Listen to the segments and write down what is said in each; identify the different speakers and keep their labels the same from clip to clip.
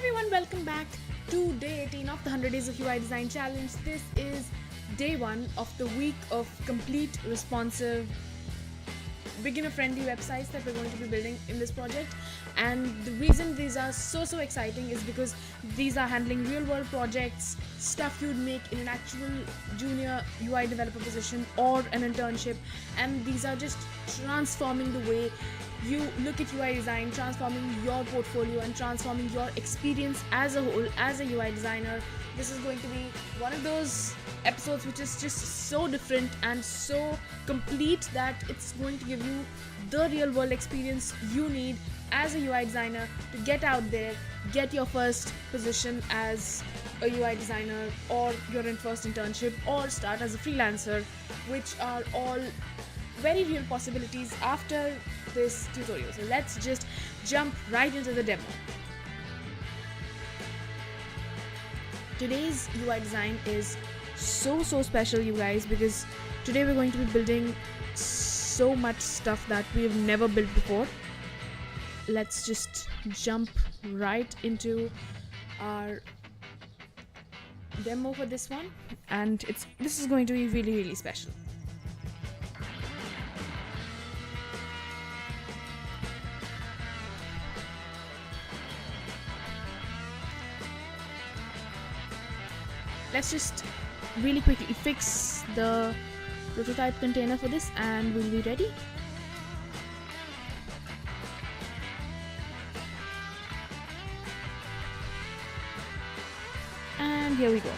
Speaker 1: everyone, welcome back to day 18 of the 100 Days of UI Design Challenge. This is day 1 of the week of complete, responsive, beginner-friendly websites that we're going to be building in this project. And the reason these are so exciting is because these are handling real-world projects, stuff you'd make in an actual junior UI developer position or an internship, and these are just transforming the way you look at UI design, transforming your portfolio and transforming your experience as a whole as a UI designer. This is going to be one of those episodes which is just so different and so complete that it's going to give you the real world experience you need as a UI designer to get out there, get your first position as a UI designer, or your first internship, or start as a freelancer, which are all very real possibilities after this tutorial. So let's just jump right into the demo. Today's UI design is so special, you guys, because today we're going to be building so much stuff that we've never built before. Let's just jump right into our demo for this one, and this is going to be really special. Let's just really quickly fix the prototype container for this and we'll be ready. And here we go.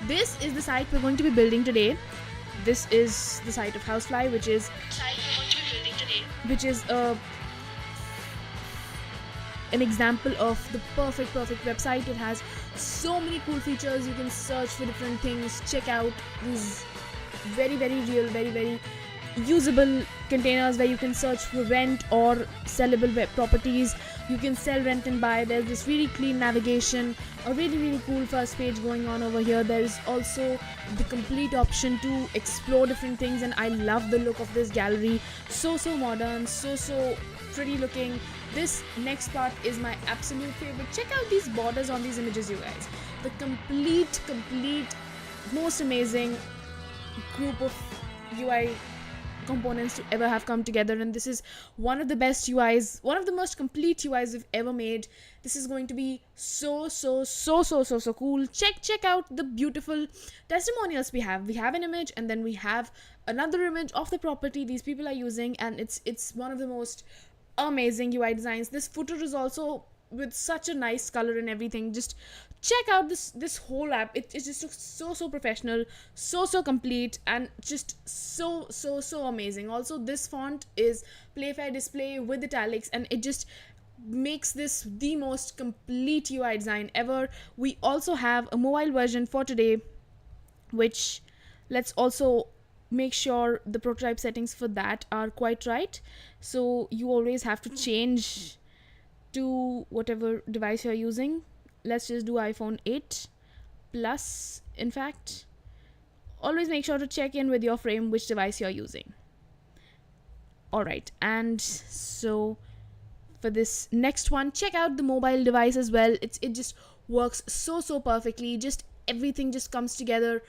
Speaker 1: This is the site we're going to be building today. This is the site of Housefly, which is an example of the perfect website. It has so many cool features. You can search for different things, check out these very real, very usable containers where you can search for rent or sellable web properties. You can sell, rent and buy. There's this really clean navigation, a really cool first page going on over here. There is also the complete option to explore different things, and I love the look of this gallery. So modern, so pretty looking. This next part is my absolute favorite. Check out these borders on these images, you guys. The complete most amazing group of UI components to ever have come together, and this is one of the best UIs, one of the most complete UIs we've ever made. This is going to be so cool. Check out the beautiful testimonials we have. We have an image, and then we have another image of the property these people are using, and it's one of the most amazing UI designs. This footer is also with such a nice color and everything. Just check out this whole app. It just looks so professional, so complete, and just so amazing. Also, this font is Playfair Display with italics, and it just makes this the most complete UI design ever. We also have a mobile version for today, which let's also make sure the prototype settings for that are quite right. So you always have to change to whatever device you're using. Let's just do iPhone 8 Plus. In fact, always make sure to check in with your frame which device you're using. Alright, and so for this next one, check out the mobile device as well. It just works so perfectly. Just everything just comes together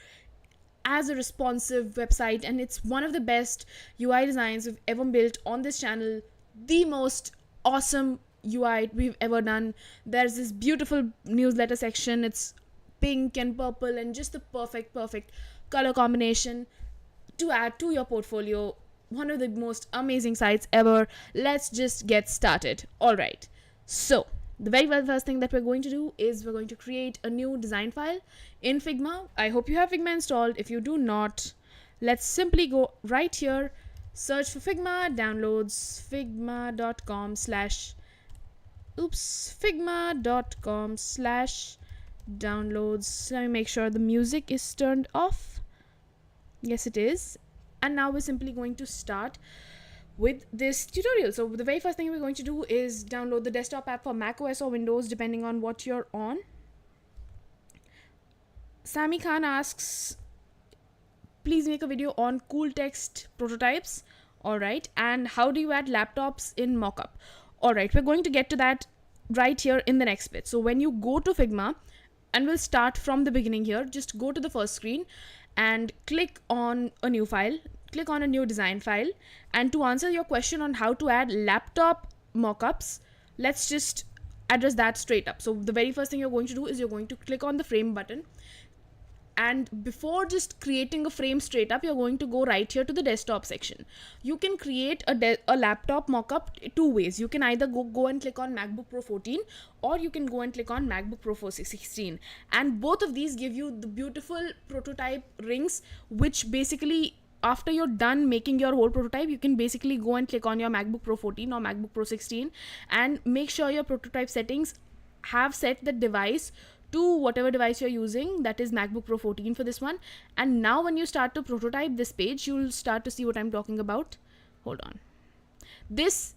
Speaker 1: as a responsive website, and it's one of the best UI designs we've ever built on this channel. The most awesome UI we've ever done. There's this beautiful newsletter section. It's pink and purple and just the perfect color combination to add to your portfolio. One of the most amazing sites ever. Let's just get started. Alright, so the very first thing that we're going to do is we're going to create a new design file in Figma. I hope you have Figma installed. If you do not, let's simply go right here, search for Figma, downloads, figma.com/downloads. Let me make sure the music is turned off. Yes, it is. And now we're simply going to start with this tutorial. So the very first thing we're going to do is download the desktop app for macOS or Windows, depending on what you're on. Sami Khan asks, please make a video on cool text prototypes. All right, and how do you add laptops in mockup? All right, we're going to get to that right here in the next bit. So when you go to Figma, and we'll start from the beginning here, just go to the first screen and click on a new file, click on a new design file. And to answer your question on how to add laptop mockups, let's just address that straight up. So the very first thing you're going to do is you're going to click on the frame button, and before just creating a frame straight up, you're going to go right here to the desktop section. You can create a laptop mockup two ways. You can either go and click on MacBook Pro 14, or you can go and click on MacBook Pro 16, and both of these give you the beautiful prototype rings, which basically, after you're done making your whole prototype, you can basically go and click on your MacBook Pro 14 or MacBook Pro 16 and make sure your prototype settings have set the device to whatever device you're using, that is MacBook Pro 14 for this one. And now when you start to prototype this page, you'll start to see what I'm talking about. Hold on. This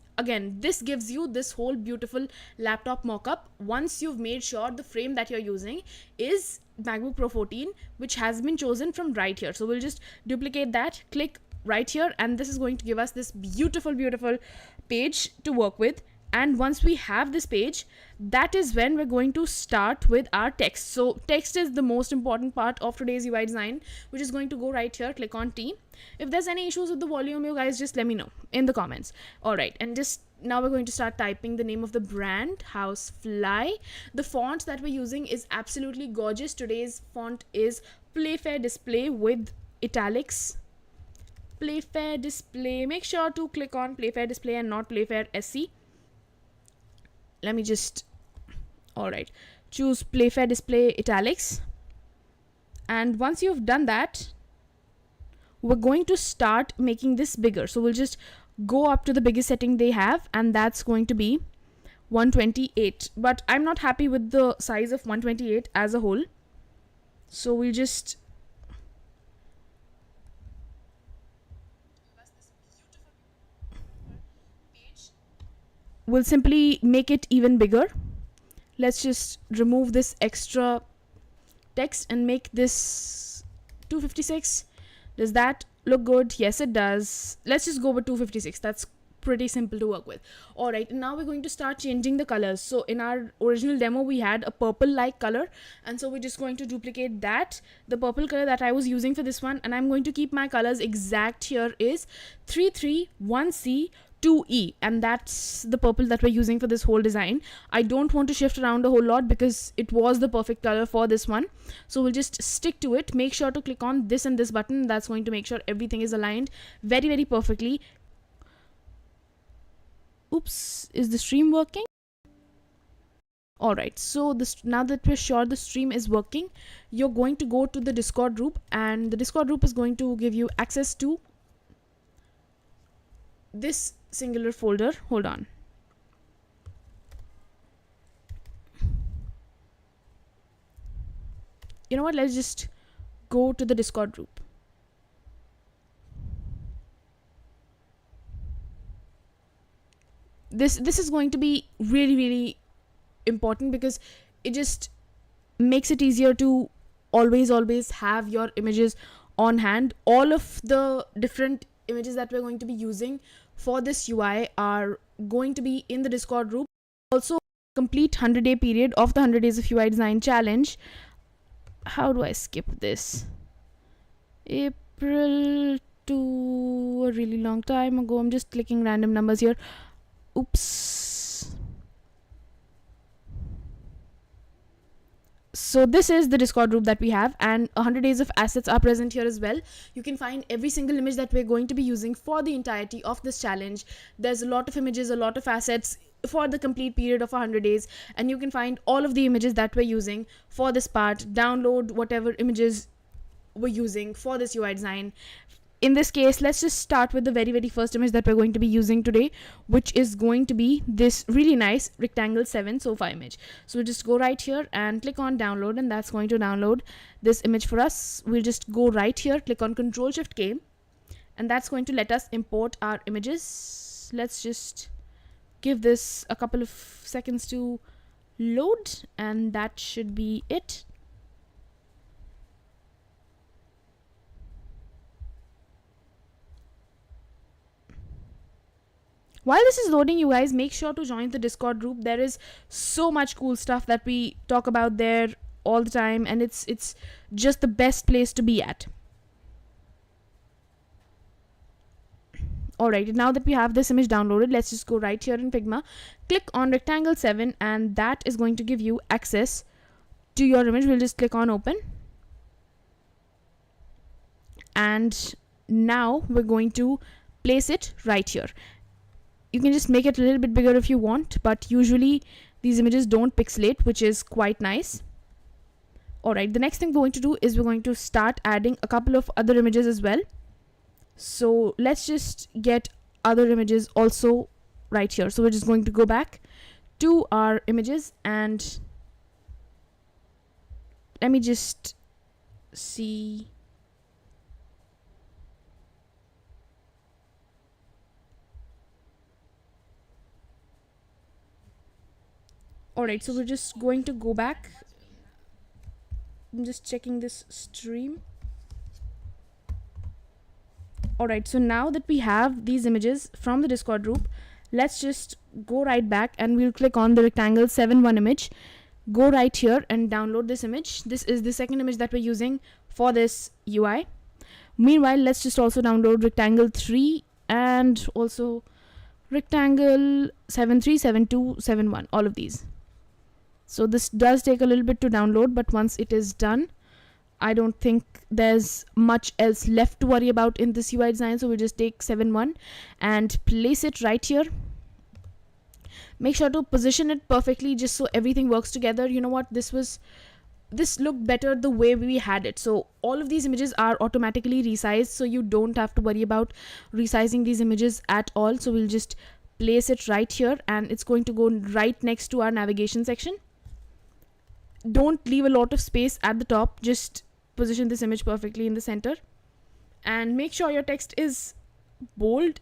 Speaker 1: gives you this whole beautiful laptop mockup once you've made sure the frame that you're using is MacBook Pro 14, which has been chosen from right here. So we'll just duplicate that, click right here, and this is going to give us this beautiful page to work with. And once we have this page, that is when we're going to start with our text. So text is the most important part of today's UI design, which is going to go right here, click on T. If there's any issues with the volume, you guys just let me know in the comments. All right, and just now we're going to start typing the name of the brand, Housefly. The font that we're using is absolutely gorgeous. Today's font is Playfair Display with italics. Playfair Display. Make sure to click on Playfair Display and not Playfair SC. Let me just, all right, choose Playfair Display italics. And once you've done that, we're going to start making this bigger. So we'll just go up to the biggest setting they have, and that's going to be 128. But I'm not happy with the size of 128 as a whole. So we'll just we'll simply make it even bigger. Let's just remove this extra text and make this 256. Does that look good? Yes, it does. Let's just go with 256. That's pretty simple to work with. All right, and now we're going to start changing the colors. So in our original demo, we had a purple like color, and so we're just going to duplicate that, the purple color that I was using for this one, and I'm going to keep my colors exact. Here is 331C 2E, and that's the purple that we're using for this whole design. I don't want to shift around a whole lot because it was the perfect color for this one. So we'll just stick to it. Make sure to click on this and this button. That's going to make sure everything is aligned very perfectly. Oops, is the stream working? All right, so now that we're sure the stream is working, you're going to go to the Discord group, and the Discord group is going to give you access to this singular folder. Hold on. You know what? Let's just go to the Discord group. This is going to be really important because it just makes it easier to always have your images on hand. All of the different images that we're going to be using for this UI are going to be in the Discord group. Also, complete 100-day period of the 100 days of UI design challenge. How do I skip this? April to a really long time ago. I'm just clicking random numbers here. Oops. So this is the Discord group that we have, and 100 days of assets are present here as well. You can find every single image that we're going to be using for the entirety of this challenge. There's a lot of images, a lot of assets for the complete period of 100 days, and you can find all of the images that we're using for this part. Download whatever images we're using for this UI design. In this case, let's just start with the very first image that we're going to be using today, which is going to be this really nice rectangle 7 sofa image. So we'll just go right here and click on download, and that's going to download this image for us. We'll just go right here, click on Ctrl+Shift+K, and that's going to let us import our images. Let's just give this a couple of seconds to load, and that should be it. While this is loading, you guys, make sure to join the Discord group. There is so much cool stuff that we talk about there all the time, and it's just the best place to be at. Alright, now that we have this image downloaded, let's just go right here in Figma, click on rectangle 7, and that is going to give you access to your image. We'll just click on open, and now we're going to place it right here. You can just make it a little bit bigger if you want, but usually these images don't pixelate, which is quite nice. Alright, the next thing we're going to do is we're going to start adding a couple of other images as well. So let's just get other images also right here. So we're just going to go back to our images, and let me just see. Alright, so we're just going to go back. I'm just checking this stream. Alright, so now that we have these images from the Discord group, let's just go right back and we'll click on the rectangle 7.1 image. Go right here and download this image. This is the second image that we're using for this UI. Meanwhile, let's just also download rectangle 3 and also rectangle 7.3, 7.2, 7.1, all of these. So this does take a little bit to download, but once it is done, I don't think there's much else left to worry about in this UI design. So we'll just take 7.1 and place it right here. Make sure to position it perfectly just so everything works together. You know what, this looked better the way we had it. So all of these images are automatically resized, so you don't have to worry about resizing these images at all. So we'll just place it right here, and it's going to go right next to our navigation section. Don't leave a lot of space at the top, just position this image perfectly in the center, and make sure your text is bold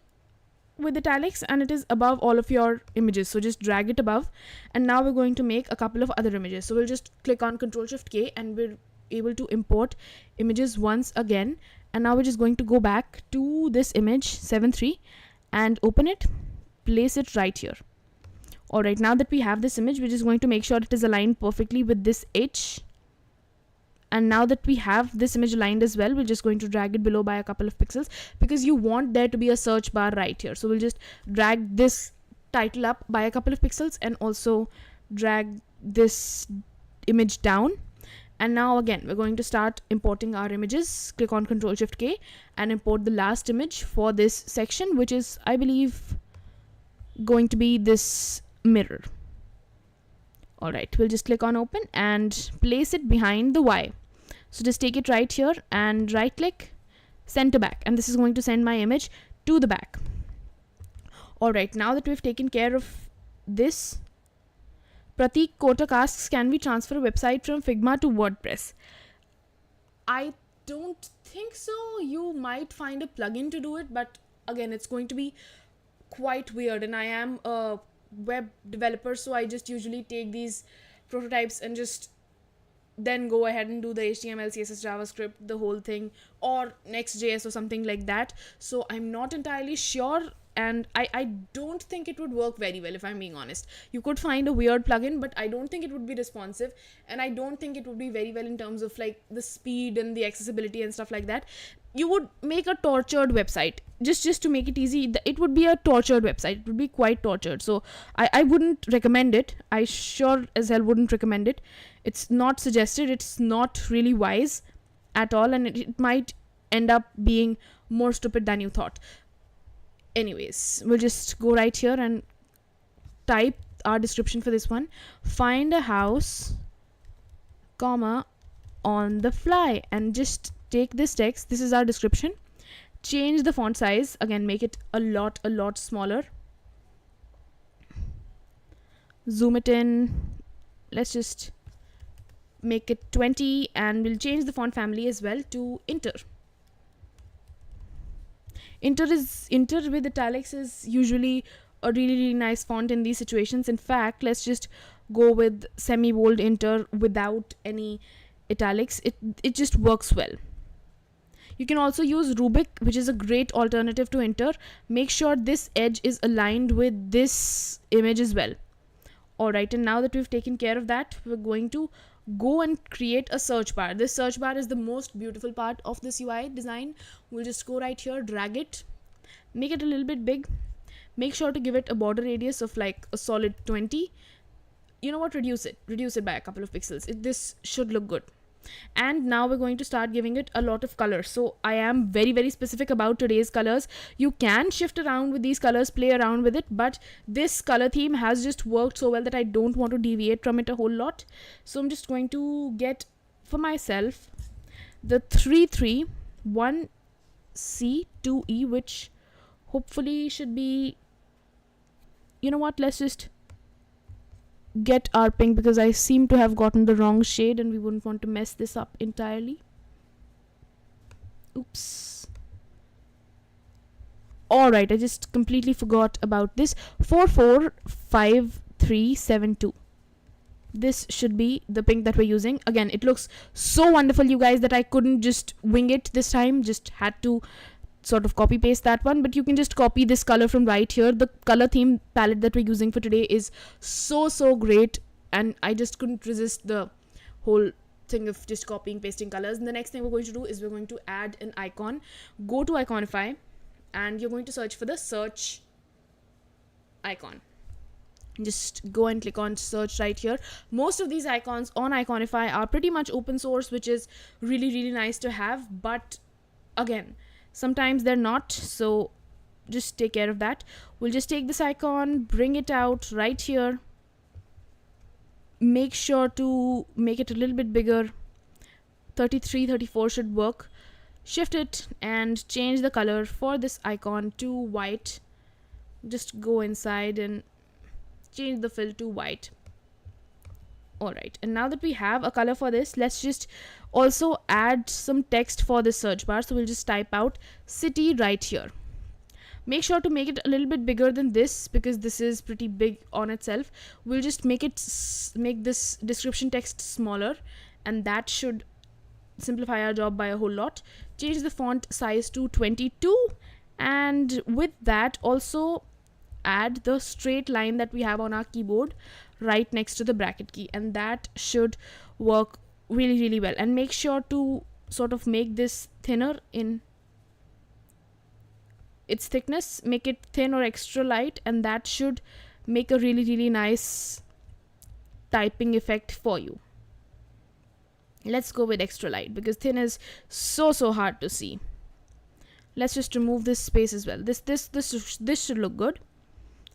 Speaker 1: with italics and it is above all of your images. So just drag it above, and now we're going to make a couple of other images. So we'll just click on Ctrl+Shift+K and we're able to import images once again. And now we're just going to go back to this image 7.3 and open it, place it right here. Alright, now that we have this image, we're just going to make sure it is aligned perfectly with this H. And now that we have this image aligned as well, we're just going to drag it below by a couple of pixels, because you want there to be a search bar right here. So we'll just drag this title up by a couple of pixels and also drag this image down. And now again, we're going to start importing our images. Click on Ctrl+Shift+K and import the last image for this section, which is, I believe, going to be this mirror. Alright, we'll just click on open and place it behind the Y. So just take it right here and right click, send to back, and this is going to send my image to the back. Alright, now that we've taken care of this, Pratik Kotak asks, can we transfer a website from Figma to WordPress? I don't think so. You might find a plugin to do it, but again, it's going to be quite weird, and I am a web developer, so I just usually take these prototypes and just then go ahead and do the HTML, CSS, JavaScript, the whole thing, or Next.js or something like that. So I'm not entirely sure, and I don't think it would work very well, if I'm being honest. You could find a weird plugin, but I don't think it would be responsive, and I don't think it would be very well in terms of like the speed and the accessibility and stuff like that. You would make a tortured website just to make it easy. It would be a tortured website. It would be quite tortured. So I wouldn't recommend it. I sure as hell wouldn't recommend it. It's not suggested. It's not really wise at all, and it might end up being more stupid than you thought. Anyways, we'll just go right here and type our description for this one. Find a house, comma, on the fly, and just take this text. This is our description. Change the font size. Again, make it a lot smaller. Zoom it in. Let's just make it 20, and we'll change the font family as well to Inter. Inter with italics is usually a really nice font in these situations. In fact, let's just go with semi-bold Inter without any italics. It just works well. You can also use Rubik, which is a great alternative to enter. Make sure this edge is aligned with this image as well. Alright, and now that we've taken care of that, we're going to go and create a search bar. This search bar is the most beautiful part of this UI design. We'll just go right here, drag it, make it a little bit big. Make sure to give it a border radius of like a solid 20. You know what, reduce it by a couple of pixels. This should look good. And now we're going to start giving it a lot of colors. So I am very, very specific about today's colors. You can shift around with these colors, play around with it, but this color theme has just worked so well that I don't want to deviate from it a whole lot. So I'm just going to get for myself the 331C2E, which hopefully should be, you know what, let's just get our pink, because I seem to have gotten the wrong shade and we wouldn't want to mess this up entirely. Oops. Alright, I just completely forgot about this. 445372. This should be the pink that we're using. Again, it looks so wonderful, you guys, that I couldn't just wing it this time. Just had to sort of copy paste that one, but you can just copy this color from right here. The color theme palette that we're using for today is so great, and I just couldn't resist the whole thing of just copying pasting colors. And the next thing we're going to do is we're going to add an icon. Go to Iconify and you're going to search for the search icon. Just go and click on search right here. Most of these icons on Iconify are pretty much open source, which is really nice to have, but again, sometimes they're not, so just take care of that. We'll just take this icon, bring it out right here. Make sure to make it a little bit bigger. 33, 34 should work. Shift it and change the color for this icon to white. Just go inside and change the fill to white. Alright, and now that we have a color for this, let's just also add some text for this search bar. So we'll just type out city right here. Make sure to make it a little bit bigger than this, because this is pretty big on itself. We'll just make this description text smaller, and that should simplify our job by a whole lot. Change the font size to 22, and with that also add the straight line that we have on our keyboard right next to the bracket key, and that should work really well. And make sure to sort of make this thinner in its thickness. Make it thin or extra light, and that should make a really nice typing effect for you. Let's go with extra light, because thin is so hard to see. Let's just remove this space as well. This should look good.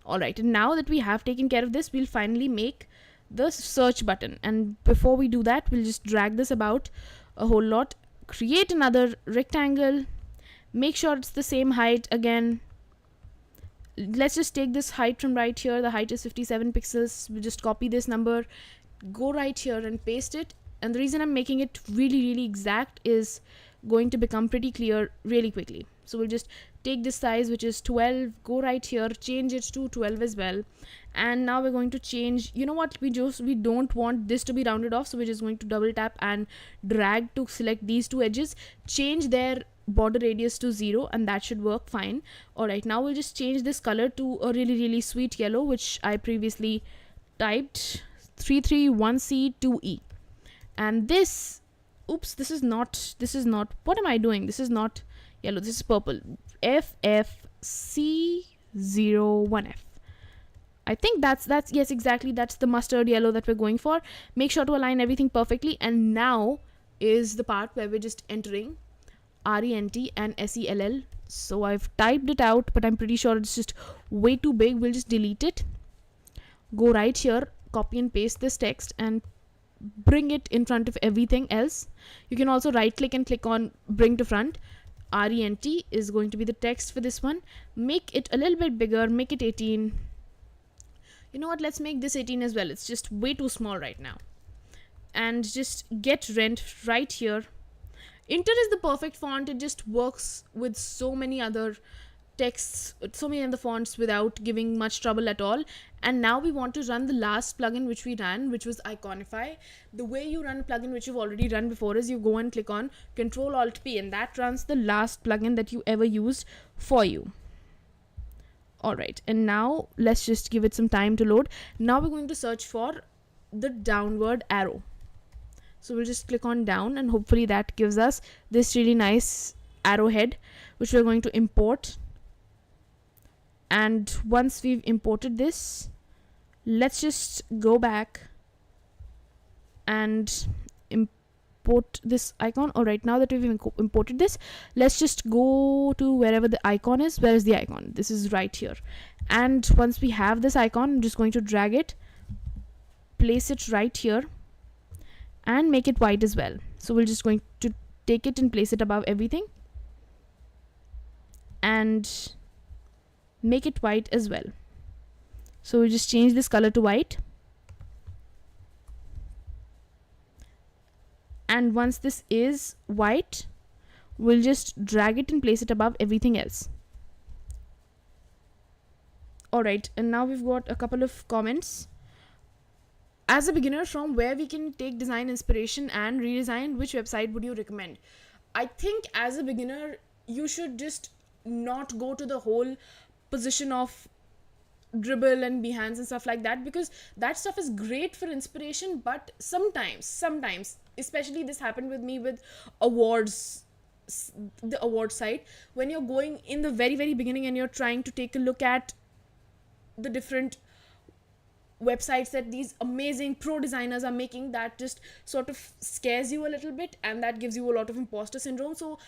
Speaker 1: Alright, and now that we have taken care of this, we'll finally make the search button. And before we do that, we'll just drag this about a whole lot. Create another rectangle. Make sure it's the same height again. Let's just take this height from right here. The height is 57 pixels. We'll just copy this number, go right here and paste it. And the reason I'm making it really exact is going to become pretty clear really quickly. So we'll just take this size, which is 12, go right here, change it to 12 as well. And now we're going to change, you know what, we don't want this to be rounded off, so we're just going to double tap and drag to select these two edges, change their border radius to 0, and that should work fine. Alright, now we'll just change this color to a really sweet yellow, which I previously typed 331C2E. And this, oops, this is not, what am I doing? This is not yellow, this is purple. FFC01F. I think that's yes, exactly, that's the mustard yellow that we're going for. Make sure to align everything perfectly, and now is the part where we're just entering RENT and SELL. So I've typed it out, but I'm pretty sure it's just way too big. We'll just delete it. Go right here, copy and paste this text and bring it in front of everything else. You can also right click and click on bring to front. RENT is going to be the text for this one. Make it a little bit bigger, make it 18. You know what, let's make this 18 as well. It's just way too small right now. And just get rent right here. Inter is the perfect font. It just works with so many other texts, so many other fonts without giving much trouble at all. And now we want to run the last plugin which we ran, which was Iconify. The way you run a plugin which you've already run before is you go and click on Control Alt P, and that runs the last plugin that you ever used for you. Alright, and now let's just give it some time to load. Now we're going to search for the downward arrow. So we'll just click on down, and hopefully that gives us this really nice arrowhead which we're going to import. And once we've imported this, let's just go back and import this icon. Alright, now that we've imported this, let's just go to wherever the icon is. Where is the icon? This is right here. And once we have this icon, I'm just going to drag it, place it right here, and make it white as well. So we're just going to take it and place it above everything and make it white as well. So we'll just change this color to white. And once this is white, we'll just drag it and place it above everything else. Alright, and now we've got a couple of comments. As a beginner, from where we can take design inspiration and redesign, which website would you recommend? I think as a beginner, you should just not go to the whole position of Dribble and Behance and stuff like that, because that stuff is great for inspiration, but sometimes, especially this happened with me with awards, the award site, when you're going in the very, very beginning and you're trying to take a look at the different websites that these amazing pro designers are making, that just sort of scares you a little bit, and that gives you a lot of imposter syndrome. So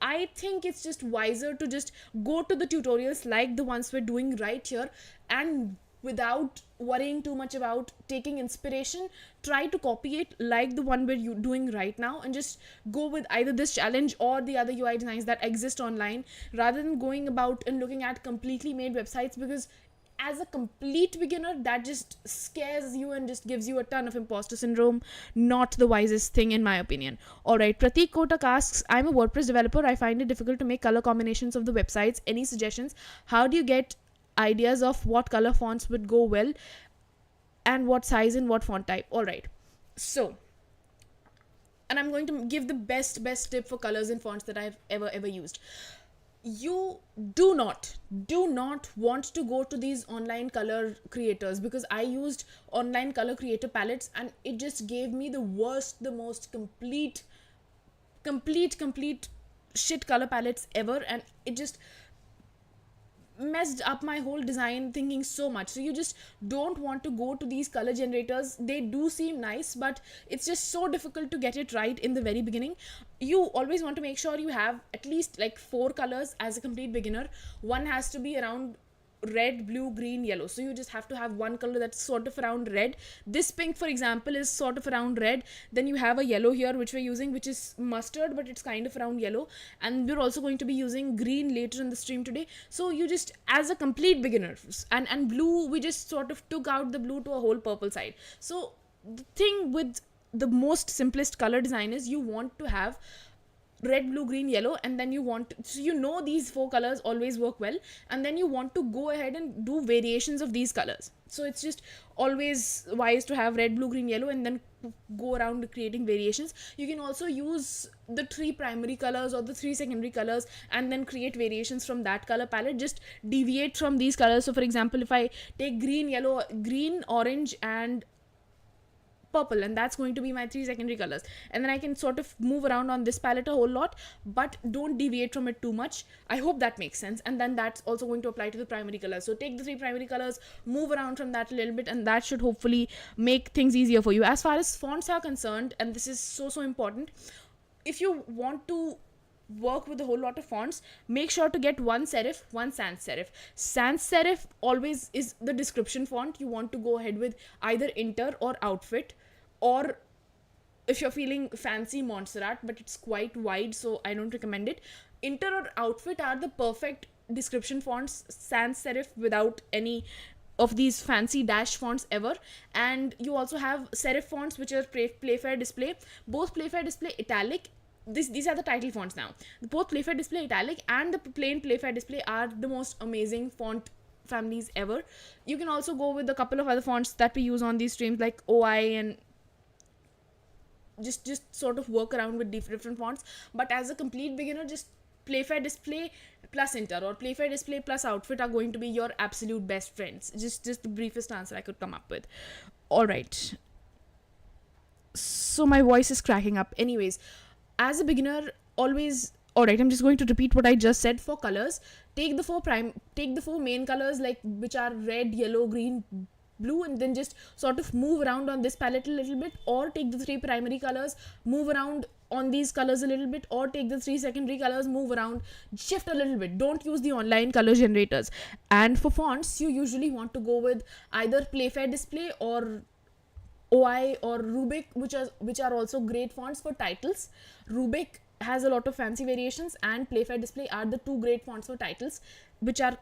Speaker 1: I think it's just wiser to just go to the tutorials like the ones we're doing right here, and without worrying too much about taking inspiration, try to copy it like the one we're doing right now, and just go with either this challenge or the other UI designs that exist online, rather than going about and looking at completely made websites, because as a complete beginner, that just scares you and just gives you a ton of imposter syndrome. Not the wisest thing in my opinion. Alright, Pratik Kotak asks, I'm a WordPress developer. I find it difficult to make color combinations of the websites. Any suggestions? How do you get ideas of what color fonts would go well and what size and what font type? Alright, so, and I'm going to give the best tip for colors and fonts that I've ever used. You do not want to go to these online color creators, because I used online color creator palettes and it just gave me the worst, the most complete shit color palettes ever, and it just messed up my whole design thinking so much. So you just don't want to go to these color generators. They do seem nice, but it's just so difficult to get it right in the very beginning. You always want to make sure you have at least like 4 colors as a complete beginner. One has to be around red, blue, green, yellow. So you just have to have one color that's sort of around red. This pink, for example, is sort of around red. Then you have a yellow here which we're using, which is mustard, but it's kind of around yellow. And we're also going to be using green later in the stream today. So you just, as a complete beginner, and blue, we just sort of took out the blue to a whole purple side. So the thing with the most simplest color design is you want to have red, blue, green, yellow, and then you want, so you know these 4 colors always work well, and then you want to go ahead and do variations of these colors. So it's just always wise to have red, blue, green, yellow, and then go around creating variations. You can also use the 3 primary colors or the 3 secondary colors and then create variations from that color palette. Just deviate from these colors. So for example, if I take green, yellow, green, orange, and purple, and that's going to be my 3 secondary colors, and then I can sort of move around on this palette a whole lot, but don't deviate from it too much. I hope that makes sense. And then that's also going to apply to the primary colors. So take the 3 primary colors, move around from that a little bit, and that should hopefully make things easier for you. As far as fonts are concerned, and this is so important, if you want to work with a whole lot of fonts, make sure to get one serif, one sans serif. Sans serif always is the description font. You want to go ahead with either Inter or Outfit, or if you're feeling fancy, Montserrat, but it's quite wide, so I don't recommend it. Inter or Outfit are the perfect description fonts. Sans serif without any of these fancy dash fonts ever. And you also have serif fonts, which are Playfair Display. Both Playfair Display Italic these are the title fonts now. Both Playfair Display Italic and the plain Playfair Display are the most amazing font families ever. You can also go with a couple of other fonts that we use on these streams like OI, and just sort of work around with different fonts. But as a complete beginner, just Playfair Display plus Inter or Playfair Display plus Outfit are going to be your absolute best friends. Just the briefest answer I could come up with. All right. So my voice is cracking up. Anyways, as a beginner, always, all right, I'm just going to repeat what I just said. For colors, take the four main colors, like, which are red, yellow, green, blue, and then just sort of move around on this palette a little bit, or take the 3 primary colors, move around on these colors a little bit, or take the 3 secondary colors, move around, shift a little bit. Don't use the online color generators. And for fonts, you usually want to go with either Playfair Display or OI or Rubik, which are also great fonts for titles. Rubik has a lot of fancy variations, and Playfair Display are the 2 great fonts for titles, which are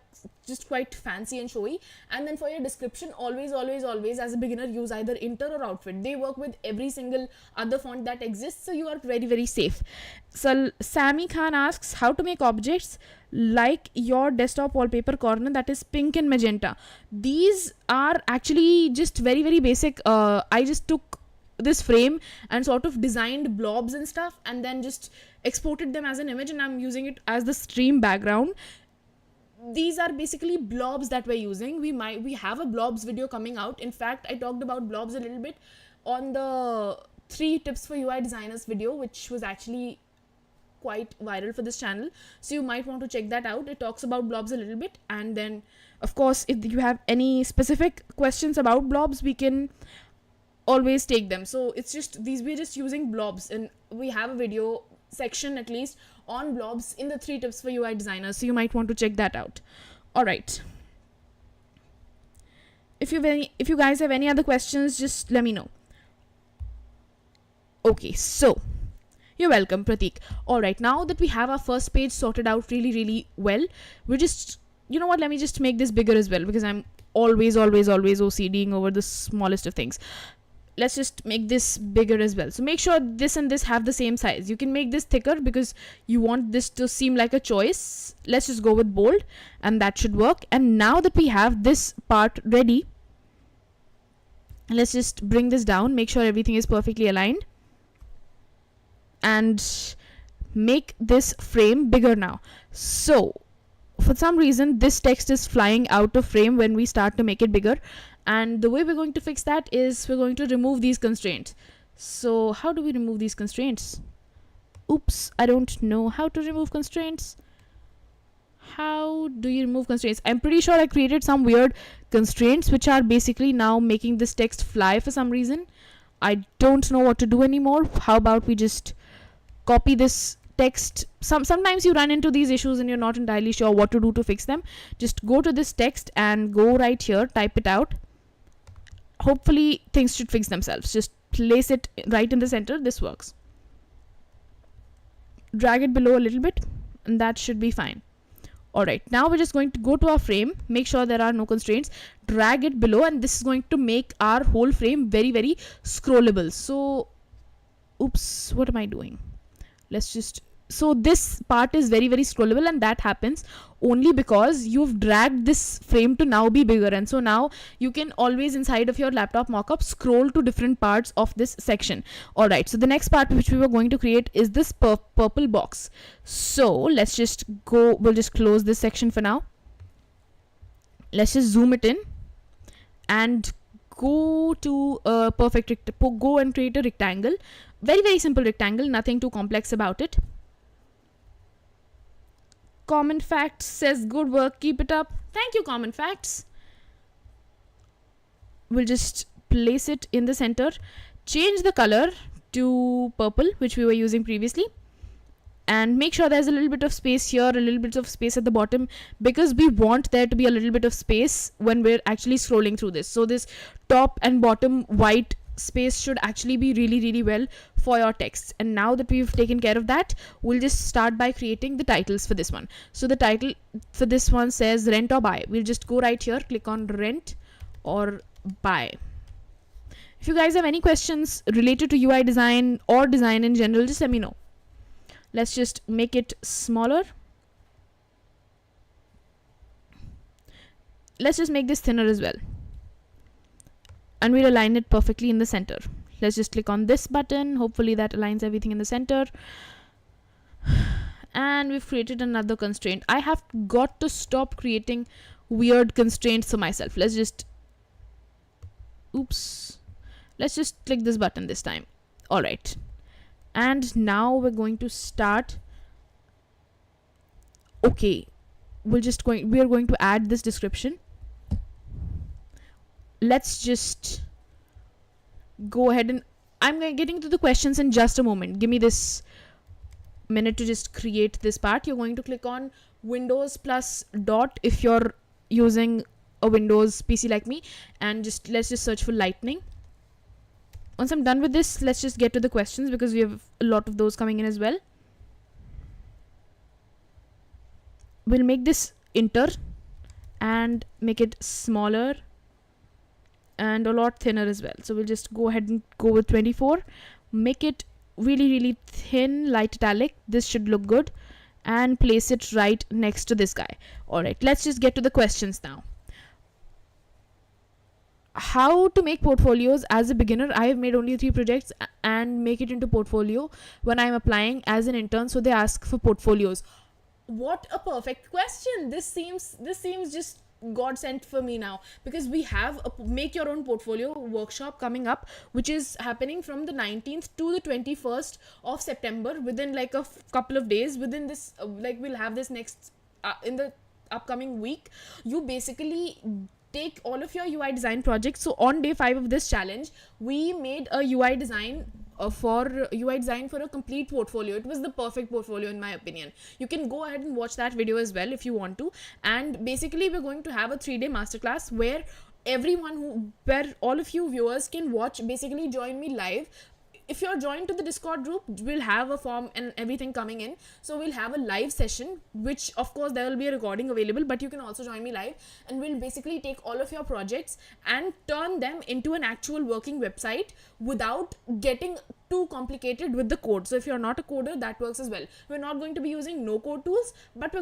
Speaker 1: just quite fancy and showy. And then for your description, always as a beginner, use either Inter or Outfit. They work with every single other font that exists, so you are very, very safe. So Sammy Khan asks how to make objects like your desktop wallpaper corner that is pink and magenta. These are actually just very, very basic. I just took this frame and sort of designed blobs and stuff, and then just exported them as an image, and I'm using it as the stream background. These are basically blobs that we're using. We have a blobs video coming out. In fact, I talked about blobs a little bit on the 3 tips for UI designers video, which was actually quite viral for this channel, so you might want to check that out. It talks about blobs a little bit. And then, of course, if you have any specific questions about blobs, we can always take them. So it's just these, we're just using blobs, and we have a video section at least on blobs in the 3 tips for UI designers, so you might want to check that out. All right, if you guys have any other questions, just let me know. Okay, so you're welcome, Pratik. All right, now that we have our first page sorted out really, really well, we're just, you know what, let me just make this bigger as well, because I'm always OCDing over the smallest of things. Let's just make this bigger as well. So make sure this and this have the same size. You can make this thicker because you want this to seem like a choice. Let's just go with bold, and that should work. And now that we have this part ready, let's just bring this down, make sure everything is perfectly aligned, and make this frame bigger now. So for some reason, this text is flying out of frame when we start to make it bigger. And the way we're going to fix that is we're going to remove these constraints. So how do we remove these constraints? Oops, I don't know how to remove constraints. How do you remove constraints? I'm pretty sure I created some weird constraints which are basically now making this text fly for some reason. I don't know what to do anymore. How about we just copy this text? Sometimes you run into these issues and you're not entirely sure what to do to fix them. Just go to this text and go right here, type it out. Hopefully things should fix themselves. Just place it right in the center. This works. Drag it below a little bit, and that should be fine. All right, now we're just going to go to our frame, make sure there are no constraints, drag it below, and this is going to make our whole frame very, very scrollable. So oops, what am I doing? Let's just, so this part is very, very scrollable, and that happens only because you've dragged this frame to now be bigger. And so now you can always, inside of your laptop mockup, scroll to different parts of this section. All right, so the next part which we were going to create is this purple box. So let's just go, we'll just close this section for now. Let's just zoom it in and go to a go and create a rectangle. Very, very simple rectangle, nothing too complex about it. Common Facts says good work, keep it up. Thank you, Common Facts. We'll just place it in the center, change the color to purple, which we were using previously, and make sure there's a little bit of space here, a little bit of space at the bottom, because we want there to be a little bit of space when we're actually scrolling through this. So this top and bottom white space should actually be really, really well for your text. And now that we've taken care of that, we'll just start by creating the titles for this one. So the title for this one says rent or buy. We'll just go right here, click on rent or buy. If you guys have any questions related to UI design or design in general, just let me know. Let's just make it smaller. Let's just make this thinner as well, and we'll align it perfectly in the center. Let's just click on this button. Hopefully that aligns everything in the center. And we've created another constraint. I have got to stop creating weird constraints for myself. Let's just click this button this time. All right, and now we're going to start. Okay, we are going to add this description. Let's just go ahead, and I'm getting to the questions in just a moment. Give me this minute to just create this part. You're going to click on Windows plus dot if you're using a Windows PC like me, and let's just search for lightning. Once I'm done with this, let's just get to the questions, because we have a lot of those coming in as well. We'll make this enter and make it smaller and a lot thinner as well. So we'll just go ahead and go with 24. Make it really thin, light italic. This should look good, and place it right next to this guy. All right, let's just get to the questions now. How to make portfolios as a beginner. I have made only 3 projects and make it into portfolio when I'm applying as an intern, so they ask for portfolios. What a perfect question. This seems just God sent for me now, because we have a make your own portfolio workshop coming up, which is happening from the 19th to the 21st of September, within like a couple of days. Within this we'll have this next in the upcoming week. You basically take all of your UI design projects. So on day 5 of this challenge, we made a UI design for a complete portfolio. It was the perfect portfolio in my opinion. You can go ahead and watch that video as well if you want to. And basically we're going to have a 3-day masterclass where all of you viewers can watch, basically join me live. If you're joined to the Discord group, we'll have a form and everything coming in. So we'll have a live session, which of course there will be a recording available, but you can also join me live, and we'll basically take all of your projects and turn them into an actual working website without getting too complicated with the code. So if you're not a coder, that works as well. We're not going to be using no code tools, but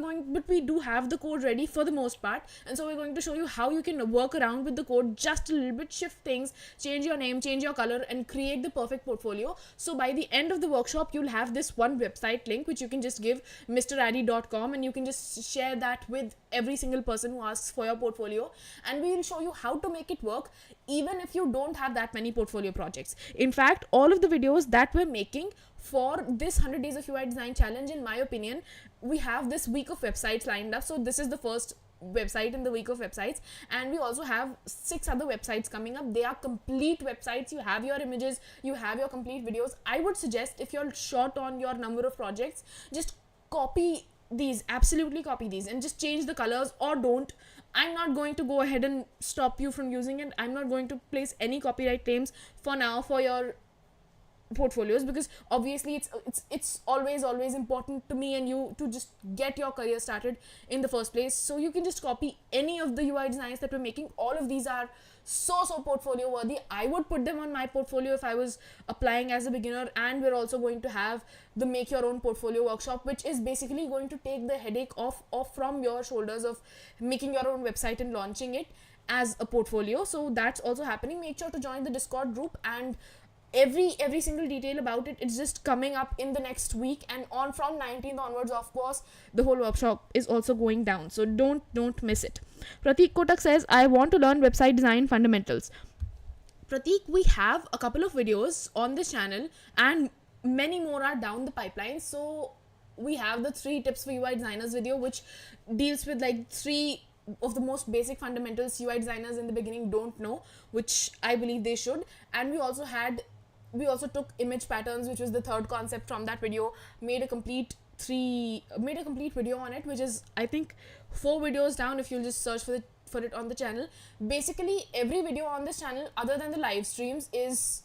Speaker 1: we do have the code ready for the most part, and so we're going to show you how you can work around with the code just a little bit, shift things, change your name, change your color, and create the perfect portfolio. So by the end of the workshop, you'll have this one website link which you can just give mraddy.com, and you can just share that with every single person who asks for your portfolio, and we will show you how to make it work even if you don't have that many portfolio projects. In fact, all of the videos that we're making for this 100 days of UI design challenge, in my opinion, we have this week of websites lined up. So this is the first website in the week of websites, and we also have 6 other websites coming up. They are complete websites. You have your images, you have your complete videos. I would suggest, if you're short on your number of projects, just copy these, absolutely copy these, and just change the colors, or don't. I'm not going to go ahead and stop you from using it. I'm not going to place any copyright claims for now for your portfolios, because obviously it's always important to me and you to just get your career started in the first place. So you can just copy any of the UI designs that we're making. All of these are so portfolio worthy. I would put them on my portfolio if I was applying as a beginner. And we're also going to have the make your own portfolio workshop, which is basically going to take the headache off from your shoulders of making your own website and launching it as a portfolio. So that's also happening. Make sure to join the Discord group, and every single detail about it's just coming up in the next week. And on from 19th onwards, of course, the whole workshop is also going down, so don't miss it. Pratik Kotak says, I want to learn website design fundamentals. Pratik, we have a couple of videos on this channel and many more are down the pipeline. So we have the 3 tips for UI designers video, which deals with like 3 of the most basic fundamentals UI designers in the beginning don't know, which I believe they should. And we also took image patterns, which was the 3rd concept from that video, made a complete video on it, which is, I think, 4 videos down if you'll just search for it on the channel. Basically every video on this channel, other than the live streams, is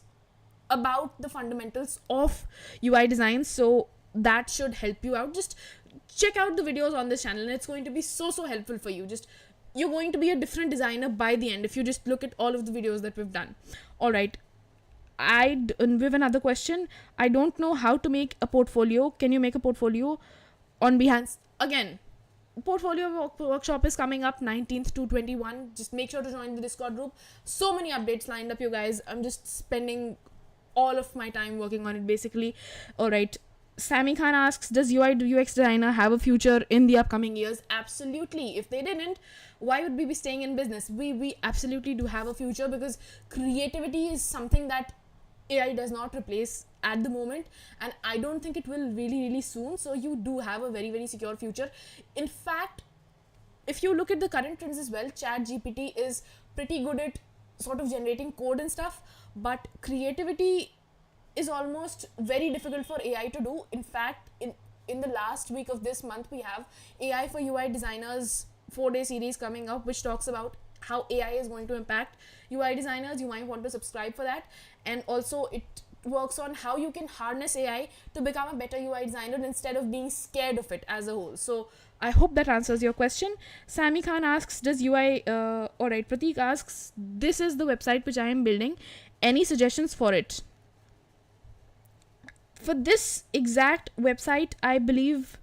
Speaker 1: about the fundamentals of UI design, so that should help you out. Just check out the videos on this channel, and it's going to be so helpful for you. You're going to be a different designer by the end if you just look at all of the videos that we've done. All right, we have another question. I don't know how to make a portfolio. Can you make a portfolio on Behance? Again, portfolio workshop is coming up 19th to 21. Just make sure to join the Discord group. So many updates lined up, you guys. I'm just spending all of my time working on it, basically. All right. Sammy Khan asks, does UI UX designer have a future in the upcoming years? Absolutely. If they didn't, why would we be staying in business? We absolutely do have a future, because creativity is something that AI does not replace at the moment, and I don't think it will really soon. So you do have a very secure future. In fact, if you look at the current trends as well, ChatGPT is pretty good at sort of generating code and stuff, but creativity is almost very difficult for AI to do. In fact, in the last week of this month, we have AI for UI designers 4-day series coming up, which talks about how AI is going to impact UI designers. You might want to subscribe for that. And also it works on how you can harness AI to become a better UI designer instead of being scared of it as a whole. So I hope that answers your question. Sammy Khan asks, does UI, alright, Prateek asks, this is the website which I am building. Any suggestions for it? For this exact website, I believe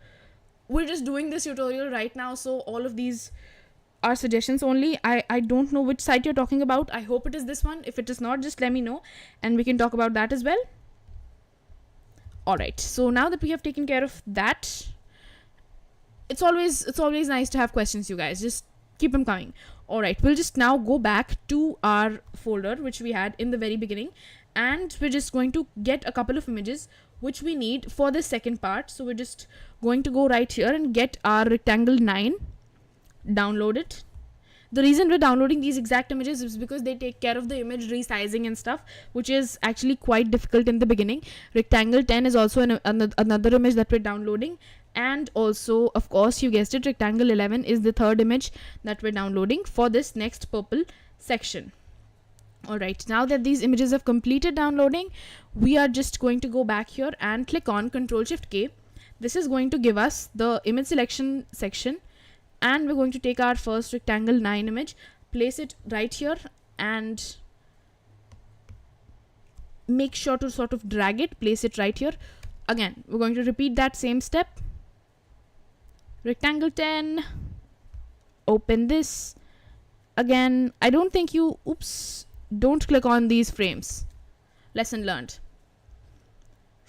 Speaker 1: we're just doing this tutorial right now, so all of these are suggestions only. I don't know which site you're talking about. I hope it is this one. If it is not, just let me know and we can talk about that as well. Alright, so now that we have taken care of that, it's always nice to have questions, you guys. Just keep them coming. Alright, we'll just now go back to our folder which we had in the very beginning, and we're just going to get a couple of images which we need for the second part. So we're just going to go right here and get our rectangle 9, download it. The reason we're downloading these exact images is because they take care of the image resizing and stuff, which is actually quite difficult in the beginning. Rectangle 10 is also another image that we're downloading, and also, of course, you guessed it, rectangle 11 is the third image that we're downloading for this next purple section. Alright, now that these images have completed downloading, we are just going to go back here and click on Ctrl+Shift+K. This is going to give us the image selection section, and we're going to take our first rectangle 9 image, place it right here, and make sure to sort of drag it, place it right here. Again, we're going to repeat that same step. Rectangle 10, open this. Again, I don't think you, don't click on these frames. Lesson learned.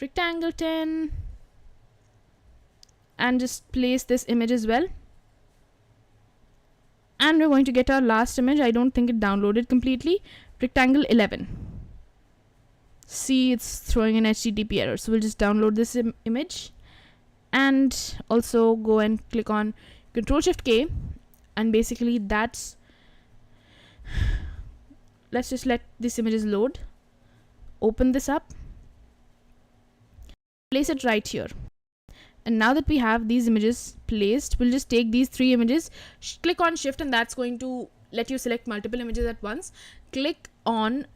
Speaker 1: Rectangle 10, and just place this image as well. And we're going to get our last image. I don't think it downloaded completely. Rectangle 11. See, it's throwing an HTTP error. So we'll just download this image, and also go and click on Ctrl+Shift+K, and basically that's, let's just let these images load. Open this up, place it right here. And now that we have these images placed, we'll just take these 3 images, click on Shift, and that's going to let you select multiple images at once. Click on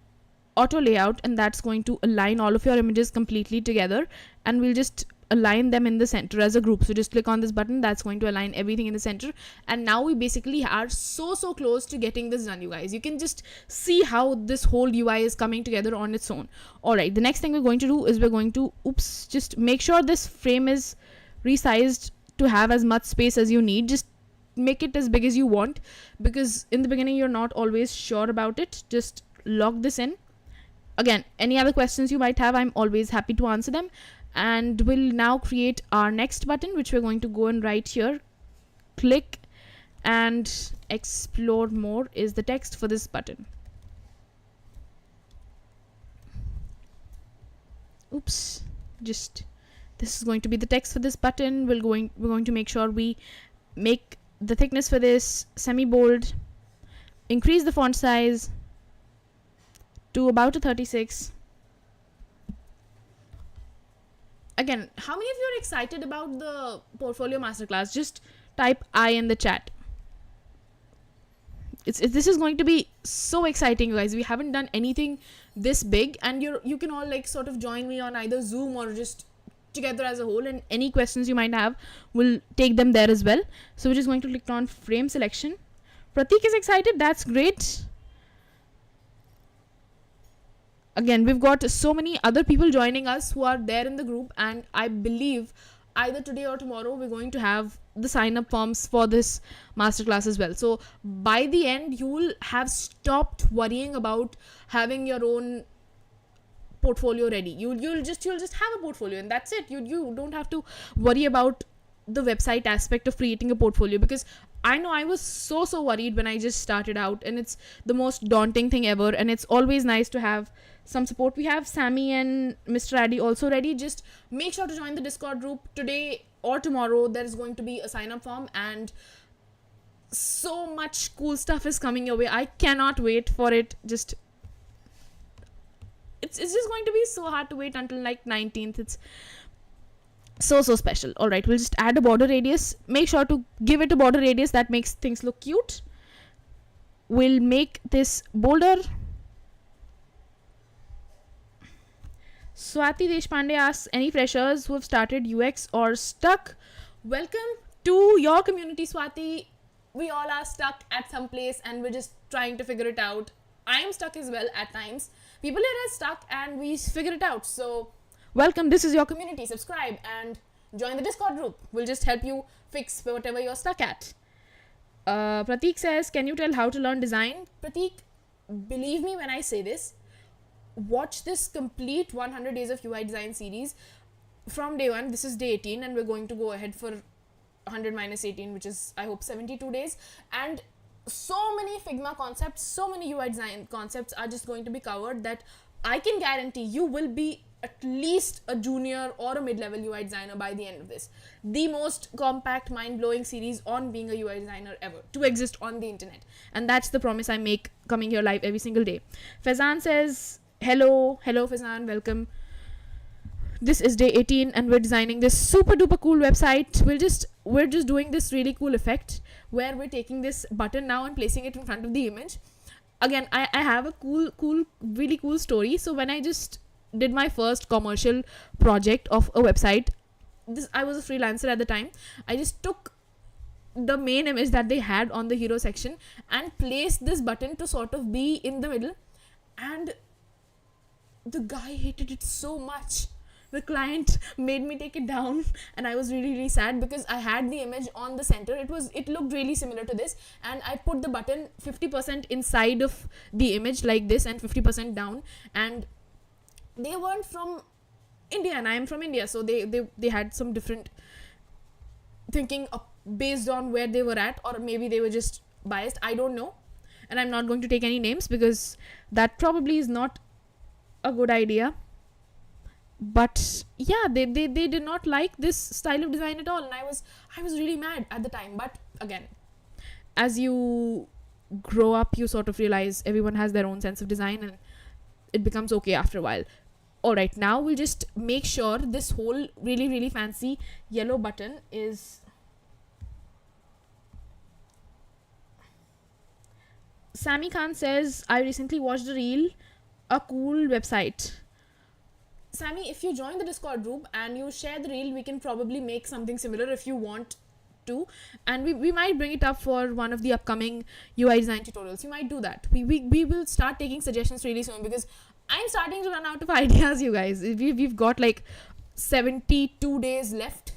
Speaker 1: Auto Layout, and that's going to align all of your images completely together, and we'll just align them in the center as a group. So just click on this button, that's going to align everything in the center. And now we basically are so close to getting this done, you guys. You can just see how this whole UI is coming together on its own. Alright, the next thing we're going to do is we're going to just make sure this frame is resized to have as much space as you need. Just make it as big as you want, because in the beginning you're not always sure about it. Just lock this in. Again, any other questions you might have, I'm always happy to answer them. And we'll now create our next button, which we're going to go and right here, click, and explore more is the text for this button. Just this is going to be the text for this button. We're going to make sure we make the thickness for this semi-bold, increase the font size to about a 36. Again, how many of you are excited about the portfolio masterclass? Just type I in the chat. This is going to be so exciting, guys. We haven't done anything this big, and you can all like sort of join me on either Zoom or just together as a whole, and any questions you might have, we'll take them there as well. So we're just going to click on frame selection. Prateek is excited. That's great. again, we've got so many other people joining us who are there in the group, and I believe either today or tomorrow we're going to have the sign up forms for this masterclass as well. So by the end, you will have stopped worrying about having your own portfolio ready. You'll just have a portfolio, and that's it. You don't have to worry about the website aspect of creating a portfolio, because I know I was so worried when I just started out, and it's the most daunting thing ever, and it's always nice to have some support. We have Sammy and Mr. Addy also ready. Just make sure to join the Discord group today or tomorrow. There is going to be a sign up form, and so much cool stuff is coming your way. I cannot wait for it. Just it's just going to be so hard to wait until like 19th. It's so special. All right, we'll just add a border radius. Make sure to give it a border radius that makes things look cute. We'll make this bolder. Swati Deshpande asks, any freshers who have started UX or stuck? Welcome to your community, Swati. We all are stuck at some place and we're just trying to figure it out. I am stuck as well at times. People here are stuck and we figure it out. So welcome, this is your community. Subscribe and join the Discord group. We'll just help you fix whatever you're stuck at. Pratik says, can you tell how to learn design? Pratik, believe me when I say this, watch this complete 100 days of UI design series from day 1. This is day 18 and we're going to go ahead for 100 minus 18, which is, I hope, 72 days. And so many Figma concepts, so many UI design concepts are just going to be covered that I can guarantee you will be at least a junior or a mid-level UI designer by the end of this. The most compact, mind-blowing series on being a UI designer ever to exist on the internet. And that's the promise I make coming here live every single day. Faizan says, hello Faizan, welcome. This is day 18 and we're designing this super duper cool website. We're just doing this really cool effect where we're taking this button now and placing it in front of the image. Again, I have a really cool story. So when I just did my first commercial project of a website, I was a freelancer at the time. I just took the main image that they had on the hero section and placed this button to sort of be in the middle, and the guy hated it so much. The client made me take it down and I was really sad because I had the image on the center. It looked really similar to this, and I put the button 50% inside of the image like this and 50% down, and they weren't from India and I am from India, so they had some different thinking based on where they were at, or maybe they were just biased. I don't know, and I'm not going to take any names because that probably is not a good idea. But yeah, they did not like this style of design at all, and I was really mad at the time. But again, as you grow up, you sort of realize everyone has their own sense of design and it becomes okay after a while. Alright, now we'll just make sure this whole really fancy yellow button is... Sammy Khan says, I recently watched a reel, a cool website. Sammy, if you join the Discord group and you share the reel, we can probably make something similar if you want to, and we might bring it up for one of the upcoming UI design tutorials. You might do that. We will start taking suggestions really soon because I'm starting to run out of ideas, you guys. We've got like 72 days left,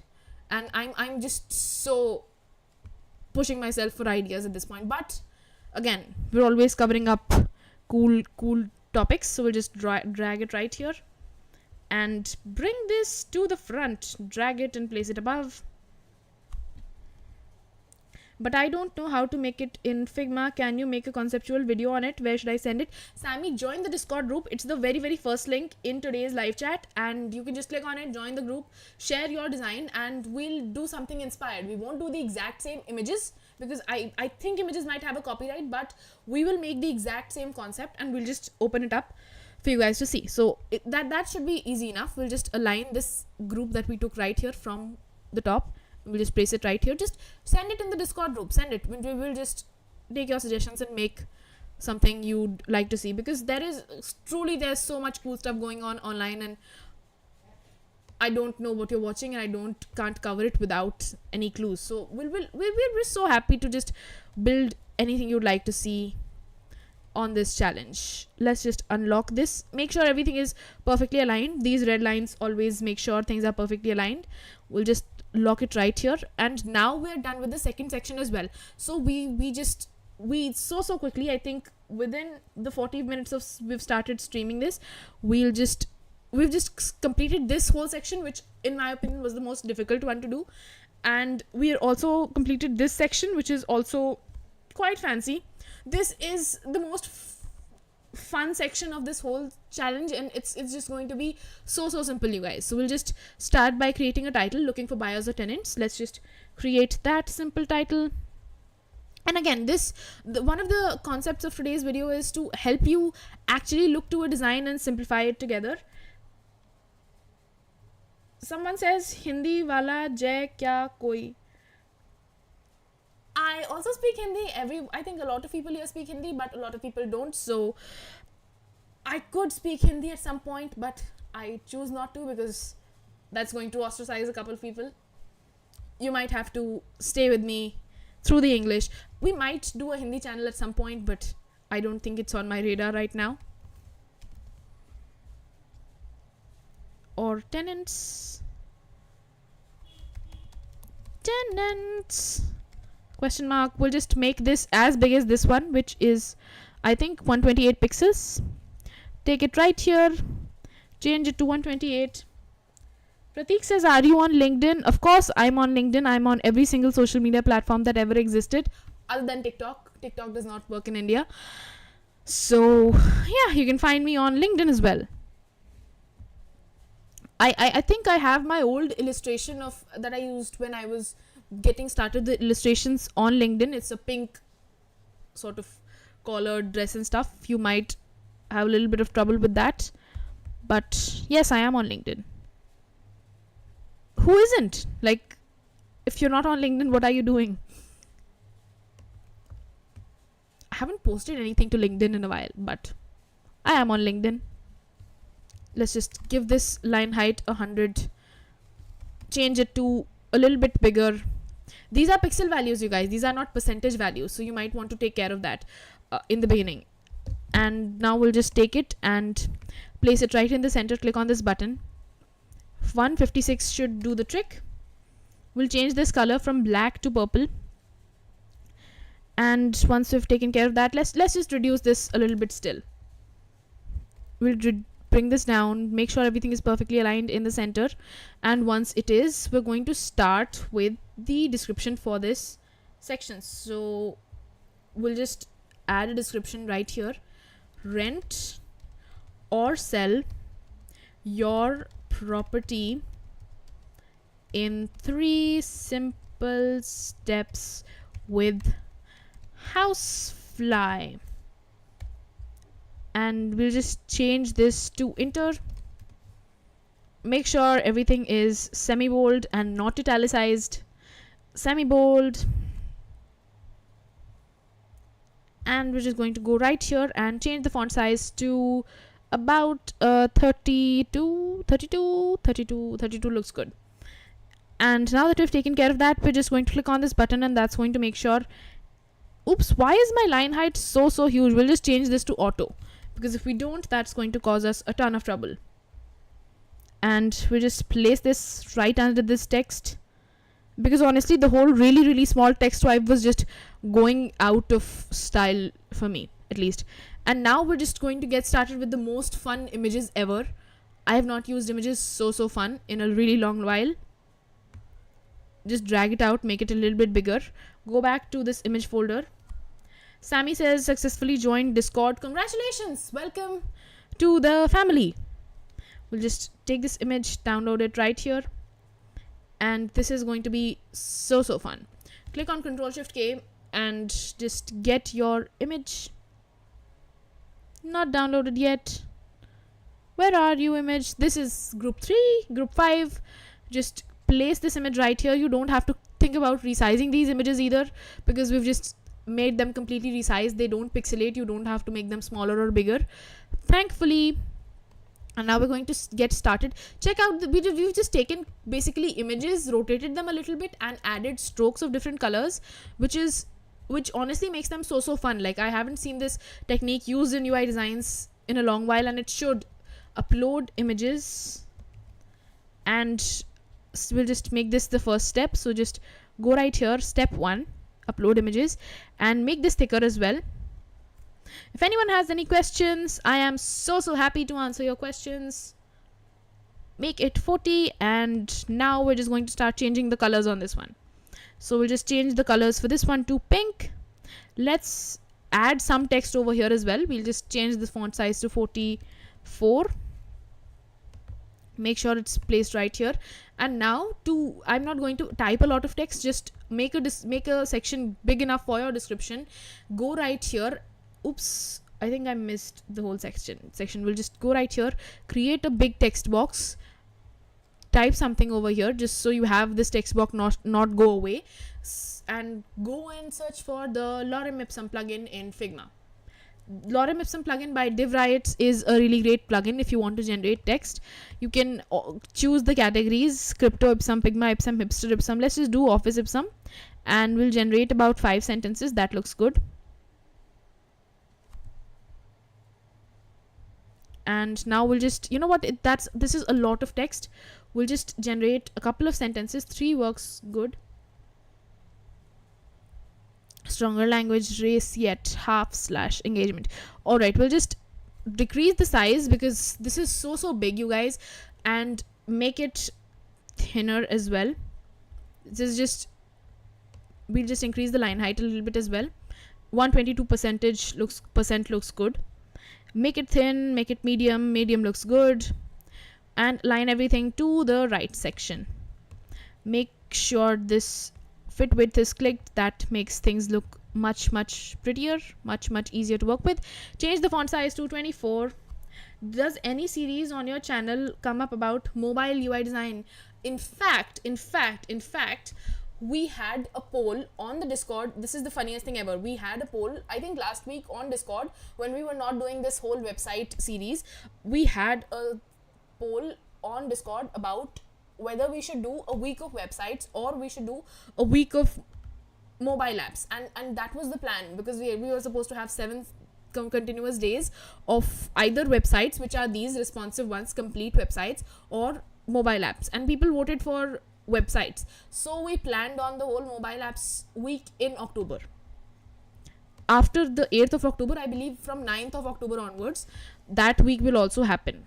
Speaker 1: and I'm just so pushing myself for ideas at this point. But again, we're always covering up cool topics, so we'll just drag it right here and bring this to the front, drag it and place it above. But I don't know how to make it in Figma. Can you make a conceptual video on it? Where should I send it? Sammy, join the Discord group. It's the very first link in today's live chat, and you can just click on it, join the group, share your design, and we'll do something inspired. We won't do the exact same images because I think images might have a copyright, but we will make the exact same concept and we'll just open it up for you guys to see. So that should be easy enough. We'll just align this group that we took right here from the top. We'll just place it right here. Just send it in the Discord group. Send it. We will just take your suggestions and make something you'd like to see, because there's so much cool stuff going on online, and I don't know what you're watching and I can't cover it without any clues. So we're so happy to just build anything you'd like to see on this challenge. Let's just unlock this. Make sure everything is perfectly aligned. These red lines always make sure things are perfectly aligned. We'll just lock it right here, and now we're done with the second section as well. So we so quickly, I think within the 40 minutes of we've started streaming this, we've just completed this whole section, which in my opinion was the most difficult one to do, and we also completed this section, which is also quite fancy. This is the most fun section of this whole challenge, and it's just going to be so simple, you guys. So we'll just start by creating a title, looking for buyers or tenants. Let's just create that simple title. And again, one of the concepts of today's video is to help you actually look to a design and simplify it together. Someone says Hindi wala jai kya koi. I also speak Hindi. I think a lot of people here speak Hindi, but a lot of people don't. So I could speak Hindi at some point, but I choose not to because that's going to ostracize a couple of people. You might have to stay with me through the English. We might do a Hindi channel at some point, but I don't think it's on my radar right now. Or tenants. Question mark. We'll just make this as big as this one, which is, I think, 128 pixels. Take it right here. Change it to 128. Pratik says, are you on LinkedIn? Of course, I'm on LinkedIn. I'm on every single social media platform that ever existed, other than TikTok. TikTok does not work in India. So, yeah, you can find me on LinkedIn as well. I think I have my old illustration of that I used when I was getting started the illustrations on LinkedIn. It's a pink sort of collared dress and stuff. You might have a little bit of trouble with that, but yes, I am on LinkedIn. Who isn't? Like, if you're not on LinkedIn, what are you doing? I haven't posted anything to LinkedIn in a while, but I am on LinkedIn. Let's just give this line height 100. Change it to a little bit bigger. These are pixel values, you guys. These are not percentage values, so you might want to take care of that in the beginning. And now we'll just take it and place it right in the center. Click on this button. 156 should do the trick. We'll change this color from black to purple. And once we've taken care of that, let's just reduce this a little bit still. We'll bring this down, make sure everything is perfectly aligned in the center, and once it is, we're going to start with the description for this section. So we'll just add a description right here. Rent or sell your property in 3 simple steps with Housefly. And we'll just change this to Inter. Make sure everything is semi-bold and not italicized. Semi-bold. And we're just going to go right here and change the font size to about 32 looks good. And now that we've taken care of that, we're just going to click on this button, and that's going to make sure. Oops, why is my line height so huge? We'll just change this to auto, because if we don't, that's going to cause us a ton of trouble. And we just place this right under this text, because honestly the whole really small text swipe was just going out of style for me, at least. And now we're just going to get started with the most fun images ever. I have not used images so fun in a really long while. Just drag it out, make it a little bit bigger. Go back to this image folder. Sammy says, successfully joined Discord. Congratulations, welcome to the family. We'll just take this image, download it right here, and this is going to be so fun. Click on Ctrl+Shift+K and just get your image. Not downloaded yet. Where are you, image? This is group 3, group 5. Just place this image right here. You don't have to think about resizing these images either, because we've just made them completely resized. They don't pixelate. You don't have to make them smaller or bigger, thankfully. And now we're going to get started. Check out we've just taken basically images, rotated them a little bit, and added strokes of different colors, which is which honestly makes them so fun. Like, I haven't seen this technique used in UI designs in a long while, and it should. Upload images, and we'll just make this the first step. So just go right here, step 1, upload images, and make this thicker as well. If anyone has any questions, I am so happy to answer your questions. Make it 40, and now we're just going to start changing the colors on this one. So we'll just change the colors for this one to pink. Let's add some text over here as well. We'll just change the font size to 44. Make sure it's placed right here. And now, I'm not going to type a lot of text, just make a section big enough for your description. Go right here. Oops, I think I missed the whole section. We'll just go right here, create a big text box, type something over here just so you have this text box not go away, and go and search for the Lorem Ipsum plugin in Figma. Lorem Ipsum plugin by DivRiots is a really great plugin if you want to generate text. You can choose the categories: crypto ipsum, Figma ipsum, hipster ipsum. Let's just do office ipsum, and we'll generate about 5 sentences. That looks good. And now we'll just, you know what, this is a lot of text. We'll just generate a couple of sentences. 3 works good. Stronger language, race yet, half / engagement. Alright, we'll just decrease the size because this is so big, you guys, and make it thinner as well. We'll just increase the line height a little bit as well. 122% looks good. Make it thin, make it medium looks good, and line everything to the right section. Make sure this fit width is clicked. That makes things look much prettier, much easier to work with. Change the font size to 24. Does any series on your channel come up about mobile UI design? In fact, we had a poll on the Discord. This is the funniest thing ever. We had a poll, I think last week on Discord, when we were not doing this whole website series. We had a poll on Discord about whether we should do a week of websites or we should do a week of mobile apps. And that was the plan, because we were supposed to have 7 continuous days of either websites, which are these responsive ones, complete websites, or mobile apps. And people voted for websites, so we planned on the whole mobile apps week in October. After the 8th of October, I believe from 9th of October onwards, that week will also happen.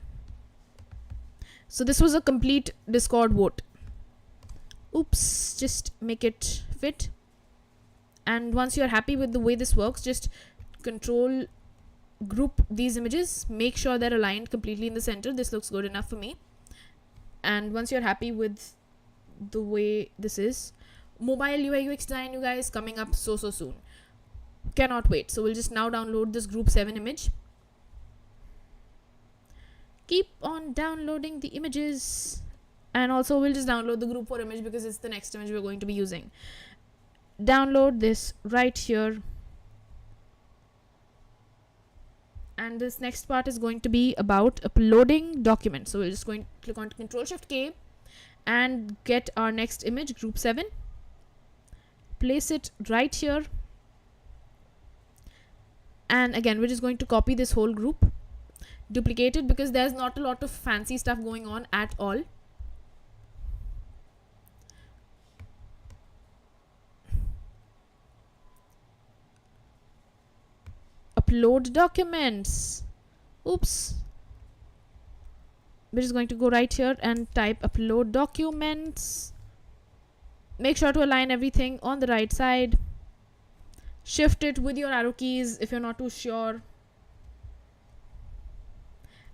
Speaker 1: So this was a complete Discord vote. Oops, just make it fit. And once you're happy with the way this works, just control group these images, make sure they're aligned completely in the center. This looks good enough for me. And once you're happy with the way this is, mobile UI UX design, you guys, coming up so soon. Cannot wait. So we'll just now download this group 7 image. Keep on downloading the images, and also we'll just download the group 4 image because it's the next image we're going to be using. Download this right here, and this next part is going to be about uploading documents. So we're just going to click on Ctrl+Shift+K and get our next image, group 7. Place it right here, and again we're just going to copy this whole group, duplicate it because there's not a lot of fancy stuff going on at all. Upload documents. Oops. We're just going to go right here and type upload documents. Make sure to align everything on the right side. Shift it with your arrow keys if you're not too sure.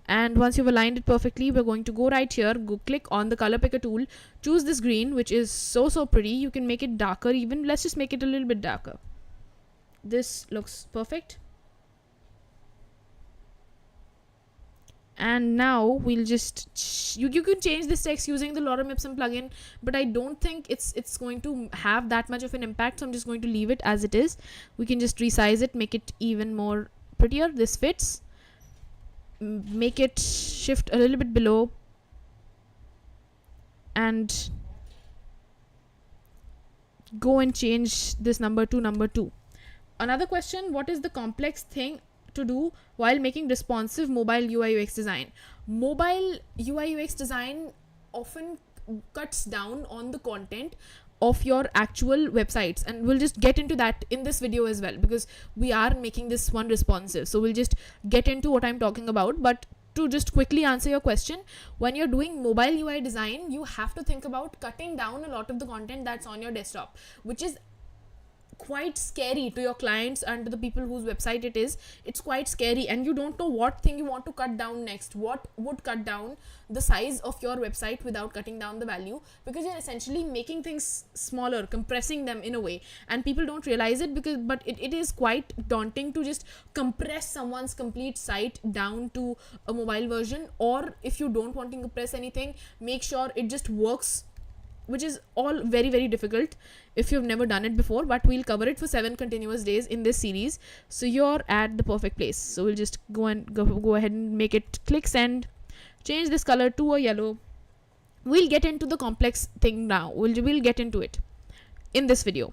Speaker 1: And once you've aligned it perfectly, we're going to go right here, go click on the color picker tool, choose this green, which is so pretty. You can make it darker even. Let's just make it a little bit darker. This looks perfect. And now we'll just you can change this text using the Lorem Ipsum plugin, but I don't think it's going to have that much of an impact, so I'm just going to leave it as it is. We can just resize it, make it even more prettier. This fits. Make it shift a little bit below, and go and change this number to number 2. Another question, what is the complex thing to do while making responsive mobile UI UX design? Mobile UI UX design often cuts down on the content of your actual websites, and we'll just get into that in this video as well, because we are making this one responsive. So we'll just get into what I'm talking about. But to just quickly answer your question, when you're doing mobile UI design, you have to think about cutting down a lot of the content that's on your desktop, which is quite scary to your clients and to the people whose website it is. It's quite scary, and you don't know what thing you want to cut down next, what would cut down the size of your website without cutting down the value, because you're essentially making things smaller, compressing them in a way, and people don't realize it, because but it is quite daunting to just compress someone's complete site down to a mobile version. Or if you don't want to compress anything, make sure it just works, which is all very, very difficult if you've never done it before, but we'll cover it for 7 continuous days in this series. So you're at the perfect place. So we'll just go ahead and make it click send, change this color to a yellow. We'll get into the complex thing now. We'll get into it in this video.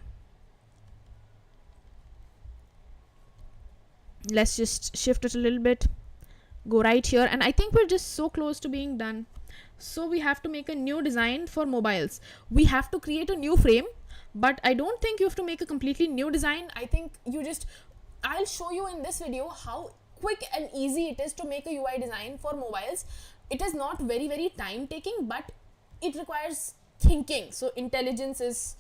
Speaker 1: Let's just shift it a little bit, go right here, and I think we're just so close to being done. So we have to make a new design for mobiles. We have to create a new frame, but I don't think you have to make a completely new design. I think I'll show you in this video how quick and easy it is to make a UI design for mobiles. It is not very, very time taking, but it requires thinking. So intelligence is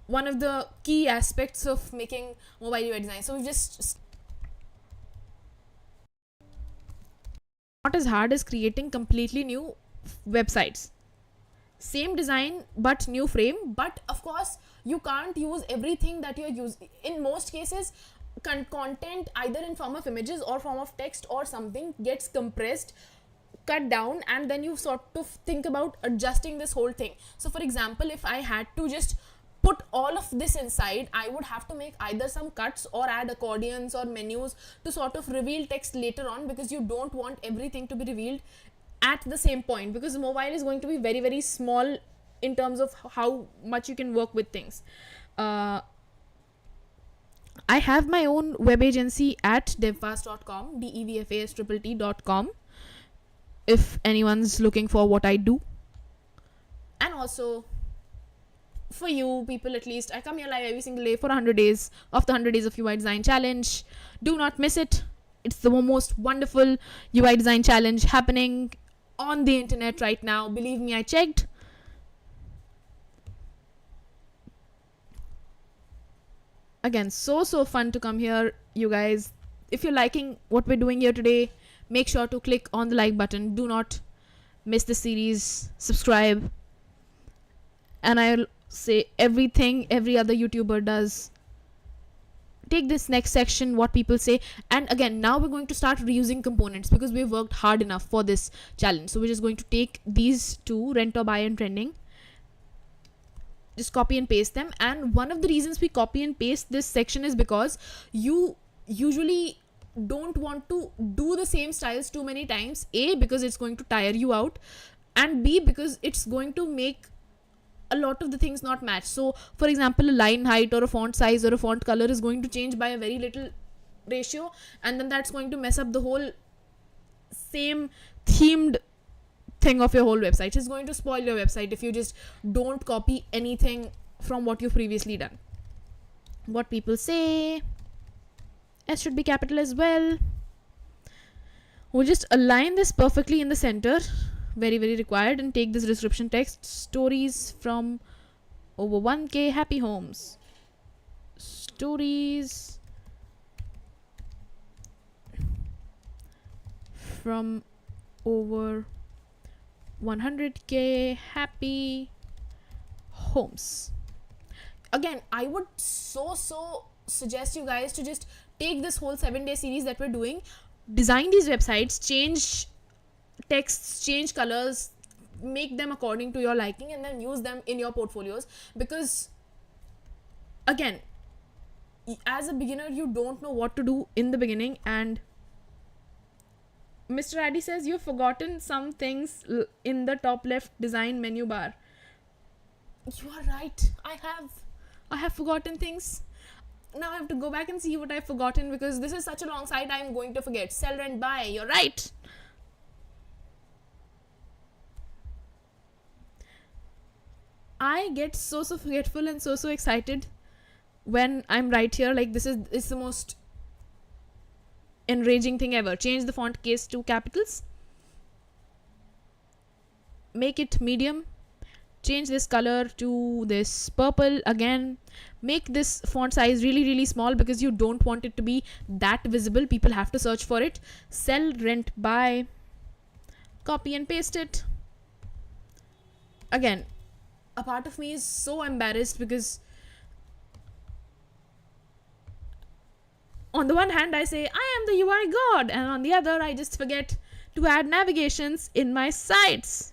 Speaker 1: one of the key aspects of making mobile UI design. So we just not as hard as creating completely new websites. Same design but new frame, but of course you can't use everything that you're using. In most cases, content either in form of images or form of text or something gets compressed, cut down, and then you sort of think about adjusting this whole thing. So for example, if I had to just put all of this inside, I would have to make either some cuts or add accordions or menus to sort of reveal text later on, because you don't want everything to be revealed at the same point, because mobile is going to be very, very small in terms of how much you can work with things. I have my own web agency at devfast.com, devfast.com, if anyone's looking for what I do. And also for you people, at least, I come here live every single day for 100 days of the 100 days of UI design challenge. Do not miss it. It's the most wonderful UI design challenge happening on the internet right now. Believe me, I checked. Again, so fun to come here, you guys. If you're liking what we're doing here today, make sure to click on the like button. Do not miss the series. Subscribe. And I'll say everything every other YouTuber does. Take this next section, what people say, and again, now we're going to start reusing components because we've worked hard enough for this challenge. So we're just going to take these two, rent or buy and trending, just copy and paste them. And one of the reasons we copy and paste this section is because you usually don't want to do the same styles too many times. A, because it's going to tire you out, and B, because it's going to make a lot of the things not match. So for example, a line height or a font size or a font color is going to change by a very little ratio, and then that's going to mess up the whole same themed thing of your whole website. It's going to spoil your website if you just don't copy anything from what you've previously done. What people say, S should be capital as well. We'll just align this perfectly in the center, very, very required, and take this description text, stories from over 1k happy homes, stories from over 100k happy homes. Again, I would so suggest you guys to just take this whole 7-day series that we're doing, design these websites, change texts, change colors, make them according to your liking, and then use them in your portfolios. Because again, as a beginner, you don't know what to do in the beginning. And Mr. Addy says you've forgotten some things in the top left design menu bar. You are right, I have forgotten things. Now I have to go back and see what I've forgotten, because this is such a long site, I'm going to forget. Sell, rent, buy, you're right. I get so forgetful and so excited when I'm right here. Like, this is the most enraging thing ever. Change the font case to capitals. Make it medium. Change this color to this purple again. Make this font size really small, because you don't want it to be that visible. People have to search for it. Sell, rent, buy. Copy and paste it. Again, a part of me is so embarrassed, because on the one hand I say I am the UI god, and on the other I just forget to add navigations in my sites.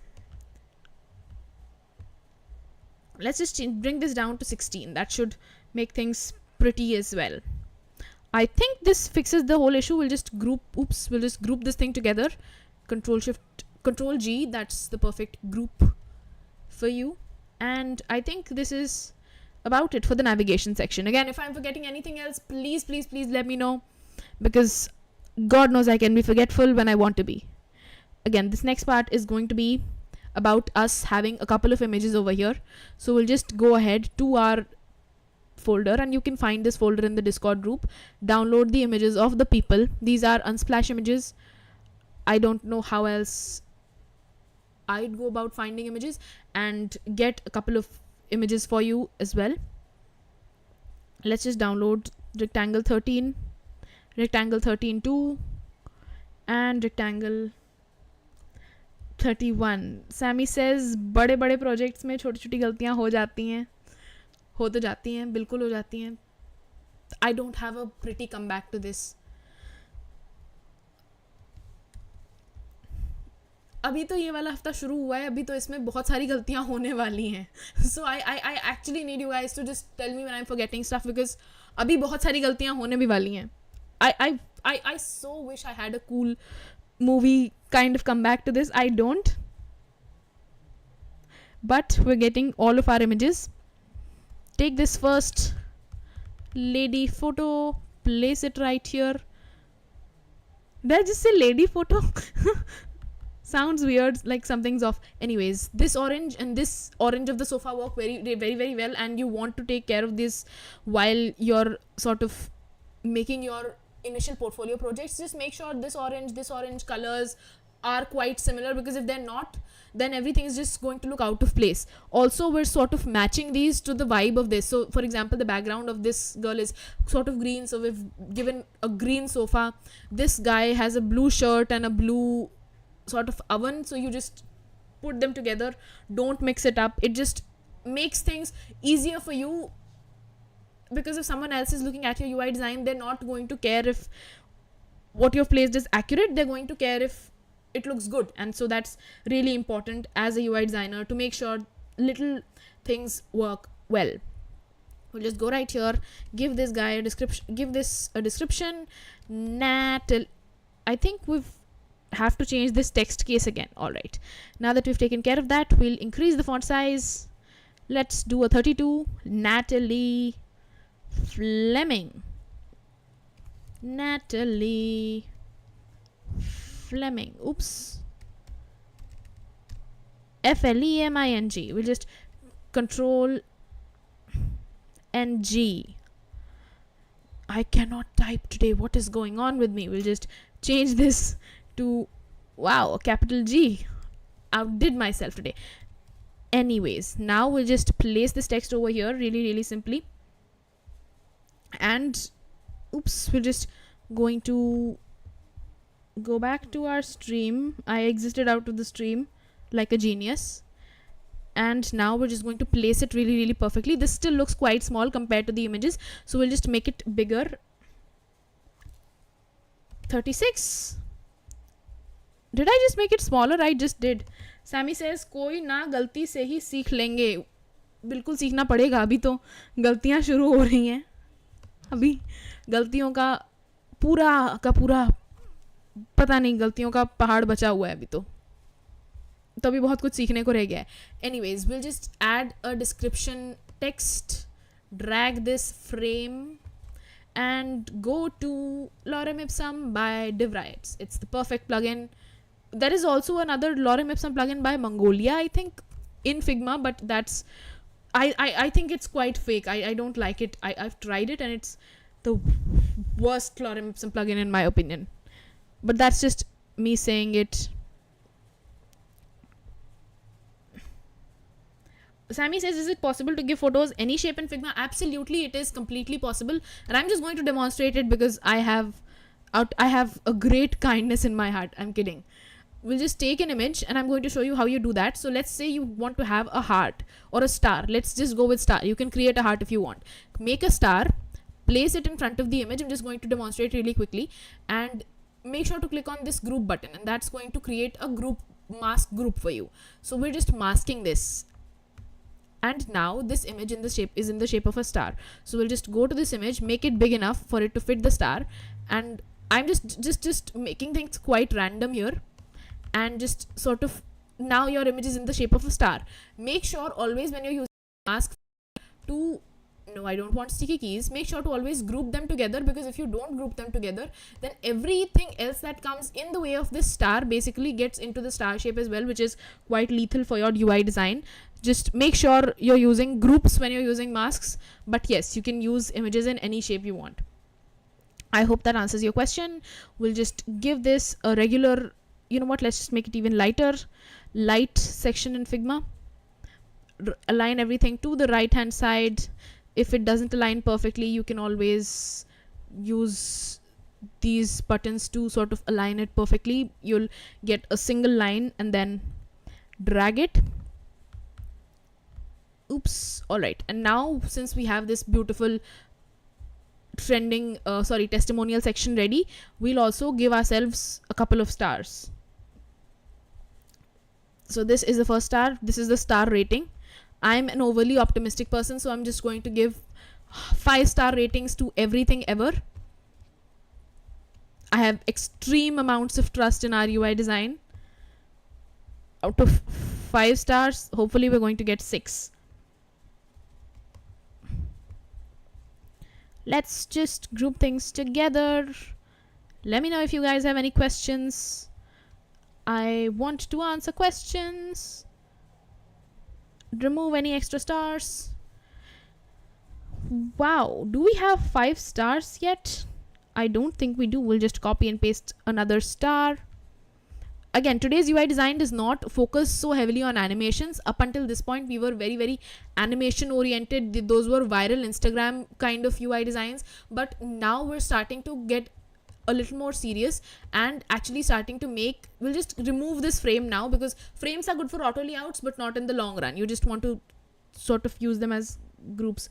Speaker 1: Let's just bring this down to 16. That should make things pretty as well. I think this fixes the whole issue. We'll just group this thing together. Control G, that's the perfect group for you. And I think this is about it for the navigation section. Again, if I'm forgetting anything else, please let me know, because God knows I can be forgetful when I want to be. Again, this next part is going to be about us having a couple of images over here. So we'll just go ahead to our folder, and you can find this folder in the Discord group. Download the images of the people. These are Unsplash images. I don't know how else I'd go about finding images, and get a couple of images for you as well. Let's just download rectangle 13, rectangle 13.2, and rectangle 31. Sammy says बड़े projects में छोटी गलतियां हो जाती हैं, बिल्कुल हो जाती हैं. I don't have a pretty comeback to this. अभी तो ये वाला हफ्ता शुरू हुआ है, अभी तो इसमें बहुत सारी गलतियां होने वाली हैं. So I actually need you guys to just tell me when I'm forgetting stuff, because अभी बहुत सारी गलतियां होने भी वाली हैं. I so wish I had a cool movie kind of comeback to this. I don't. But we're getting all of our images. Take this first lady photo, place it right here. Did I just say lady photo? Sounds weird, like something's off. Anyways, this orange and this orange of the sofa work very well, and you want to take care of this while you're sort of making your initial portfolio projects. Just make sure this orange colors are quite similar, because if they're not, then everything is just going to look out of place. Also, we're sort of matching these to the vibe of this. So for example, the background of this girl is sort of green, so we've given a green sofa. This guy has a blue shirt and a blue sort of oven, so you just put them together. Don't mix it up. It just makes things easier for you, because if someone else is looking at your UI design, they're not going to care if what you've placed is accurate. They're going to care if it looks good. And so that's really important as a UI designer, to make sure little things work well. We'll just go right here, give this guy a description. I think we've have to change this text case again. All right, now that we've taken care of that, we'll increase the font size. Let's do a 32. Natalie Fleming. Oops. Fleming. We'll just Control NG. I cannot type today. What is going on with me? We'll just change this to, wow, a capital G. Outdid myself today. Anyways, now we'll just place this text over here really simply. And oops, we're just going to go back to our stream. I exited out of the stream like a genius. And now we're just going to place it really perfectly. This still looks quite small compared to the images, so we'll just make it bigger. 36. Did I just make it smaller? I just did. Sammy says कोई ना गलती से ही सीख लेंगे. बिल्कुल सीखना पड़ेगा. अभी तो गलतियां शुरू हो रही हैं. अभी गलतियों का पूरा पता नहीं, गलतियों का पहाड़ बचा हुआ है अभी तो. तभी बहुत कुछ सीखने को रह गया है. Anyways, we'll just add a description text. Drag this frame and go to Lorem Ipsum by DivRiots. It's the perfect plugin. There is also another Lorem Ipsum plugin by Mongolia, I think, in Figma, but that's I think it's quite fake. I don't like it. I've tried it and it's the worst Lorem Ipsum plugin in my opinion. But that's just me saying it. Sammy says, is it possible to give photos any shape in Figma? Absolutely, it is completely possible. And I'm just going to demonstrate it because I have a great kindness in my heart. I'm kidding. We'll just take an image and I'm going to show you how you do that. So let's say you want to have a heart or a star. Let's just go with star. You can create a heart if you want. Make a star, place it in front of the image. I'm just going to demonstrate really quickly, and make sure to click on this group button, and that's going to create a group mask group for you. So we're just masking this, and now this image is in the shape of a star. So we'll just go to this image, make it big enough for it to fit the star, and I'm just making things quite random here, and just sort of, now your image is in the shape of a star. Make sure always when you're using mask to, no, I don't want sticky keys, make sure to always group them together, because if you don't group them together, then everything else that comes in the way of this star basically gets into the star shape as well, which is quite lethal for your UI design. Just make sure you're using groups when you're using masks, but yes, you can use images in any shape you want. I hope that answers your question. We'll just give this a regular, you know what, let's just make it even lighter, light section in Figma. Align everything to the right hand side. If it doesn't align perfectly, you can always use these buttons to sort of align it perfectly. You'll get a single line and then drag it. Oops. All right. And now, since we have this beautiful testimonial section ready, we'll also give ourselves a couple of stars. So this is the first star. This is the star rating. I'm an overly optimistic person, so I'm just going to give 5-star ratings to everything ever. I have extreme amounts of trust in our UI design. Out of 5 stars, hopefully we're going to get 6. Let's just group things together. Let me know if you guys have any questions. I want to answer questions. Remove any extra stars. Wow, do we have 5 stars yet? I don't think we do. We'll just copy and paste another star. Again, today's UI design does not focus so heavily on animations. Up until this point, we were very animation oriented. Those were viral Instagram kind of UI designs. But now we're starting to get a little more serious and actually starting to make, we'll just remove this frame now, because frames are good for auto layouts but not in the long run. You just want to sort of use them as groups.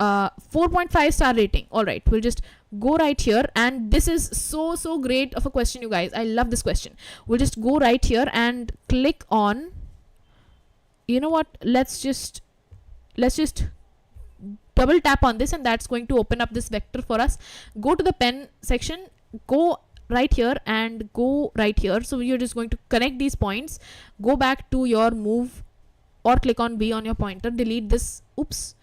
Speaker 1: 4.5 star rating. All right, we'll just go right here, and this is so great of a question, you guys. I love this question. We'll just go right here and click on, you know what, let's just double tap on this, and that's going to open up this vector for us. Go to the pen section, go right here and go right here. So you're just going to connect these points, go back to your move, or click on B on your pointer, delete this, oops,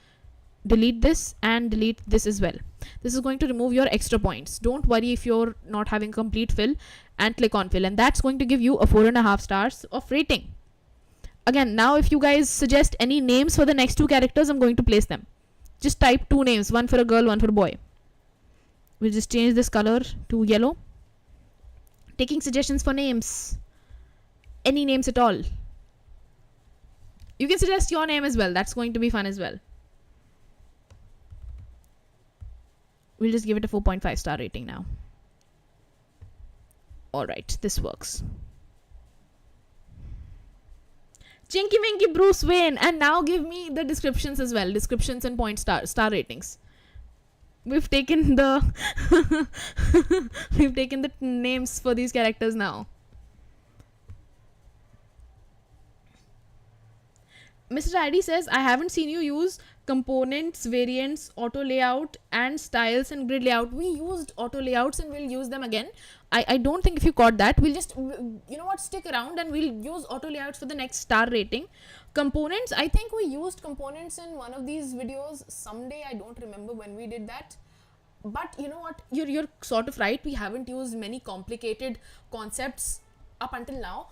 Speaker 1: delete this and delete this as well. This is going to remove your extra points. Don't worry if you're not having complete fill, and click on fill, and that's going to give you a 4.5 stars of rating. Again, now if you guys suggest any names for the next 2 characters, I'm going to place them. Just type 2 names, one for a girl, one for a boy. We'll just change this color to yellow. Taking suggestions for names. Any names at all. You can suggest your name as well. That's going to be fun as well. We'll just give it a 4.5 star rating now. Alright, this works. Chinky Minky Bruce Wayne. And now give me the descriptions as well. Descriptions and star ratings. We've taken the we've taken the names for these characters now. Mr. ID says, I haven't seen you use components, variants, auto layout, and styles and grid layout. We used auto layouts and we'll use them again. I don't think if you caught that. We'll just, you know what, stick around and we'll use auto layouts for the next star rating. Components, I think we used components in one of these videos someday. I don't remember when we did that. But you know what, you're sort of right, we haven't used many complicated concepts up until now.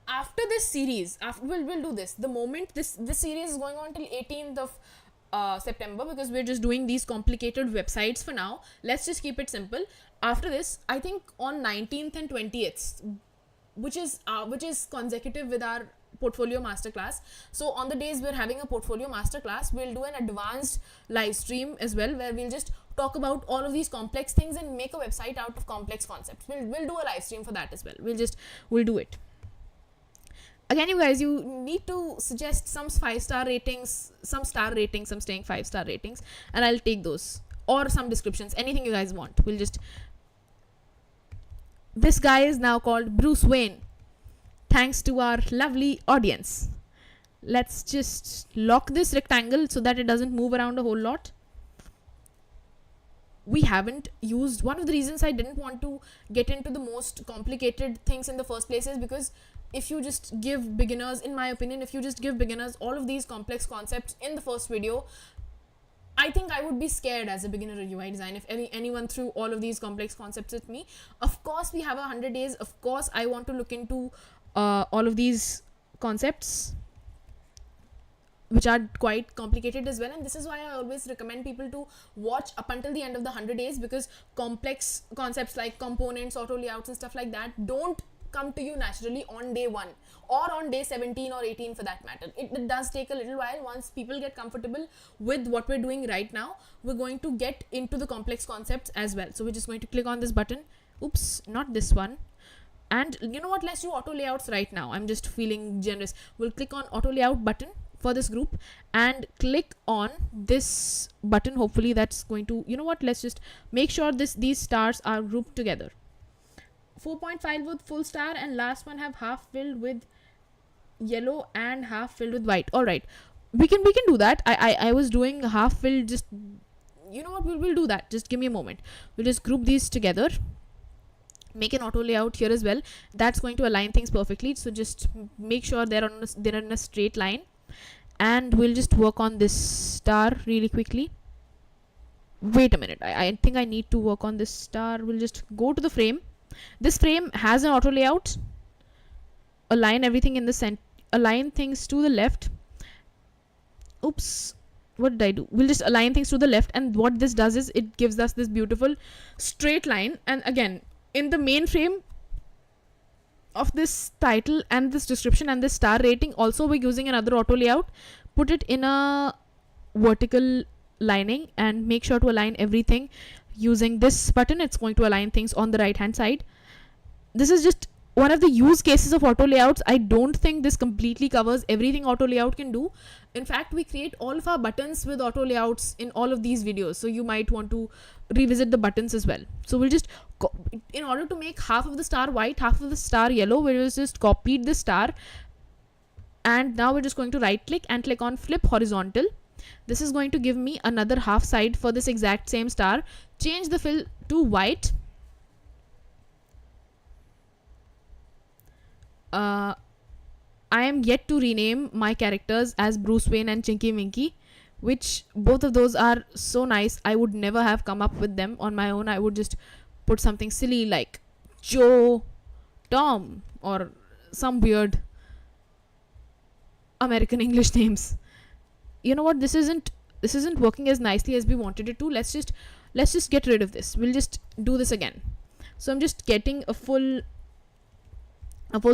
Speaker 1: After this series, we'll do this the moment this series is going on till 18th of September, because we're just doing these complicated websites for now. Let's just keep it simple. After this, I think on 19th and 20th, which is consecutive with our portfolio masterclass. So on the days we're having a portfolio masterclass, we'll do an advanced live stream as well, where we'll just talk about all of these complex things and make a website out of complex concepts. We'll do a live stream for that as well. We'll do it. Again, you guys, you need to suggest some 5-star ratings, some star ratings, some staying 5-star ratings, and I'll take those, or some descriptions, anything you guys want. This guy is now called Bruce Wayne, thanks to our lovely audience. Let's just lock this rectangle so that it doesn't move around a whole lot. We haven't used, one of the reasons I didn't want to get into the most complicated things in the first place is because if you just give beginners, in my opinion, if you just give beginners all of these complex concepts in the first video, I think I would be scared as a beginner in UI design if anyone threw all of these complex concepts at me. Of course, we have 100 days. Of course, I want to look into all of these concepts, which are quite complicated as well, and this is why I always recommend people to watch up until the end of the 100 days, because complex concepts like components, auto layouts and stuff like that don't come to you naturally on day 1 or on day 17 or 18 for that matter. It does take a little while. Once people get comfortable with what we're doing right now, we're going to get into the complex concepts as well. So we're just going to click on this button. Oops, not this one. And you know what, let's do auto layouts right now. I'm just feeling generous. We'll click on auto layout button for this group and click on this button. Hopefully that's going to, you know what, let's just make sure these stars are grouped together. 4.5 with full star, and last one have half filled with yellow and half filled with white. All right, we can do that. I was doing half filled, just, you know what, we'll do that. Just give me a moment. We'll just group these together, make an auto layout here as well. That's going to align things perfectly. So just make sure they're in a straight line, and we'll just work on this star really quickly. Wait a minute, I think I need to work on this star. We'll just go to the frame. This frame has an auto layout. Align everything in the center, align things to the left. Oops, what did I do? We'll just align things to the left, and what this does is it gives us this beautiful straight line. And again, in the main frame of this title and this description and this star rating, also we're using another auto layout. Put it in a vertical lining and make sure to align everything using this button. It's going to align things on the right hand side. This is just one of the use cases of auto layouts. I don't think this completely covers everything auto layout can do. In fact, we create all of our buttons with auto layouts in all of these videos, so you might want to revisit the buttons as well. So we'll just in order to make half of the star white, half of the star yellow, we'll just copy the star, and now we're just going to right click and click on flip horizontal. This is going to give me another half side for this exact same star. Change the fill to white. I am yet to rename my characters as Bruce Wayne and Chinky Minky, which both of those are so nice. I would never have come up with them on my own. I would just put something silly like Joe, Tom, or some weird American English names. You know what, this isn't working as nicely as we wanted it to. Let's just get rid of this. We'll just do this again. So I'm just getting a full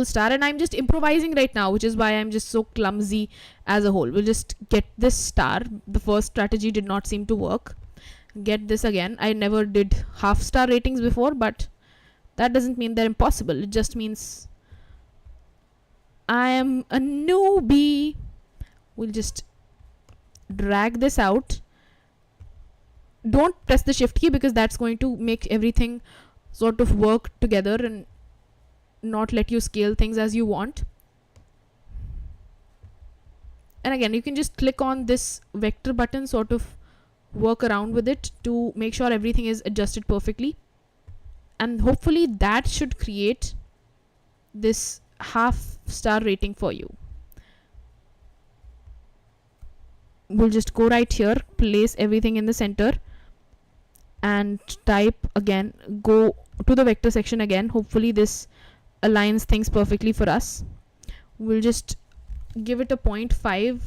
Speaker 1: star, and I'm just improvising right now, which is why I'm just so clumsy as a whole. We'll just get this star. The first strategy did not seem to work. Get this again. I never did half star ratings before, but that doesn't mean they're impossible. It just means I am a newbie. We'll just drag this out. Don't press the shift key, because that's going to make everything sort of work together and not let you scale things as you want. And again, you can just click on this vector button, sort of work around with it to make sure everything is adjusted perfectly, and hopefully that should create this half star rating for you. We'll just go right here, place everything in the center, and type again, go to the vector section again. Hopefully this aligns things perfectly for us. We'll just give it a 0.5.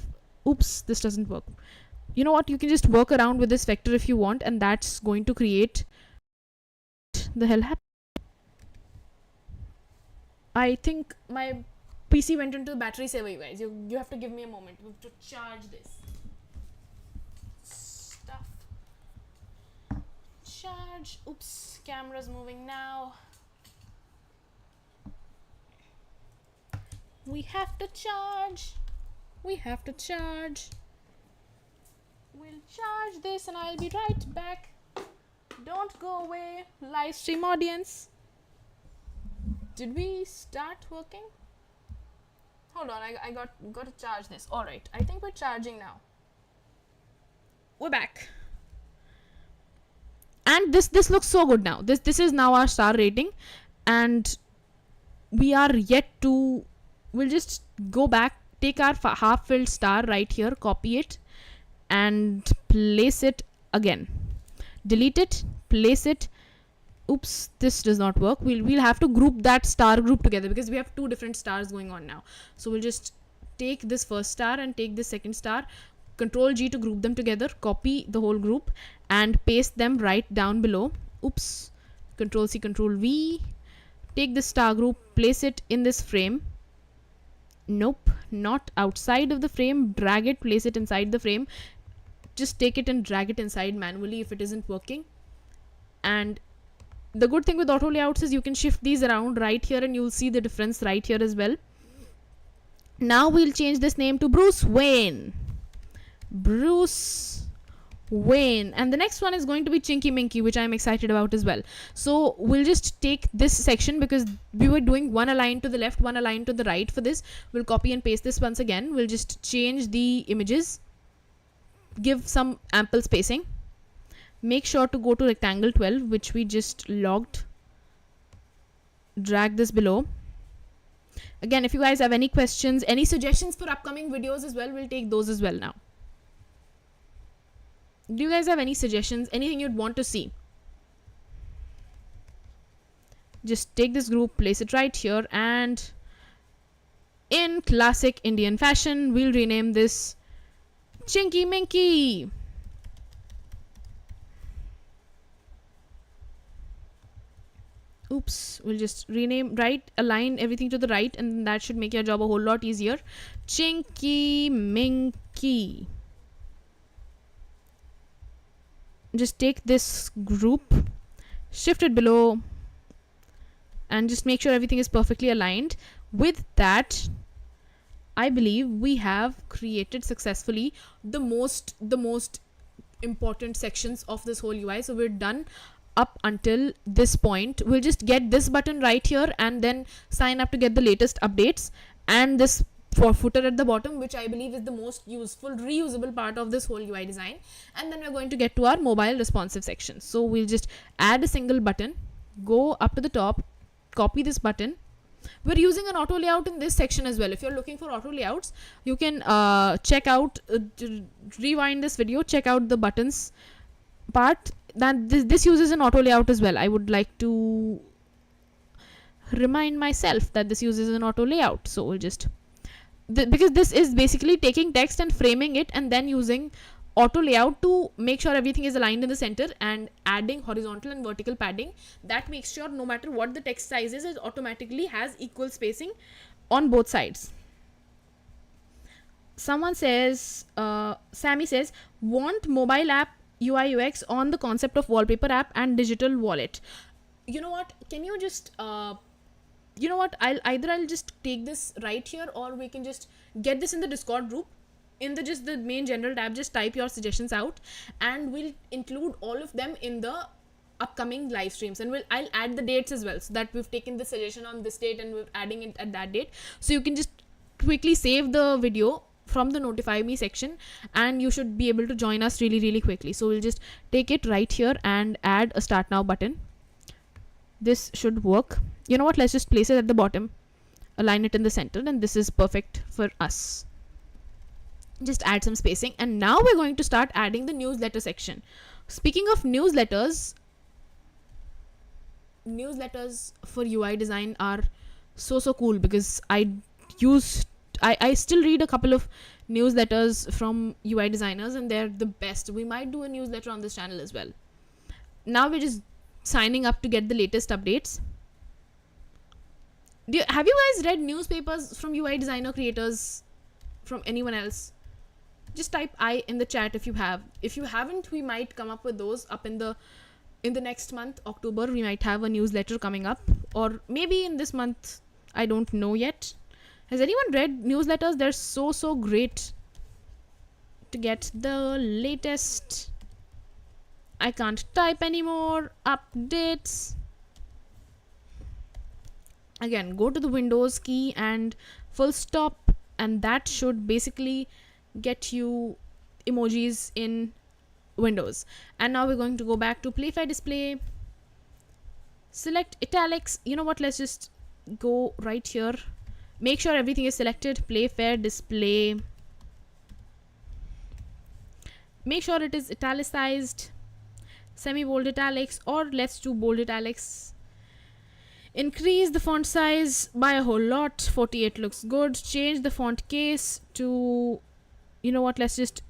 Speaker 1: Oops, this doesn't work. You know what, you can just work around with this vector if you want, and that's going to create the hell happened. I think my PC went into the battery saver, you guys. You have to give me a moment. We have to charge this stuff. Charge. Oops, camera's moving now. We have to charge. We have to charge. We'll charge this and I'll be right back. Don't go away, live stream audience. Did we start working? Hold on, I got to charge this. Alright, I think we're charging now. We're back. And this looks so good now. This is now our star rating, and we are yet to, we'll just go back, take our half filled star right here, copy it and place it again. Delete it, place it. Oops, this does not work. We'll have to group that star group together because we have two different stars going on now. So we'll just take this first star and take this second star, Control G to group them together, copy the whole group and paste them right down below. Oops, Control C, Control V. Take this star group, place it in this frame. Nope, not outside of the frame. Drag it, place it inside the frame. Just take it and drag it inside manually if it isn't working. And the good thing with auto layouts is you can shift these around right here and you'll see the difference right here as well. Now we'll change this name to Bruce Wayne. Bruce Wayne. And the next one is going to be Chinky Minky, which I'm excited about as well. So we'll just take this section because we were doing one align to the left, one align to the right for this. We'll copy and paste this once again. We'll just change the images, give some ample spacing. Make sure to go to rectangle 12, which we just logged. Drag this below. Again, if you guys have any questions, any suggestions for upcoming videos as well, we'll take those as well now. Do you guys have any suggestions? Anything you'd want to see? Just take this group, place it right here, and in classic Indian fashion, we'll rename this Chinky Minky. Oops, we'll just rename, right, align everything to the right, and that should make your job a whole lot easier. Chinky Minky. Just take this group, shift it below, and just make sure everything is perfectly aligned. With that, I believe we have created successfully the most important sections of this whole UI. So we're done up until this point. We'll just get this button right here and then sign up to get the latest updates, and this for footer at the bottom, which I believe is the most useful, reusable part of this whole UI design. And then we're going to get to our mobile responsive section. So we'll just add a single button, go up to the top, copy this button. We're using an auto layout in this section as well. If you're looking for auto layouts, you can check out, rewind this video, check out the buttons part. That this uses an auto layout as well. I would like to remind myself that this uses an auto layout. So we'll just, because this is basically taking text and framing it and then using auto layout to make sure everything is aligned in the center and adding horizontal and vertical padding. That makes sure no matter what the text size is, it automatically has equal spacing on both sides. Someone says, Sammy says, want mobile app UI UX on the concept of wallpaper app and digital wallet. You know what, can you just you know what, I'll just take this right here, or we can just get this in the Discord group, in the just the main general tab. Just type your suggestions out and we'll include all of them in the upcoming live streams, and I'll add the dates as well, so that we've taken the suggestion on this date and we're adding it at that date. So you can just quickly save the video from the notify me section and you should be able to join us really quickly. So we'll just take it right here and add a start now button. This should work. You know what, let's just place it at the bottom, align it in the center, and this is perfect for us. Just add some spacing, and now we're going to start adding the newsletter section. Speaking of newsletters for UI design are so cool, because I still read a couple of newsletters from UI designers, and they're the best. We might do a newsletter on this channel as well. Now we're just signing up to get the latest updates. Have you guys read newspapers from UI designer creators, from anyone else? Just type I in the chat if you have. If you haven't, we might come up with those up in the next month, October. We might have a newsletter coming up, or maybe in this month, I don't know yet. Has anyone read newsletters? They're so great to get the latest, I can't type anymore, updates. Again, go to the Windows key and full stop, and that should basically get you emojis in Windows. And now we're going to go back to Playfair Display, select italics. You know what, let's just go right here, make sure everything is selected, Playfair Display, make sure it is italicized, semi-bold italics, or let's do bold italics. Increase the font size by a whole lot, 48 looks good. Change the font case to, you know what, let's just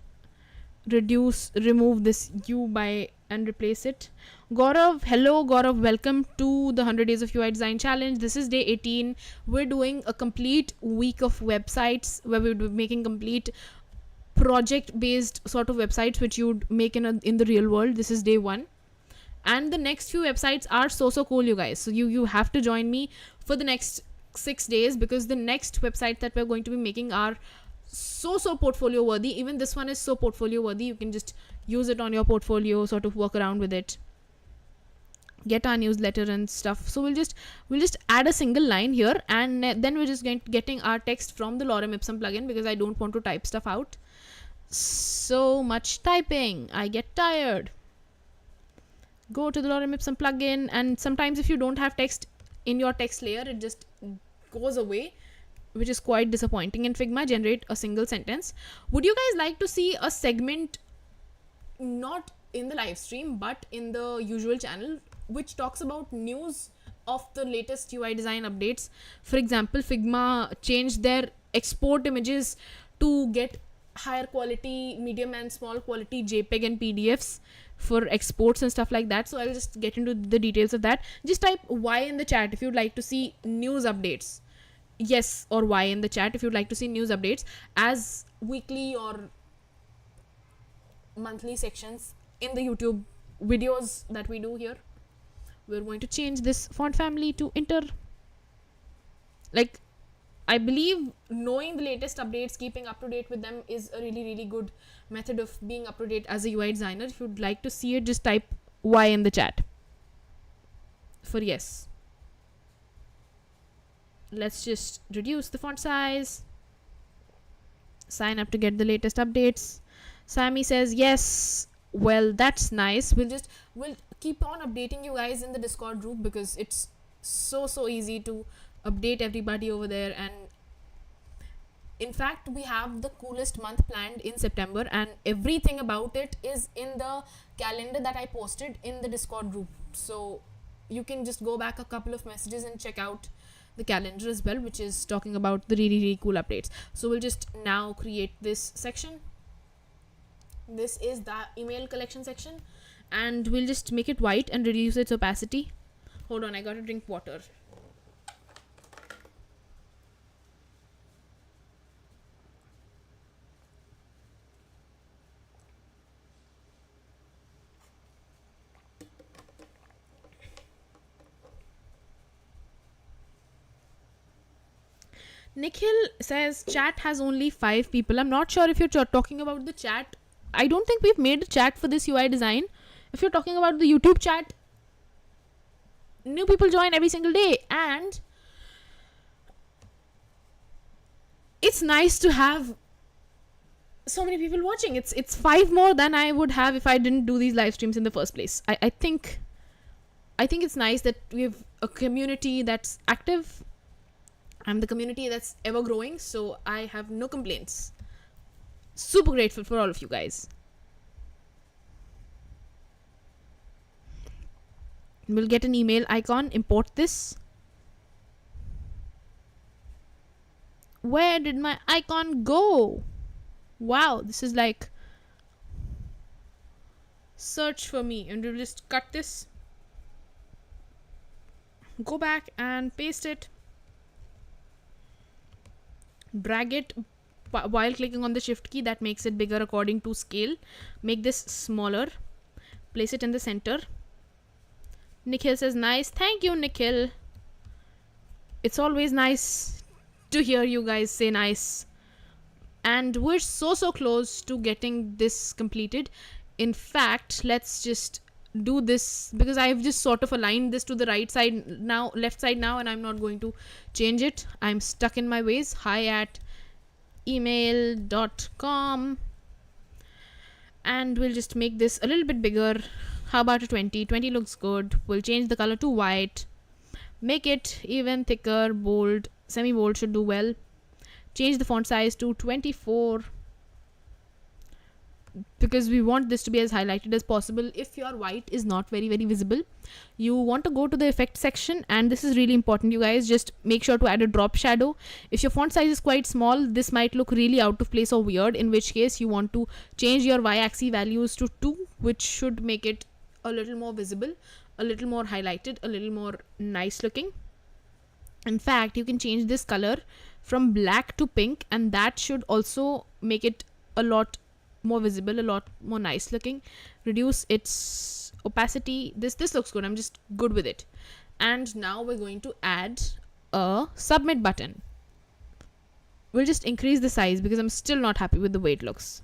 Speaker 1: remove this U by and replace it. Gaurav, hello Gaurav, welcome to the 100 Days of UI Design Challenge. This is day 18. We're doing a complete week of websites where we'll be making complete project-based sort of websites which you'd make in the real world. This is day 1. And the next few websites are so cool, you guys. So you have to join me for the next 6 days, because the next website that we're going to be making are so portfolio worthy. Even this one is so portfolio worthy. You can just use it on your portfolio, sort of work around with it, get our newsletter and stuff. So we'll just add a single line here, and then we're just getting our text from the Lorem Ipsum plugin, because I don't want to type stuff out. So much typing, I get tired. Go to the Lorem Ipsum plugin, and sometimes if you don't have text in your text layer, it just goes away, which is quite disappointing. In Figma, generate a single sentence. Would you guys like to see a segment, not in the live stream but in the usual channel, which talks about news of the latest UI design updates? For example, Figma changed their export images to get higher quality, medium and small quality JPEG and PDFs for exports and stuff like that. So I'll just get into the details of that. Just type Y in the chat if you'd like to see news updates. Yes or Y in the chat if you'd like to see news updates as weekly or monthly sections in the YouTube videos that we do here. We're going to change this font family to Inter. Like, I believe knowing the latest updates, keeping up to date with them is a really good method of being up to date as a UI designer. If you'd like to see it, just type Y in the chat for yes. Let's just reduce the font size. Sign up to get the latest updates. Sammy says yes. Well, that's nice. We'll keep on updating you guys in the Discord group, because it's so easy to update everybody over there. And in fact, we have the coolest month planned in September, and everything about it is in the calendar that I posted in the Discord group. So you can just go back a couple of messages and check out the calendar as well, which is talking about the really cool updates. So we'll just now create this section. This is the email collection section, and we'll just make it white and reduce its opacity. Hold on, I gotta drink water. Nikhil says chat has only 5 people. I'm not sure if you're talking about the chat. I don't think we've made a chat for this UI design. If you're talking about the YouTube chat, new people join every single day, and it's nice to have so many people watching. It's 5 more than I would have if I didn't do these live streams in the first place. I think it's nice that we have a community that's active. I'm the community that's ever growing, so I have no complaints. Super grateful for all of you guys. We'll get an email icon, import this. Where did my icon go? Wow, this is like search for me, and we'll just cut this, go back and paste it, drag it while clicking on the shift key. That makes it bigger according to scale. Make this smaller, place it in the center. Nikhil says nice. Thank you, Nikhil. It's always nice to hear you guys say nice. And we're so close to getting this completed. In fact, let's just do this, because I've just sort of aligned this to the right side now, left side now, and I'm not going to change it. I'm stuck in my ways. hi@email.com, and we'll just make this a little bit bigger. How about a 20 looks good. We'll change the color to white, make it even thicker, bold, semi-bold should do well. Change the font size to 24, because we want this to be as highlighted as possible. If your white is not very visible, you want to go to the effect section, and this is really important, you guys. Just make sure to add a drop shadow. If your font size is quite small, this might look really out of place or weird, in which case you want to change your y-axis values to 2, which should make it a little more visible, a little more highlighted, a little more nice looking. In fact, you can change this color from black to pink, and that should also make it a lot more visible, a lot more nice looking. Reduce its opacity. This looks good. I'm just good with it. And now we're going to add a submit button. We'll just increase the size because I'm still not happy with the way it looks.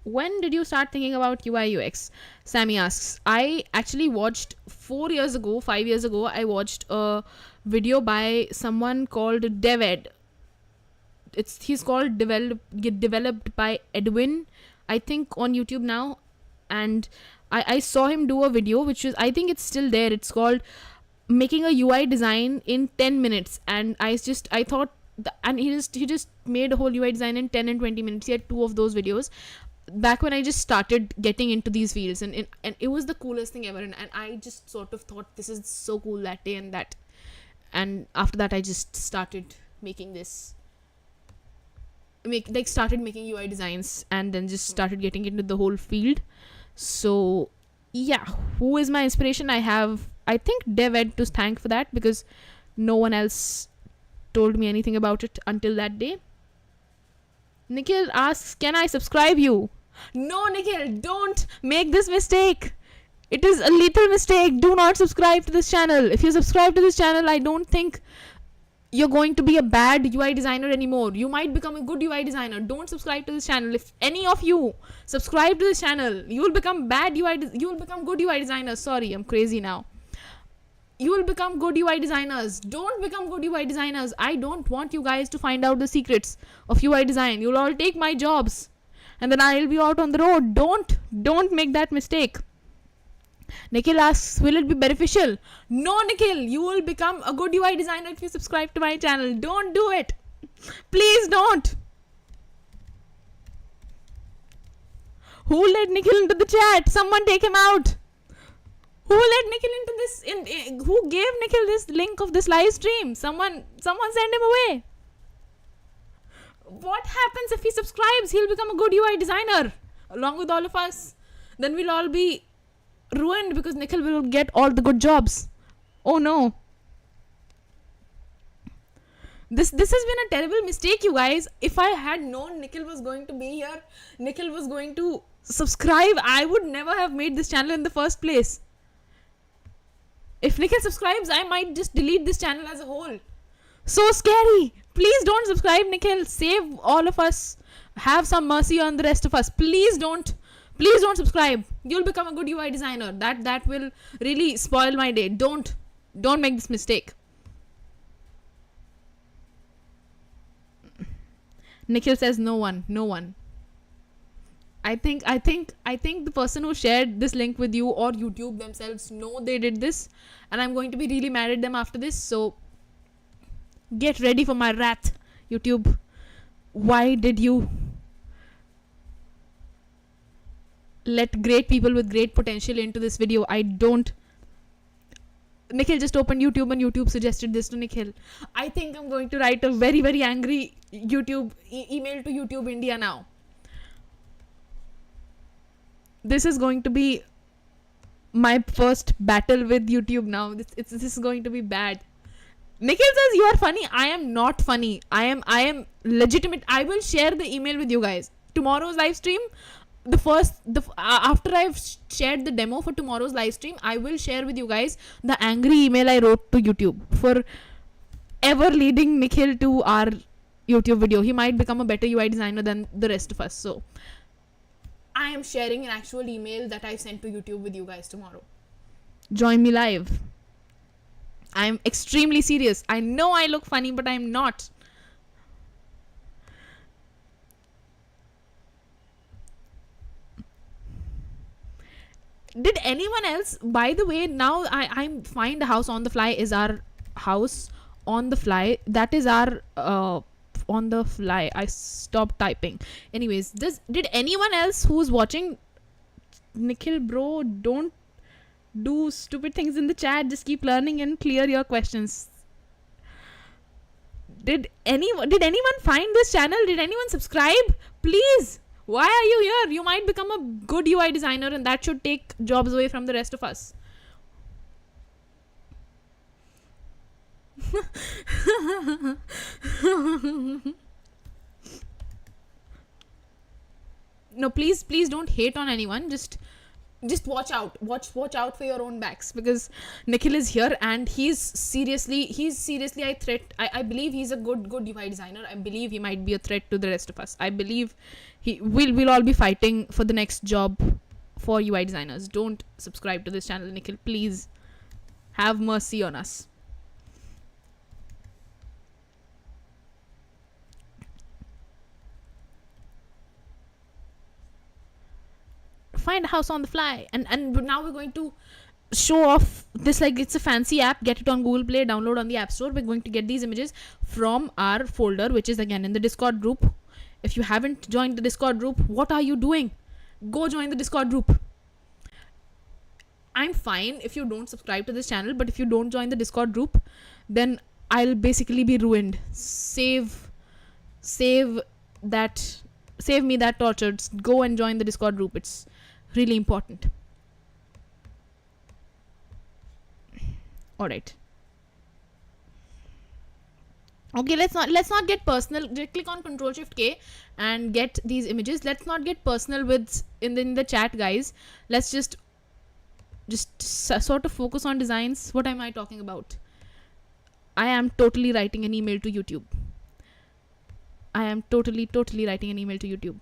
Speaker 1: When did you start thinking about UI UX? Sammy asks. I actually watched 5 years ago, I watched a video by someone called Devid. He's called developed by Edwin, I think, on YouTube now. And I saw him do a video, which is, I think it's still there. It's called making a UI design in 10 minutes. And I thought, and he just made a whole UI design in 10 and 20 minutes. He had 2 of those videos back when I just started getting into these fields, and it was the coolest thing ever, and I just sort of thought, this is so cool that day, and after that I just started making started making UI designs, and then just started getting into the whole field. So yeah, who is my inspiration? I think Dev to thank for that, because no one else told me anything about it until that day. Nikhil asks, can I subscribe you? No, Nikhil, don't make this mistake. It is a lethal mistake. Do not subscribe to this channel. If you subscribe to this channel, I don't think you're going to be a bad UI designer anymore. You might become a good UI designer. Don't subscribe to this channel. If any of you subscribe to this channel, you will become you will become good UI designers. Sorry, I'm crazy now. You will become good UI designers. Don't become good UI designers. I don't want you guys to find out the secrets of UI design. You'll all take my jobs, and then I'll be out on the road. Don't make that mistake. Nikhil asks, will it be beneficial? No, Nikhil, you will become a good UI designer if you subscribe to my channel. Don't do it. Please don't. Who let Nikhil into the chat? Someone take him out. Who let Nikhil into this? Who gave Nikhil this link of this live stream? Someone send him away. What happens if he subscribes? He'll become a good UI designer along with all of us. Then we'll all be ruined because Nikhil will get all the good jobs. Oh no. This has been a terrible mistake, you guys. If I had known Nikhil was going to be here, Nikhil was going to subscribe, I would never have made this channel in the first place. If Nikhil subscribes, I might just delete this channel as a whole. So scary. Please don't subscribe, Nikhil. Save all of us. Have some mercy on the rest of us. Please don't subscribe. You'll become a good UI designer. That will really spoil my day. Don't make this mistake. Nikhil says no one. I think the person who shared this link with you or YouTube themselves know they did this, and I'm going to be really mad at them after this. So get ready for my wrath, YouTube. Why did you? let great people with great potential into this video. I don't. Nikhil just opened YouTube and YouTube suggested this to Nikhil. I think I'm going to write a very, very angry YouTube email to YouTube India now. This is going to be my first battle with YouTube now. This is going to be bad. Nikhil says you are funny. I am not funny. I am legitimate. I will share the email with you guys. Tomorrow's live stream, after I've shared the demo for tomorrow's live stream, I will share with you guys the angry email I wrote to YouTube for ever leading Nikhil to our YouTube video. He might become a better UI designer than the rest of us. So I am sharing an actual email that I sent to YouTube with you guys tomorrow. Join me live. I am extremely serious. I know I look funny, but I am not. Did anyone else, by the way, now I find a house on the fly is our house on the fly. That is our on the fly. I stopped typing. Anyways, did anyone else who's watching, Nikhil bro, don't do stupid things in the chat. Just keep learning and clear your questions. Did anyone find this channel? Did anyone subscribe? Please. Why are you here? You might become a good UI designer and that should take jobs away from the rest of us. No, please don't hate on anyone. Just watch out. Watch out for your own backs, because Nikhil is here and he's seriously I believe he's a good UI designer. I believe he might be a threat to the rest of us. I believe we'll all be fighting for the next job for UI designers. Don't subscribe to this channel, Nikhil. Please have mercy on us. Find a house on the fly, and now we're going to show off this like it's a fancy app. Get it on Google Play, download on the App Store. We're going to get these images from our folder, which is again in the Discord group. If you haven't joined the Discord group, what are you doing? Go join the Discord group. I'm fine if you don't subscribe to this channel, but if you don't join the Discord group, then I'll basically be ruined. Save me that torture. Just go and join the Discord group. It's really important. All right. Okay, let's not get personal. Just click on Ctrl+Shift+K and get these images. Let's not get personal with in the chat, guys. Let's just sort of focus on designs. What am I talking about? I am totally writing an email to YouTube. I am totally writing an email to YouTube.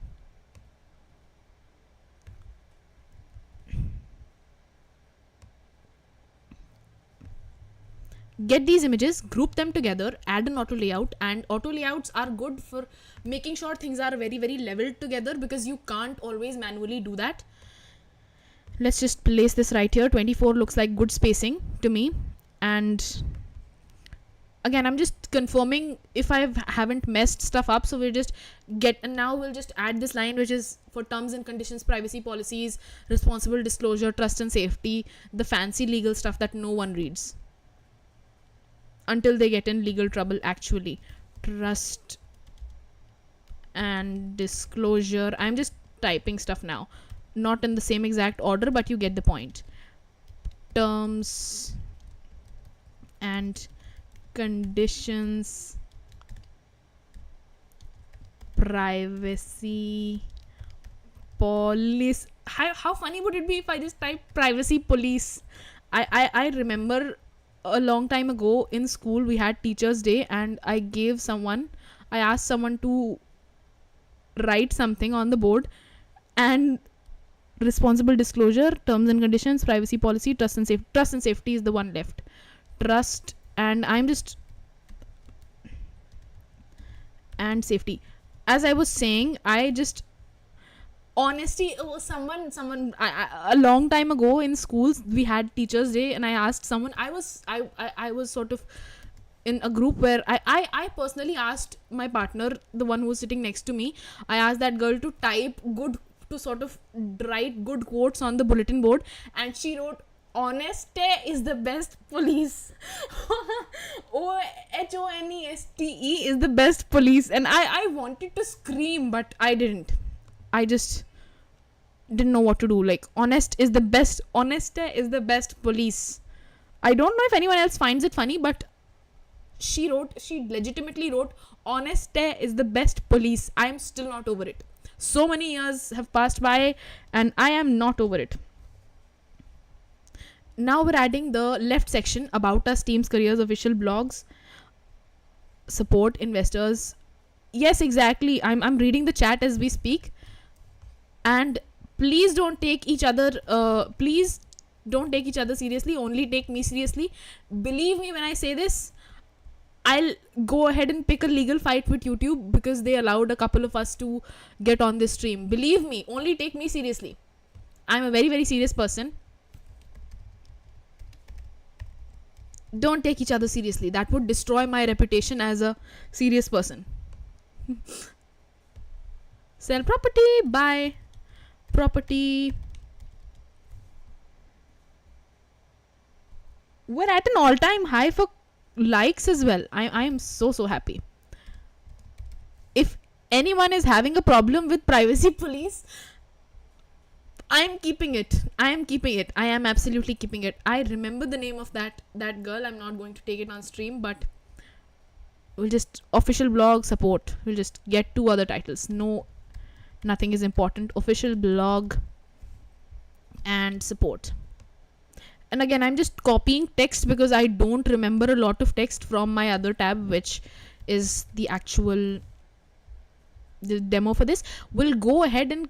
Speaker 1: Get these images, group them together, add an auto layout, and auto layouts are good for making sure things are very, very leveled together, because you can't always manually do that. Let's just place this right here. 24 looks like good spacing to me. And again, I'm just confirming if I haven't messed stuff up. So now we'll just add this line, which is for terms and conditions, privacy policies, responsible disclosure, trust and safety, the fancy legal stuff that no one reads until they get in legal trouble. Actually, trust and disclosure. I'm just typing stuff now, not in the same exact order, but you get the point. Terms and conditions, privacy police. How funny would it be if I just type privacy police? I remember a long time ago in school we had Teachers Day, and I asked someone to write something on the board, and responsible disclosure, terms and conditions, privacy policy, trust and safety is the one left. Trust and safety. As I was saying, honesty, someone a long time ago in schools we had Teachers Day, and I asked someone, I was sort of in a group where I personally asked my partner, the one who was sitting next to me, I asked that girl to type good to sort of write good quotes on the bulletin board, and she wrote, "Honesty is the best police." OHONESTE is the best police. And I wanted to scream, but I didn't. I just didn't know what to do. Like, honesty is the best police. I don't know if anyone else finds it funny, but she legitimately wrote, "Honesty is the best police." I am still not over it. So many years have passed by and I am not over it. Now we're adding the left section: about us, teams, careers, official blogs, support, investors. Yes, exactly. I'm reading the chat as we speak. And please don't take each other seriously. Only take me seriously. Believe me when I say this. I'll go ahead and pick a legal fight with YouTube because they allowed a couple of us to get on this stream. Believe me, only take me seriously. I'm a very, very serious person. Don't take each other seriously. That would destroy my reputation as a serious person. Sell property, buy property. We're at an all-time high for likes as well. I am so happy. If anyone is having a problem with privacy police, I am keeping it. I am absolutely keeping it. I remember the name of that girl. I'm not going to take it on stream, but we'll just official blog support. We'll just get 2 other titles. No, nothing is important. Official blog and support. And again, I'm just copying text because I don't remember a lot of text from my other tab, which is the demo for this. We'll go ahead and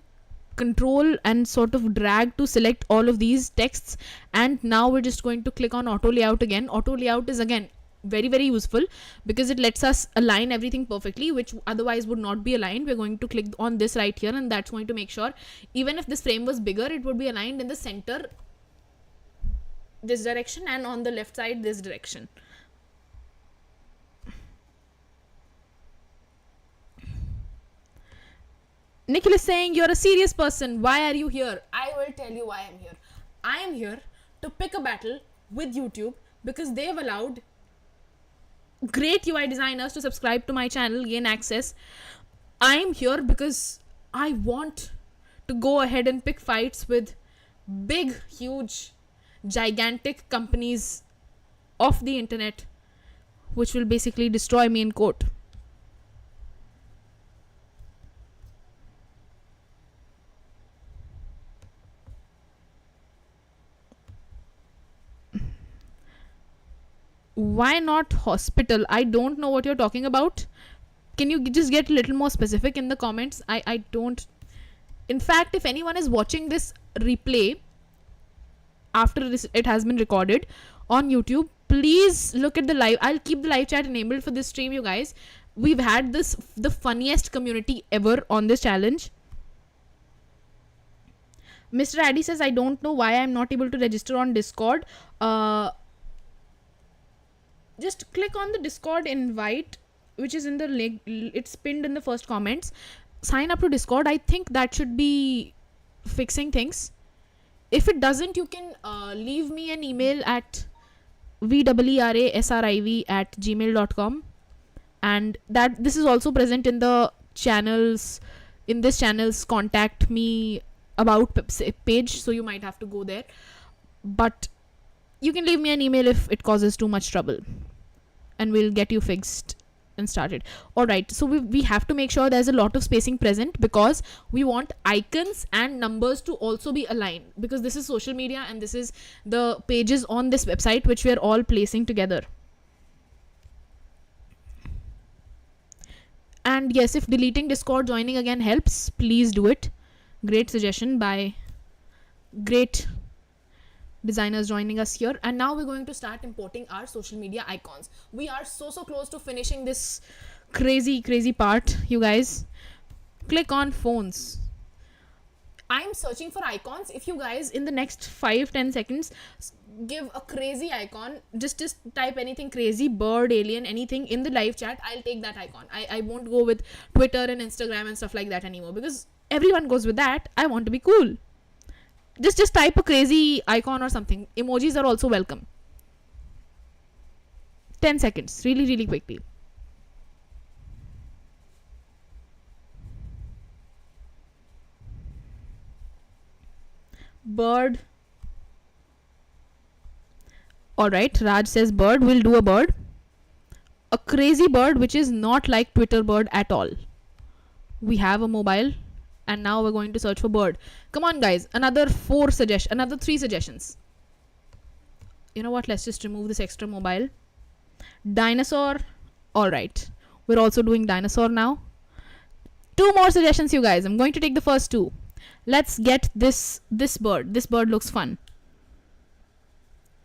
Speaker 1: control and sort of drag to select all of these texts. And now we're just going to click on auto layout again. Auto layout is again very, very useful because it lets us align everything perfectly, which otherwise would not be aligned. We're going to click on this right here, and that's going to make sure even if this frame was bigger, it would be aligned in the center this direction, and on the left side this direction. Nikhil is saying, "You're a serious person. Why are you here?" I will tell you why I'm here. I am here to pick a battle with YouTube because they've allowed great UI designers to subscribe to my channel, gain access. I'm here because I want to go ahead and pick fights with big, huge, gigantic companies of the internet, which will basically destroy me in court. Why not hospital? I don't know what you're talking about. Can you just get a little more specific in the comments? I don't. In fact, if anyone is watching this replay after it has been recorded on YouTube, please look at the live. I'll keep the live chat enabled for this stream, you guys. We've had the funniest community ever on this challenge. Mr. Addy says, "I don't know why I'm not able to register on Discord." Just click on the Discord invite, which is in the link. It's pinned in the first comments. Sign up to Discord. I think that should be fixing things. If it doesn't, you can leave me an email at veerasriv@gmail.com, and that this is also present in the channels, in this channel's contact me about page, so you might have to go there, but you can leave me an email if it causes too much trouble, and we'll get you fixed and started. Alright, so we have to make sure there's a lot of spacing present because we want icons and numbers to also be aligned, because this is social media and this is the pages on this website which we're all placing together. And yes, if deleting Discord, joining again helps, please do it. Great suggestion by great designers joining us here. And now we're going to start importing our social media icons. We are so close to finishing this crazy part, you guys. Click on phones. I'm searching for icons. If you guys in the next 5-10 seconds give a crazy icon, just type anything crazy, bird, alien, anything in the live chat, I'll take that icon. I won't go with Twitter and Instagram and stuff like that anymore, because everyone goes with that. I want to be cool. Just type a crazy icon or something. Emojis are also welcome. 10 seconds, really quickly. Bird. Alright, Raj says bird. We'll do a bird. A crazy bird which is not like Twitter bird at all. We have a mobile, and now we're going to search for bird. Come on guys, another 3 suggestions. You know what, let's just remove this extra mobile. Dinosaur. Alright, we're also doing dinosaur now. 2 more suggestions, you guys. I'm going to take the first 2. Let's get this bird. This bird looks fun.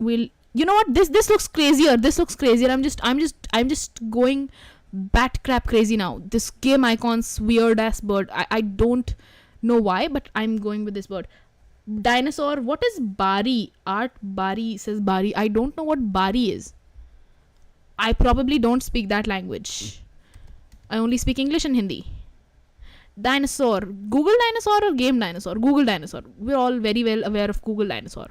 Speaker 1: You know what, this looks crazier. I'm just going bat crap crazy now. This game icon's weird ass bird. I don't know why, but I'm going with this bird. Dinosaur. What is Bari? Art Bari says Bari. I don't know what Bari is. I probably don't speak that language. I only speak English and Hindi. Dinosaur. Google dinosaur or game dinosaur? Google dinosaur. We're all very well aware of Google dinosaur.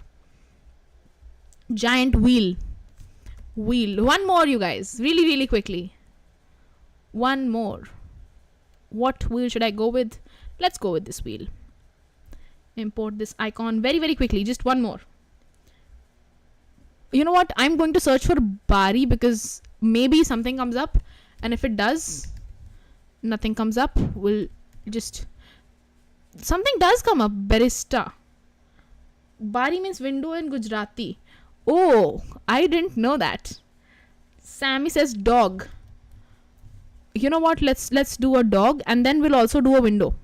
Speaker 1: Giant wheel. One more, you guys. Really quickly. One more. What wheel should I go with? Let's go with this wheel. Import this icon very quickly. Just one more. You know what? I'm going to search for Bari because maybe something comes up, and if it does, nothing comes up. Something does come up. Barista. Bari means window in Gujarati. Oh, I didn't know that. Sammy says dog. You know what? Let's do a dog, and then we'll also do a window.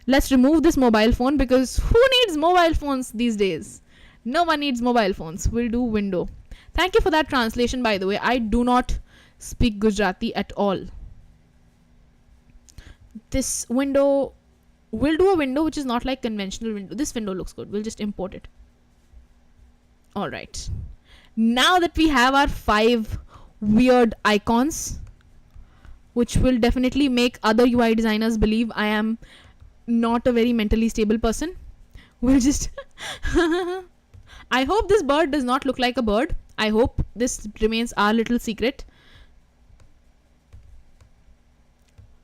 Speaker 1: Let's remove this mobile phone, because who needs mobile phones these days? No one needs mobile phones. We'll do window. Thank you for that translation, by the way. I do not speak Gujarati at all. This window, we'll do a window which is not like conventional window. This window looks good. We'll just import it. Alright. Now that we have our 5 weird icons, which will definitely make other UI designers believe I am not a very mentally stable person, we'll just... I hope this bird does not look like a bird. I hope this remains our little secret.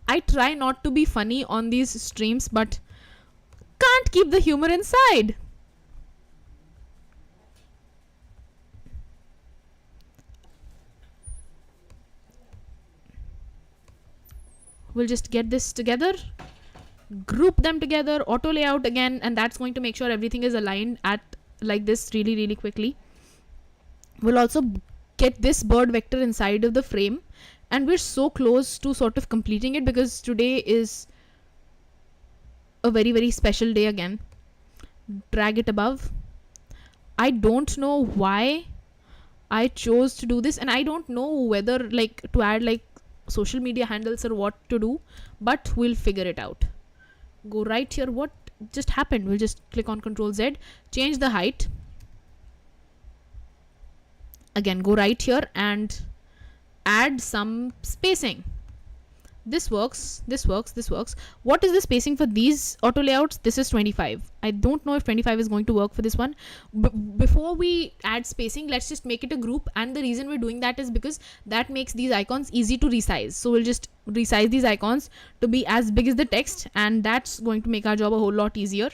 Speaker 1: I try not to be funny on these streams, but can't keep the humor inside. We'll just get this together, group them together, auto layout again, and that's going to make sure everything is aligned at like this really quickly. We'll also get this bird vector inside of the frame, and we're so close to sort of completing it, because today is a very special day again. Drag it above. I don't know why I chose to do this, and I don't know whether like to add like social media handles or what to do, but we'll figure it out. Go right here. What just happened? We'll just click on Ctrl Z, change the height. Again, go right here and add some spacing. This works. What is the spacing for these auto layouts? This is 25. I don't know if 25 is going to work for this one. Before we add spacing, let's just make it a group, and the reason we're doing that is because that makes these icons easy to resize. So we'll just resize these icons to be as big as the text, and that's going to make our job a whole lot easier.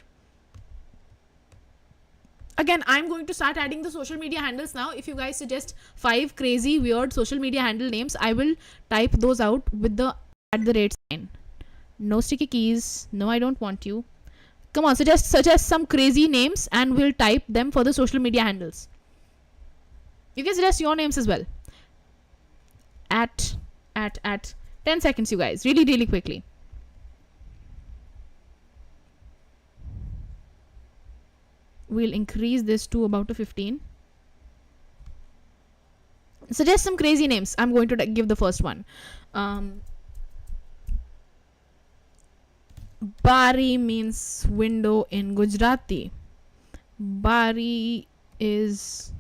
Speaker 1: Again, I'm going to start adding the social media handles now. If you guys suggest 5 crazy weird social media handle names, I will type those out with the @ sign. No sticky keys. No, I don't want you. Come on, suggest some crazy names, and we'll type them for the social media handles. You can suggest your names as well. At 10 seconds, you guys. Really quickly. We'll increase this to about a 15. Suggest some crazy names. I'm going to give the first one. Bari means window in Gujarati. Bari is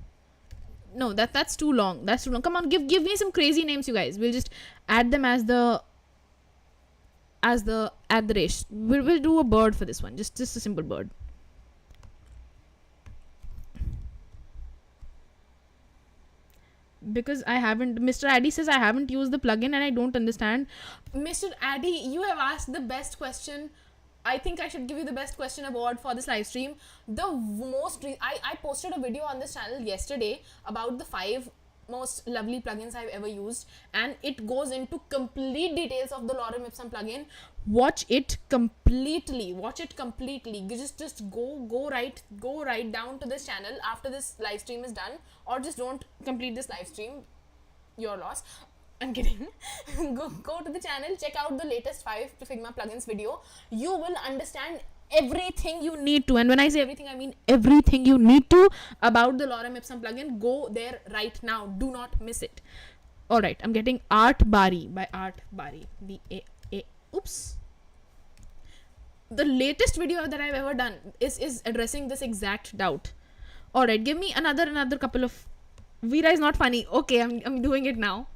Speaker 1: no, that's too long. That's too long. Come on, give me some crazy names, you guys. We'll just add them as the at the race. We'll do a bird for this one. Just a simple bird. Because I haven't, Mr. Addy says I haven't used the plugin and I don't understand. Mr. Addy, you have asked the best question. I think I should give you the best question award for this live stream. I posted a video on this channel yesterday about the 5 most lovely plugins I've ever used, and it goes into complete details of the Lorem Ipsum plugin. Watch it completely. Just go right down to this channel after this live stream is done, or just don't complete this live stream. Your loss. I'm kidding. go to the channel, check out the latest 5 Figma plugins video. You will understand everything you need to, and when I say everything, I mean everything you need to about the Lorem Ipsum plugin. Go there right now. Do not miss it. Alright, I'm getting Art Bari by Art Bari. Oops. The latest video that I've ever done is addressing this exact doubt. Alright, give me another couple of. Veera is not funny. Okay, I'm doing it now.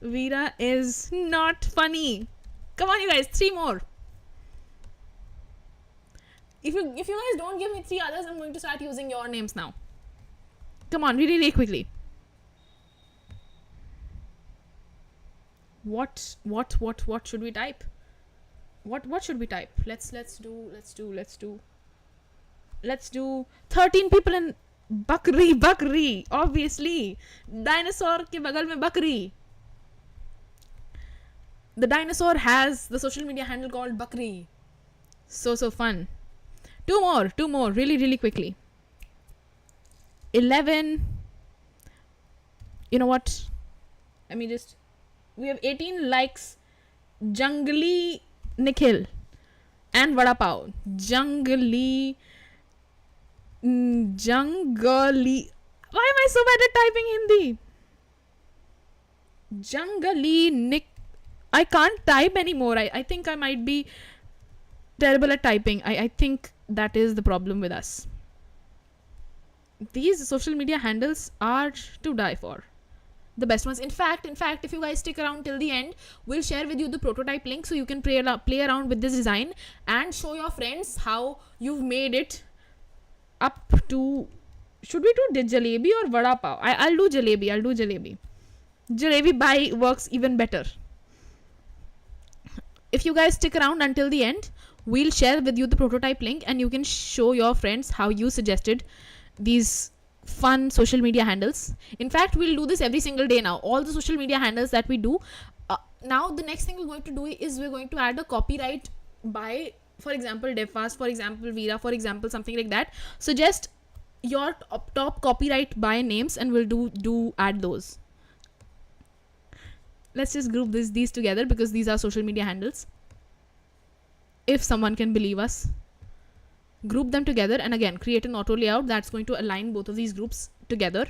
Speaker 1: Veera is not funny. Come on, you guys, 3 more. If you guys don't give me 3 others, I'm going to start using your names now. Come on, really quickly. What should we type? What should we type? Let's do 13 people in Bakri, obviously. Dinosaur ke bagal mein Bakri. The dinosaur has the social media handle called Bakri. So fun. 2 more, really quickly. 11. You know what? We have 18 likes. Jungly Nikhil and Vada Pav. Jungly. Why am I so bad at typing Hindi? Jungly Nick. I can't type anymore. I think I might be terrible at typing. I think that is the problem with us. These social media handles are to die for. The best ones. In fact, if you guys stick around till the end, we'll share with you the prototype link so you can play around with this design and show your friends how you've made it up to. Should we do jalebi or vada pav? I'll do jalebi. Jalebi by works even better. If you guys stick around until the end, we'll share with you the prototype link and you can show your friends how you suggested these fun social media handles. In fact, we'll do this every single day now. All the social media handles that we do. Now the next thing we're going to do is we're going to add a copyright by, for example, DevFast, for example, Veera, for example, something like that. Suggest your top copyright by names and we'll do add those. Let's just group these together because these are social media handles. If someone can believe us. Group them together and again create an auto layout that's going to align both of these groups together.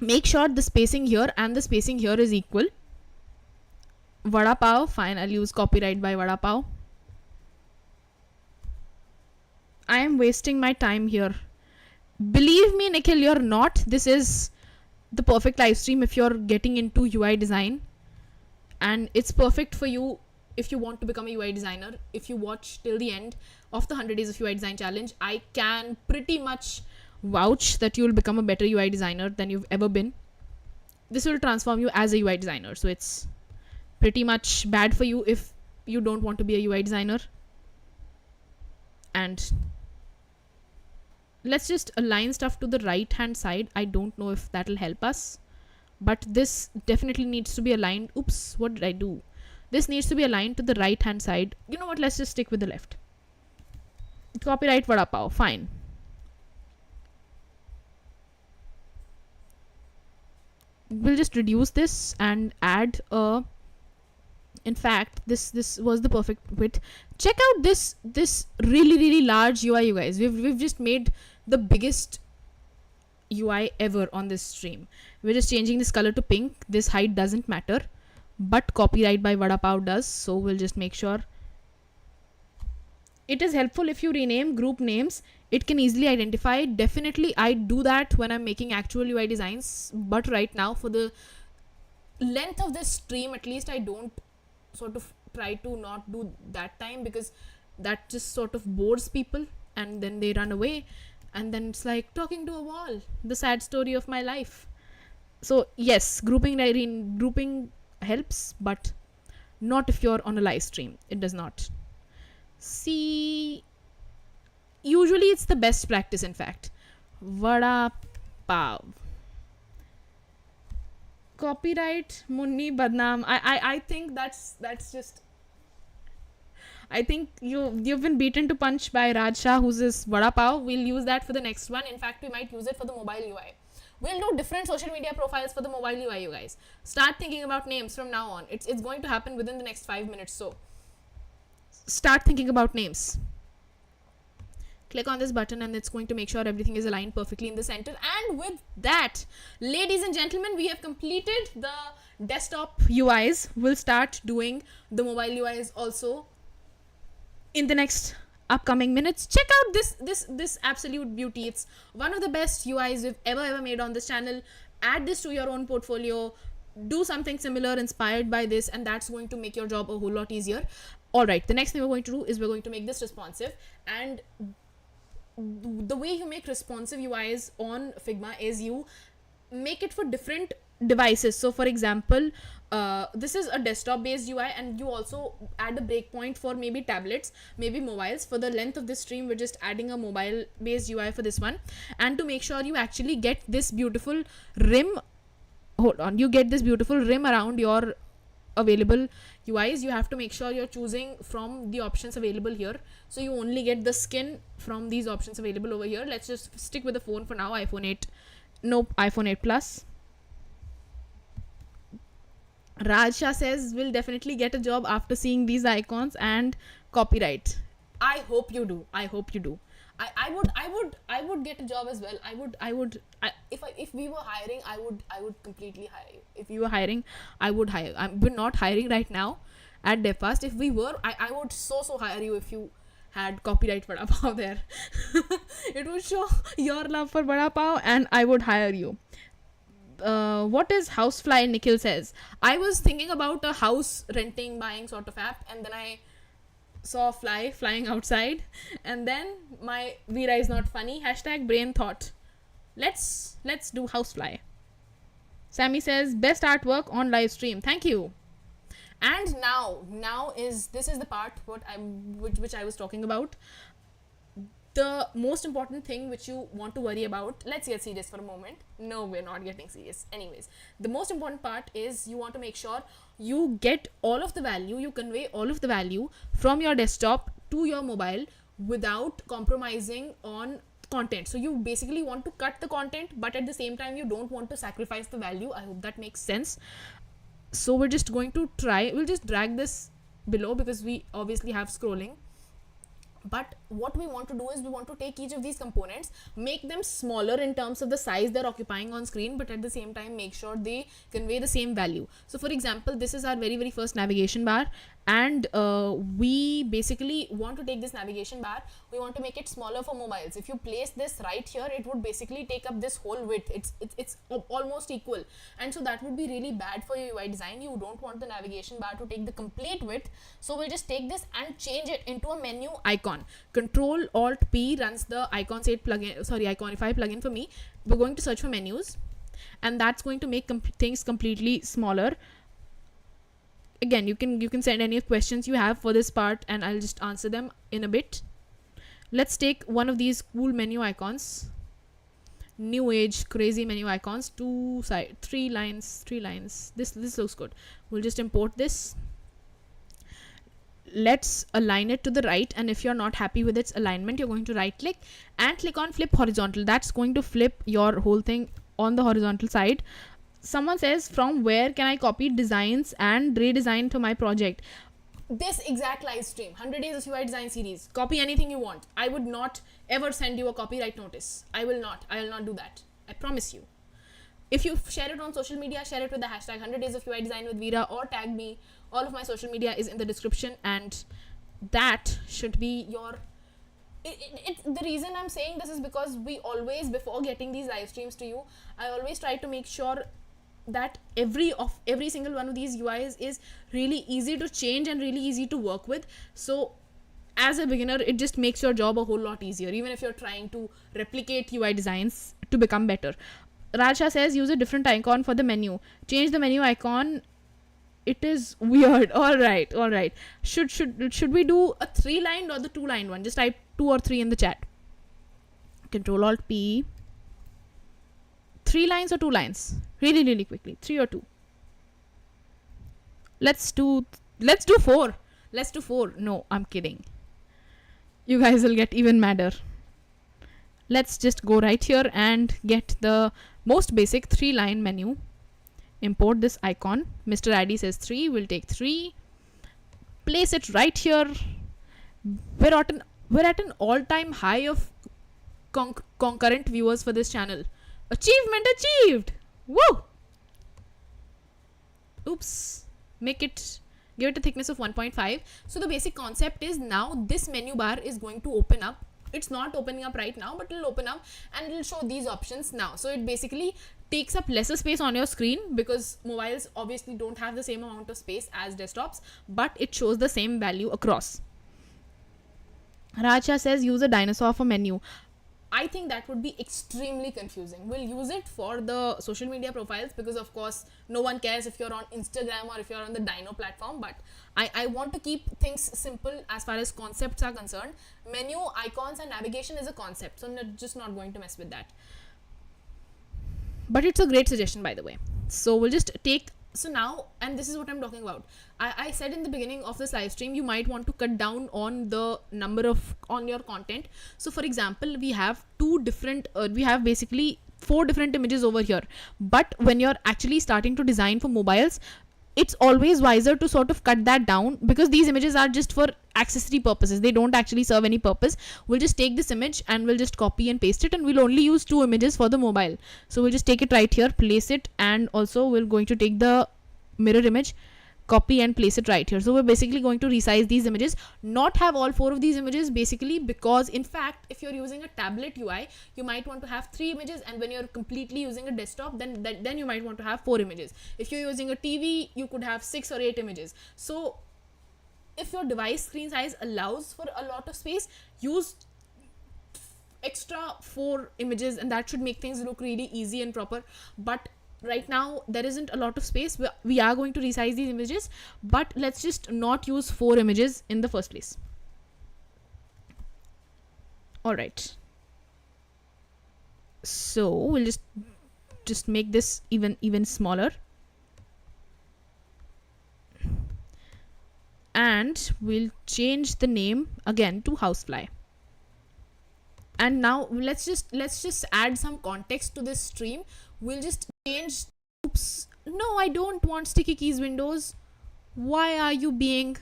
Speaker 1: Make sure the spacing here and the spacing here is equal. Vada Pav, fine, I'll use copyright by Vada Pav. I am wasting my time here. Believe me, Nikhil, you're not. This is the perfect live stream if you're getting into UI design, and it's perfect for you if you want to become a UI designer. If you watch till the end of the 100 days of UI design challenge, I can pretty much vouch that you'll become a better UI designer than you've ever been. This will transform you as a UI designer, so it's pretty much bad for you if you don't want to be a UI designer. And let's just align stuff to the right hand side. I don't know if that'll help us, but this definitely needs to be aligned. Oops, what did I do? This needs to be aligned to the right hand side. You know what, let's just stick with the left. Copyright Vada Pav, fine. We'll just reduce this and add a, in fact, this was the perfect width. Check out this really large UI, you guys. We've just made the biggest UI ever on this stream. We're just changing this color to pink. This height doesn't matter, but copyright by Vada Pav does. So we'll just make sure. It is helpful if you rename group names. It can easily identify. Definitely, I do that when I'm making actual UI designs. But right now, for the length of this stream, at least I don't sort of try to not do that time, because that just sort of bores people and then they run away, and then it's like talking to a wall, the sad story of my life. So yes, grouping helps, but not if you're on a live stream. It does not. See, usually it's the best practice, in fact. Vada Pav. Copyright Munni Badnam. I think that's just, I think you've been beaten to punch by Raj Shah, who's this Vada Pav. We'll use that for the next one. In fact, we might use it for the mobile UI. We'll do different social media profiles for the mobile UI, you guys. Start thinking about names from now on. It's going to happen within the next 5 minutes. So start thinking about names. Click on this button and it's going to make sure everything is aligned perfectly in the center. And with that, ladies and gentlemen, we have completed the desktop UIs. We'll start doing the mobile UIs also in the next upcoming minutes. Check out this absolute beauty. It's one of the best UIs we've ever made on this channel. Add this to your own portfolio. Do something similar inspired by this, and that's going to make your job a whole lot easier. All right, the next thing we're going to do is we're going to make this responsive. And the way you make responsive UIs on Figma is you make it for different devices. So for example, this is a desktop based UI, and you also add a breakpoint for maybe tablets, maybe mobiles. For the length of this stream, we're just adding a mobile based UI for this one. And to make sure you actually get this beautiful rim, you get this beautiful rim around your available UIs, you have to make sure you're choosing from the options available here. So you only get the skin from these options available over here. Let's just stick with the phone for now. iPhone 8 Plus. Raj Shah says we'll definitely get a job after seeing these icons and copyright. I hope you do. I would get a job as well. If we were hiring, I would completely hire you. If you were hiring, I would hire. We're not hiring right now at DevFast. If we were, I would so hire you if you had copyright Vada Pav there. It would show your love for Vada Pav, and I would hire you. What is Housefly? Nikhil says, I was thinking about a house renting, buying sort of app, and then I saw a fly flying outside, and then my Veera is not funny #brain thought. Let's do Housefly. Sammy says best artwork on live stream. Thank you. And now is the part which I was talking about. The most important thing which you want to worry about, let's get serious for a moment. No, we're not getting serious. Anyways, the most important part is you want to make sure you get all of the value, you convey all of the value from your desktop to your mobile without compromising on content. So you basically want to cut the content, but at the same time you don't want to sacrifice the value. I hope that makes sense. So we're just going to we'll just drag this below because we obviously have scrolling. But what we want to do is we want to take each of these components, make them smaller in terms of the size they're occupying on screen, but at the same time make sure they convey the same value. So for example, this is our very first navigation bar, and we basically want to take this navigation bar, we want to make it smaller for mobiles. If you place this right here, it would basically take up this whole width. It's almost equal, and so that would be really bad for your UI design. You don't want the navigation bar to take the complete width. So we'll just take this and change it into a menu icon. Control Alt P runs the iconify plugin for me. We're going to search for menus, and that's going to make things completely smaller. Again, you can send any questions you have for this part, and I'll just answer them in a bit. Let's take one of these cool menu icons, new age crazy menu icons, 3 lines. This looks good. We'll just import this. Let's align it to the right, and if you're not happy with its alignment, you're going to right click and click on flip horizontal. That's going to flip your whole thing on the horizontal side. Someone says, from where can I copy designs and redesign to my project? This exact live stream, 100 days of UI design series. Copy anything you want. I would not ever send you a copyright notice. I will not do that. I promise you. If you share it on social media, share it with the hashtag 100 days of UI design with Veera, or tag me. All of my social media is in the description, and that should be your the reason I'm saying this is because we always, before getting these live streams to you, I always try to make sure that every single one of these UIs is really easy to change and really easy to work with. So as a beginner, it just makes your job a whole lot easier, even if you're trying to replicate UI designs to become better. Raja says use a different icon for the menu. Change the menu icon. It is weird. All right. Should we do a 3-line or the 2-line one? Just type 2 or 3 in the chat. Control Alt P. 3 lines or 2 lines? Really quickly. 3 or 2? Let's do 4. Let's do 4. No, I'm kidding. You guys will get even madder. Let's just go right here and get the most basic 3-line menu. Import this icon. Mr. ID says 3. We'll take 3. Place it right here. We're at an all-time high of concurrent viewers for this channel. Achievement achieved! Woo! Oops. Give it a thickness of 1.5. So the basic concept is now this menu bar is going to open up. It's not opening up right now, but it'll open up and it'll show these options now. So it basically takes up lesser space on your screen, because mobiles obviously don't have the same amount of space as desktops, but it shows the same value across. Raja says use a dinosaur for menu. I think that would be extremely confusing. We'll use it for the social media profiles, because of course no one cares if you're on Instagram or if you're on the Dino platform, but I want to keep things simple as far as concepts are concerned. Menu, icons and navigation is a concept, so I'm just not going to mess with that. But it's a great suggestion, by the way. So we'll just take, so now, and this is what I'm talking about. I said in the beginning of this live stream, you might want to cut down on the number of, on your content. So for example, we have we have basically 4 different images over here. But when you're actually starting to design for mobiles, it's always wiser to sort of cut that down, because these images are just for accessory purposes. They don't actually serve any purpose. We'll just take this image and we'll just copy and paste it, and we'll only use 2 images for the mobile. So we'll just take it right here, place it, and also we're going to take the mirror image, copy and place it right here. So we're basically going to resize these images, not have all 4 of these images basically, because in fact if you're using a tablet UI, you might want to have 3 images, and when you're completely using a desktop, then you might want to have 4 images. If you're using a TV, you could have 6 or 8 images. So if your device screen size allows for a lot of space, use extra 4 images, and that should make things look really easy and proper. But right now there isn't a lot of space. We are going to resize these images, but let's just not use 4 images in the first place. All right, so we'll just make this even smaller, and we'll change the name again to housefly. And now let's just add some context to this stream. We'll just change, oops, no, I don't want sticky keys windows. Why are you being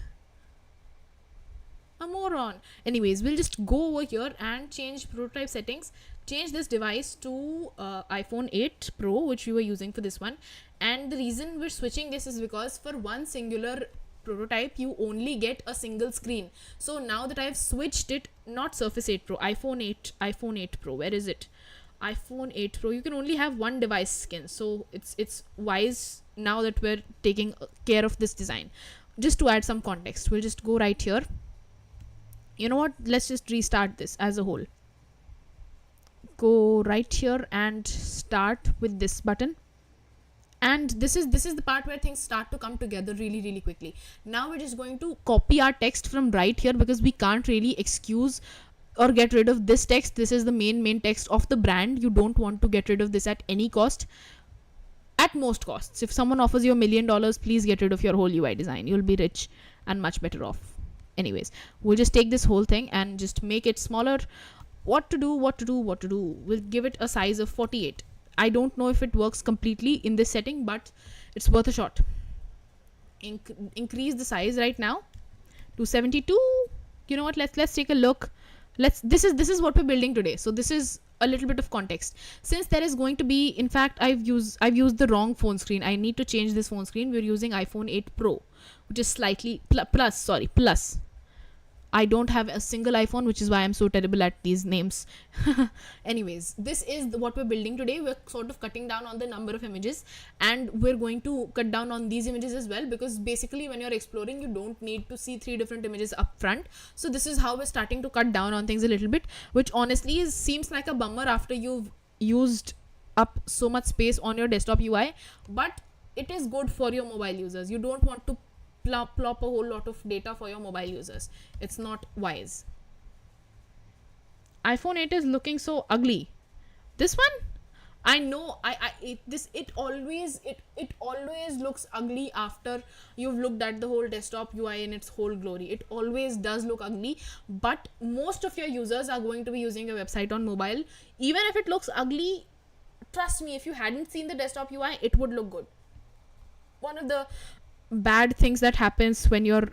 Speaker 1: a moron? Anyways, we'll just go over here and change prototype settings, change this device to iPhone 8 Pro, which we were using for this one. And the reason we're switching this is because for one singular prototype you only get a single screen. So now that I've switched it, not Surface 8 Pro, iPhone 8 Pro, where is it? iPhone 8 Pro, you can only have one device skin. So it's wise now that we're taking care of this design. Just to add some context, we'll just go right here. You know what, let's just restart this as a whole. Go right here and start with this button. And this is the part where things start to come together really quickly. Now we're just going to copy our text from right here, because we can't really excuse or get rid of this text. This is the main text of the brand. You don't want to get rid of this at any cost. At most costs. If someone offers you $1 million, please get rid of your whole UI design. You'll be rich and much better off. Anyways, we'll just take this whole thing and just make it smaller. What to do? We'll give it a size of 48. I don't know if it works completely in this setting, but it's worth a shot. Increase the size right now to 72. You know what, let's take a look this is what we're building today. So this is a little bit of context. Since there is going to be, in fact, I've used the wrong phone screen. I need to change this phone screen. We're using iPhone 8 Pro, which is slightly plus. I don't have a single iPhone, which is why I'm so terrible at these names. Anyways, this is what we're building today. We're sort of cutting down on the number of images, and we're going to cut down on these images as well, because basically when you're exploring, you don't need to see 3 different images up front. So this is how we're starting to cut down on things a little bit, which honestly seems like a bummer after you've used up so much space on your desktop UI, but it is good for your mobile users. You don't want to plop a whole lot of data for your mobile users. It's not wise. iPhone 8 is looking so ugly. This one, I know, it always looks ugly after you've looked at the whole desktop UI in its whole glory. It always does look ugly, but most of your users are going to be using your website on mobile. Even if it looks ugly, trust me, if you hadn't seen the desktop UI, it would look good. One of the bad things that happens when you're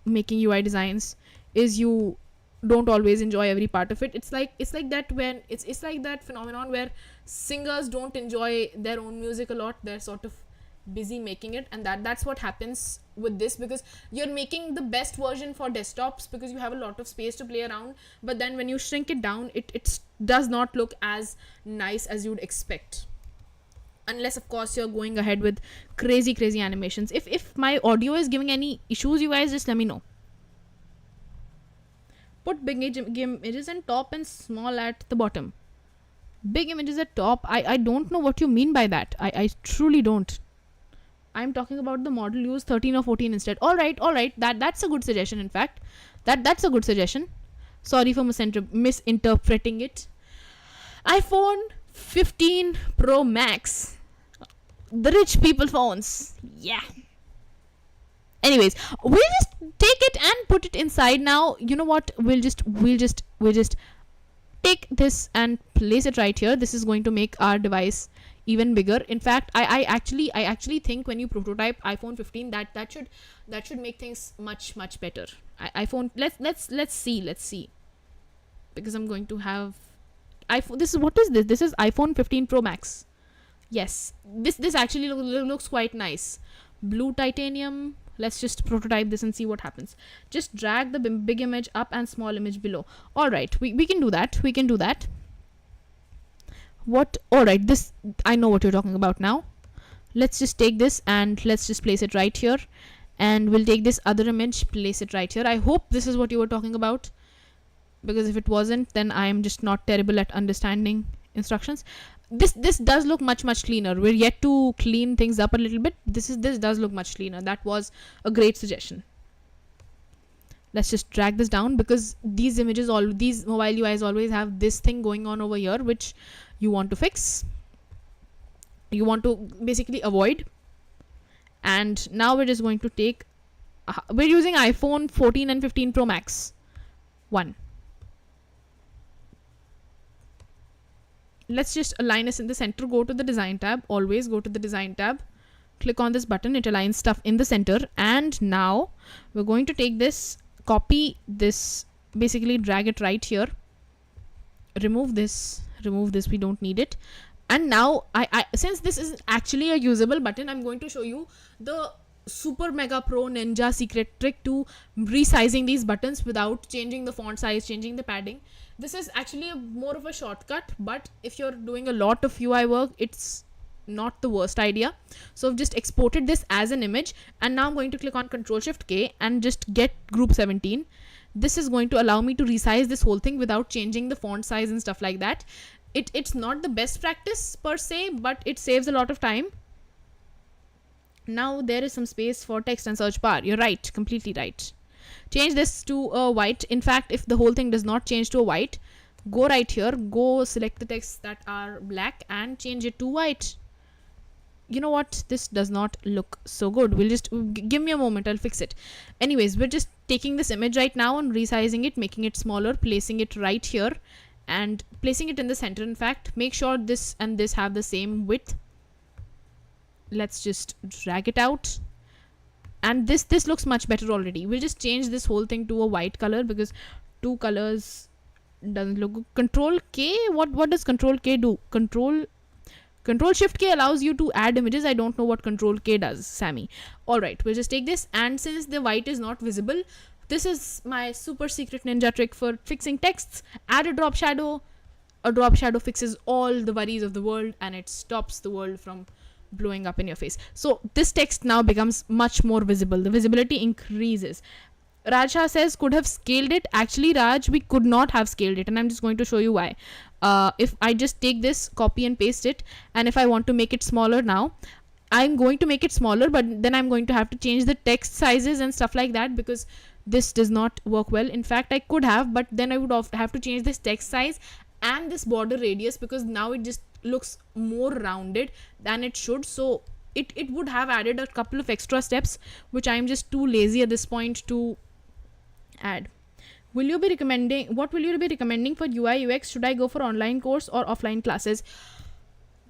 Speaker 1: making UI designs is you don't always enjoy every part of it. It's like that phenomenon where singers don't enjoy their own music a lot. They're sort of busy making it, and that's what happens with this, because you're making the best version for desktops because you have a lot of space to play around, but then when you shrink it down, it does not look as nice as you'd expect. Unless of course you're going ahead with crazy animations. If my audio is giving any issues, you guys just let me know. Put big images in top and small at the bottom. Big images at top, I don't know what you mean by that. I truly don't. I'm talking about the model. Use 13 or 14 instead. Alright, that's a good suggestion. In fact, that's a good suggestion. Sorry for misinterpreting it. iPhone 15 Pro Max, the rich people phones. Yeah. Anyways, we'll just take it and put it inside now. You know what? We'll just take this and place it right here. This is going to make our device even bigger. In fact, I actually think when you prototype iPhone 15, that should make things much better. iPhone. Let's see. Because I'm going to have iPhone. What is this? This is iPhone 15 Pro Max. Yes, this actually looks quite nice. Blue titanium. Let's just prototype this and see what happens. Just drag the big image up and small image below. Alright, we can do that. Alright, this, I know what you're talking about now. Let's just take this and let's just place it right here. And we'll take this other image, place it right here. I hope this is what you were talking about, because if it wasn't, then I'm just not terrible at understanding instructions. This does look much cleaner. We're yet to clean things up a little bit. This does look much cleaner. That was a great suggestion. Let's just drag this down, because these images, all these mobile UIs always have this thing going on over here, which you want to fix. You want to basically avoid. And now we're just going to take, we're using iPhone 14 and 15 Pro Max 1. Let's just align us in the center. Go to the design tab. Always go to the design tab. Click on this button. It aligns stuff in the center. And now we're going to take this, copy this, basically drag it right here. Remove this. We don't need it. And now since this is actually a usable button, I'm going to show you the super mega pro ninja secret trick to resizing these buttons without changing the font size, changing the padding. This is actually more of a shortcut, but if you're doing a lot of UI work, it's not the worst idea. So I've just exported this as an image, and now I'm going to click on Ctrl+Shift+K and just get group 17. This is going to allow me to resize this whole thing without changing the font size and stuff like that. It's not the best practice per se, but it saves a lot of time. Now there is some space for text and search bar. You're right, completely right. Change this to a white. In fact, if the whole thing does not change to a white, go right here, go select the texts that are black and change it to white. You know what? This does not look so good. We'll just, give me a moment, I'll fix it. Anyways, we're just taking this image right now and resizing it, making it smaller, placing it right here and placing it in the center. In fact, make sure this and this have the same width. Let's just drag it out. And this looks much better already. We'll just change this whole thing to a white color, because two colors doesn't look good. Control K, what does Control K do? Control Shift K allows you to add images. I don't know what Control K does, Sammy. Alright, we'll just take this, and since the white is not visible, this is my super secret ninja trick for fixing texts. Add a drop shadow. A drop shadow fixes all the worries of the world, and it stops the world from blowing up in your face. So this text now becomes much more visible. The visibility increases. Rajha says, could have scaled it. Actually, Raj, we could not have scaled it, and I'm just going to show you why. If I just take this, copy and paste it, and if I want to make it smaller now, I'm going to make it smaller, but then I'm going to have to change the text sizes and stuff like that, because this does not work well. In fact, I could have, but then I would have to change this text size and this border radius, because now it just looks more rounded than it should. So it would have added a couple of extra steps, which I'm just too lazy at this point to add. What will you be recommending for UI UX? Should I go for online course or offline classes?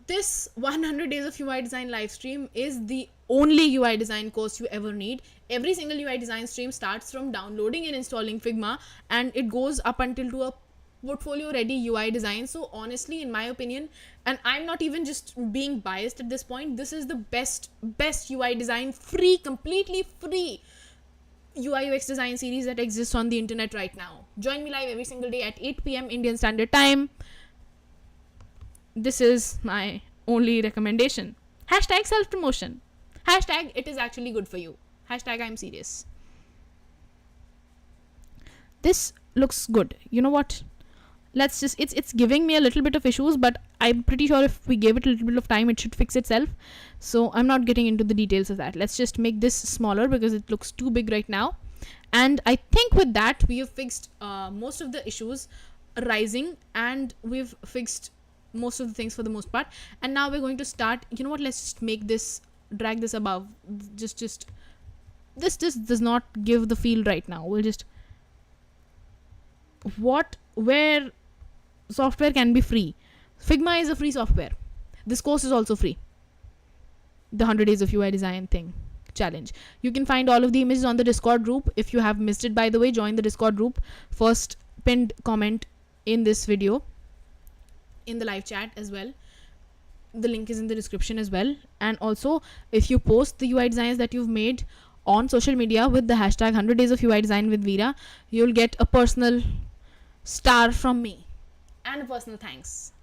Speaker 1: This 100 days of UI design live stream is the only UI design course you ever need. Every single UI design stream starts from downloading and installing Figma, and it goes up until to a portfolio ready UI design. So honestly, in my opinion, and I'm not even just being biased at this point, this is the best UI design completely free UI UX design series that exists on the internet right now. Join me live every single day at 8 p.m. Indian Standard Time. This is my only recommendation. Hashtag self-promotion. Hashtag it is actually good for you. Hashtag I'm serious. This looks good. You know what? Let's just, it's giving me a little bit of issues, but I'm pretty sure if we gave it a little bit of time, it should fix itself. So I'm not getting into the details of that. Let's just make this smaller because it looks too big right now. And I think with that, we have fixed most of the issues arising, and we've fixed most of the things for the most part. And now we're going to start, you know what, let's just make this, drag this above. This does not give the feel right now. We'll just, where software can be free. Figma is a free software. This course is also free. The 100 days of UI design thing challenge. You can find all of the images on the Discord group. If you have missed it, by the way, join the Discord group. First pinned comment in this video, in the live chat as well. The link is in the description as well. And also, if you post the UI designs that you've made on social media with the hashtag 100 days of UI design with Veera, you'll get a personal star from me and a personal thanks.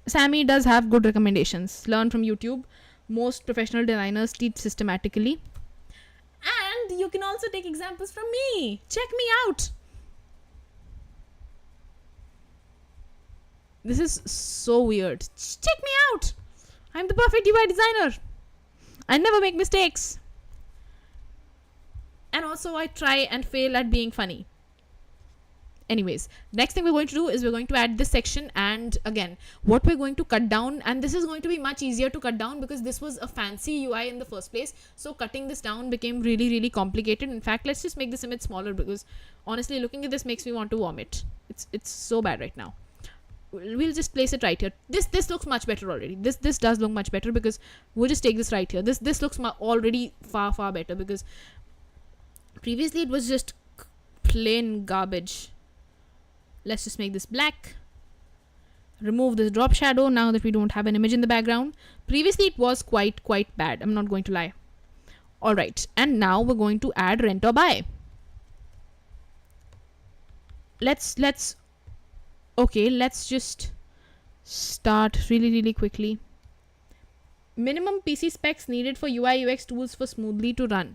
Speaker 1: Sammy does have good recommendations. Learn from YouTube. Most professional designers teach systematically. And you can also take examples from me. Check me out. This is so weird. Check me out. I'm the perfect UI designer. I never make mistakes. And also I try and fail at being funny. Anyways, next thing we're going to do is we're going to add this section, and again, what we're going to cut down, and this is going to be much easier to cut down because this was a fancy UI in the first place. So cutting this down became really, really complicated. In fact, let's just make this image smaller because honestly, looking at this makes me want to vomit. It's so bad right now. We'll just place it right here. This looks much better already. This does look much better because we'll just take this right here. This looks already far better because previously it was just plain garbage. Let's just make this black. Remove this drop shadow now that we don't have an image in the background. Previously it was quite bad. I'm not going to lie. Alright, and now we're going to add rent or buy. Let's just start really quickly. Minimum PC specs needed for UI UX tools for smoothly to run.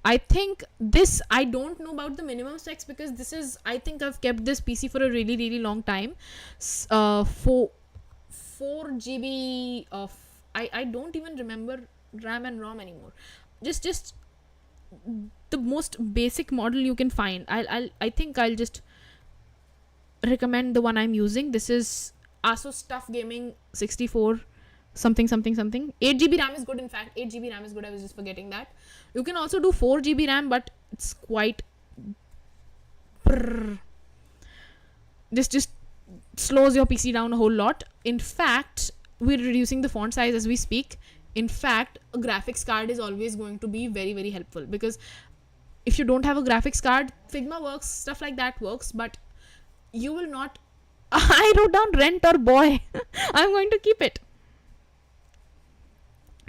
Speaker 1: I think this, I don't know about the minimum specs because this is, I think I've kept this PC for a really long time. 4 GB of, I don't even remember RAM and ROM anymore. Just the most basic model you can find. I think I'll just recommend the one I'm using. This is Asus TUF Gaming 64 something. 8 GB RAM is good. In fact, 8 GB RAM is good. I was just forgetting that. You can also do 4 GB RAM, but it's quite just slows your PC down a whole lot. In fact, we're reducing the font size as we speak. In fact, a graphics card is always going to be very helpful because If you don't have a graphics card, Figma works, stuff like that works, but you will not. I wrote down rent or boy. I'm going to keep it.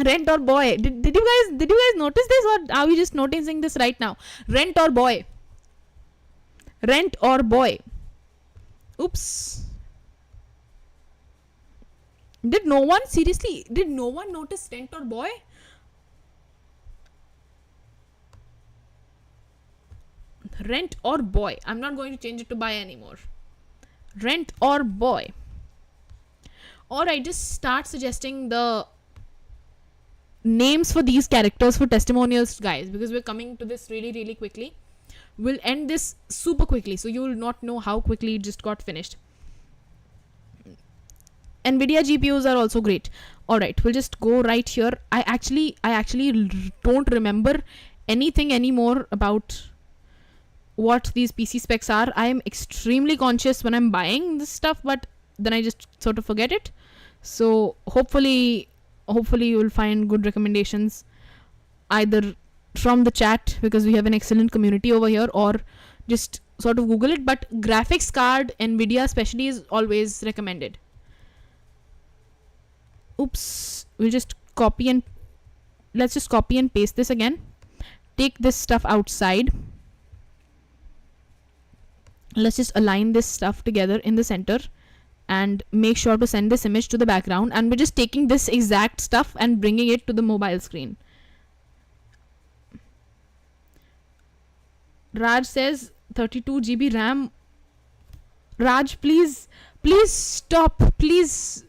Speaker 1: Rent or boy. Did you guys notice this, or are we just noticing this right now? Rent or boy. Rent or boy. Oops. Did no one notice rent or boy? Rent or boy. I'm not going to change it to buy anymore. Rent or boy. Alright, just start suggesting the names for these characters for testimonials, guys, because we're coming to this really, really quickly. We'll end this super quickly, so you will not know how quickly it just got finished. Nvidia GPUs are also great. Alright, we'll just go right here. I actually don't remember anything anymore about what these PC specs are. I am extremely conscious when I'm buying this stuff, but then I just sort of forget it. So hopefully you will find good recommendations either from the chat, because we have an excellent community over here, or just sort of Google it. But graphics card, Nvidia especially, is always recommended. Oops, let's just copy and paste this again. Take this stuff outside. Let's just align this stuff together in the center and make sure to send this image to the background. And we're just taking this exact stuff and bringing it to the mobile screen. Raj says 32 GB RAM. Raj, please stop. Please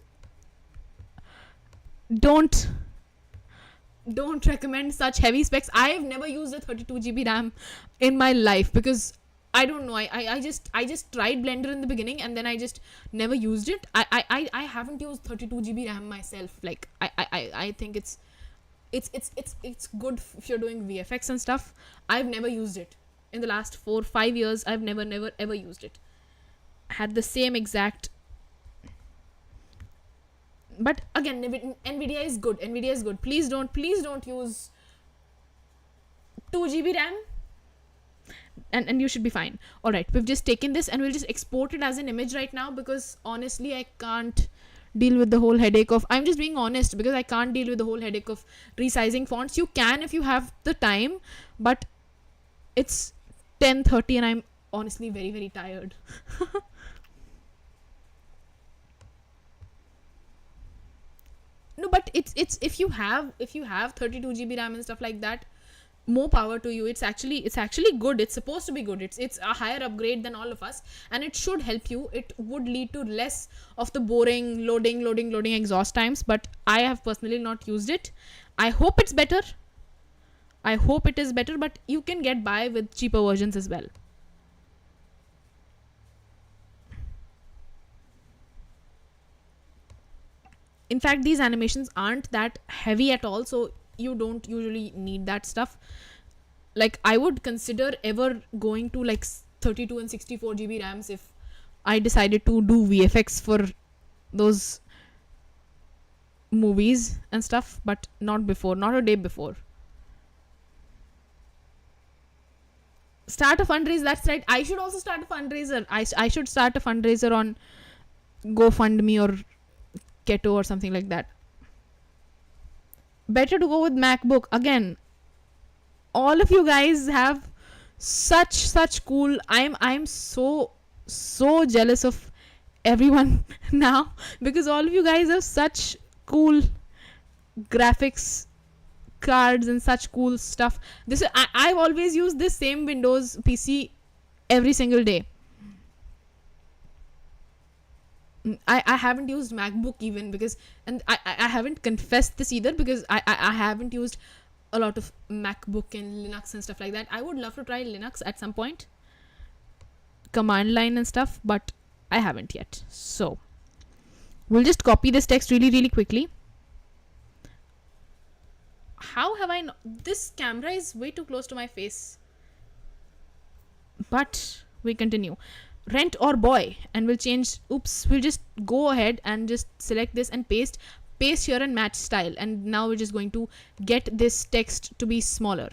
Speaker 1: don't recommend such heavy specs. I have never used a 32 GB RAM in my life, because I don't know. I just tried Blender in the beginning, and then I just never used it. I haven't used 32 GB RAM myself. Like I think it's good if you're doing VFX and stuff. I've never used it in the last 4-5 years. I've never ever used it. Had the same exact. But again, Nvidia is good. Please don't use 2 GB RAM. And you should be fine. Alright, we've just taken this and we'll just export it as an image right now, because honestly I can't deal with the whole headache of, I'm just being honest, because I can't deal with the whole headache of resizing fonts. You can if you have the time, but it's 10:30 and I'm honestly very, very tired. No, but it's if you have 32 GB RAM and stuff like that, more power to you. It's actually good. It's supposed to be good. It's a higher upgrade than all of us, and it should help you. It would lead to less of the boring loading exhaust times, but I have personally not used it. I hope it's better. I hope it is better, but you can get by with cheaper versions as well. In fact, these animations aren't that heavy at all, so you don't usually need that stuff. Like, I would consider ever going to like 32 and 64 GB RAMs if I decided to do VFX for those movies and stuff, but not a day before. Start a fundraiser. That's right. I should also start a fundraiser. I should start a fundraiser on GoFundMe or Keto or something like that. Better to go with MacBook. Again, all of you guys have such cool. I'm so jealous of everyone now, because all of you guys have such cool graphics cards and such cool stuff. I've always used this same Windows PC every single day. I haven't used MacBook even, because, and I haven't confessed this either, because I haven't used a lot of MacBook and Linux and stuff like that. I would love to try Linux at some point, command line and stuff, but I haven't yet. So we'll just copy this text really quickly. How have I this camera is way too close to my face, but we continue. Rent or boy, and we'll change. We'll just go ahead and just select this and paste here and match style. And now we're just going to get this text to be smaller.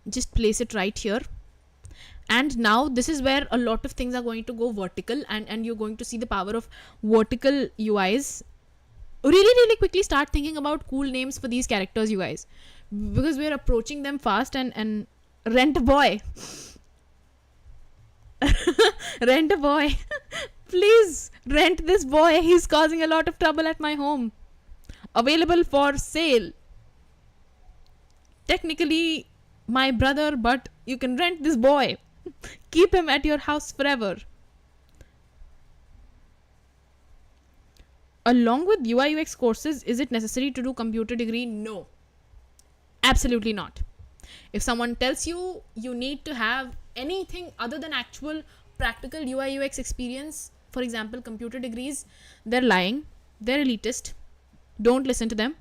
Speaker 1: just place it right here. And now this is where a lot of things are going to go vertical, and you're going to see the power of vertical UIs. Really quickly start thinking about cool names for these characters, you guys, because we're approaching them fast. And rent a boy. Rent a boy. Please rent this boy, he's causing a lot of trouble at my home. Available for sale. Technically my brother, but you can rent this boy. Keep him at your house forever. Along with UI UX courses, is it necessary to do computer degree? No, absolutely not. If someone tells you you need to have anything other than actual practical UI UX experience, for example computer degrees, they're lying, they're elitist. Don't listen to them.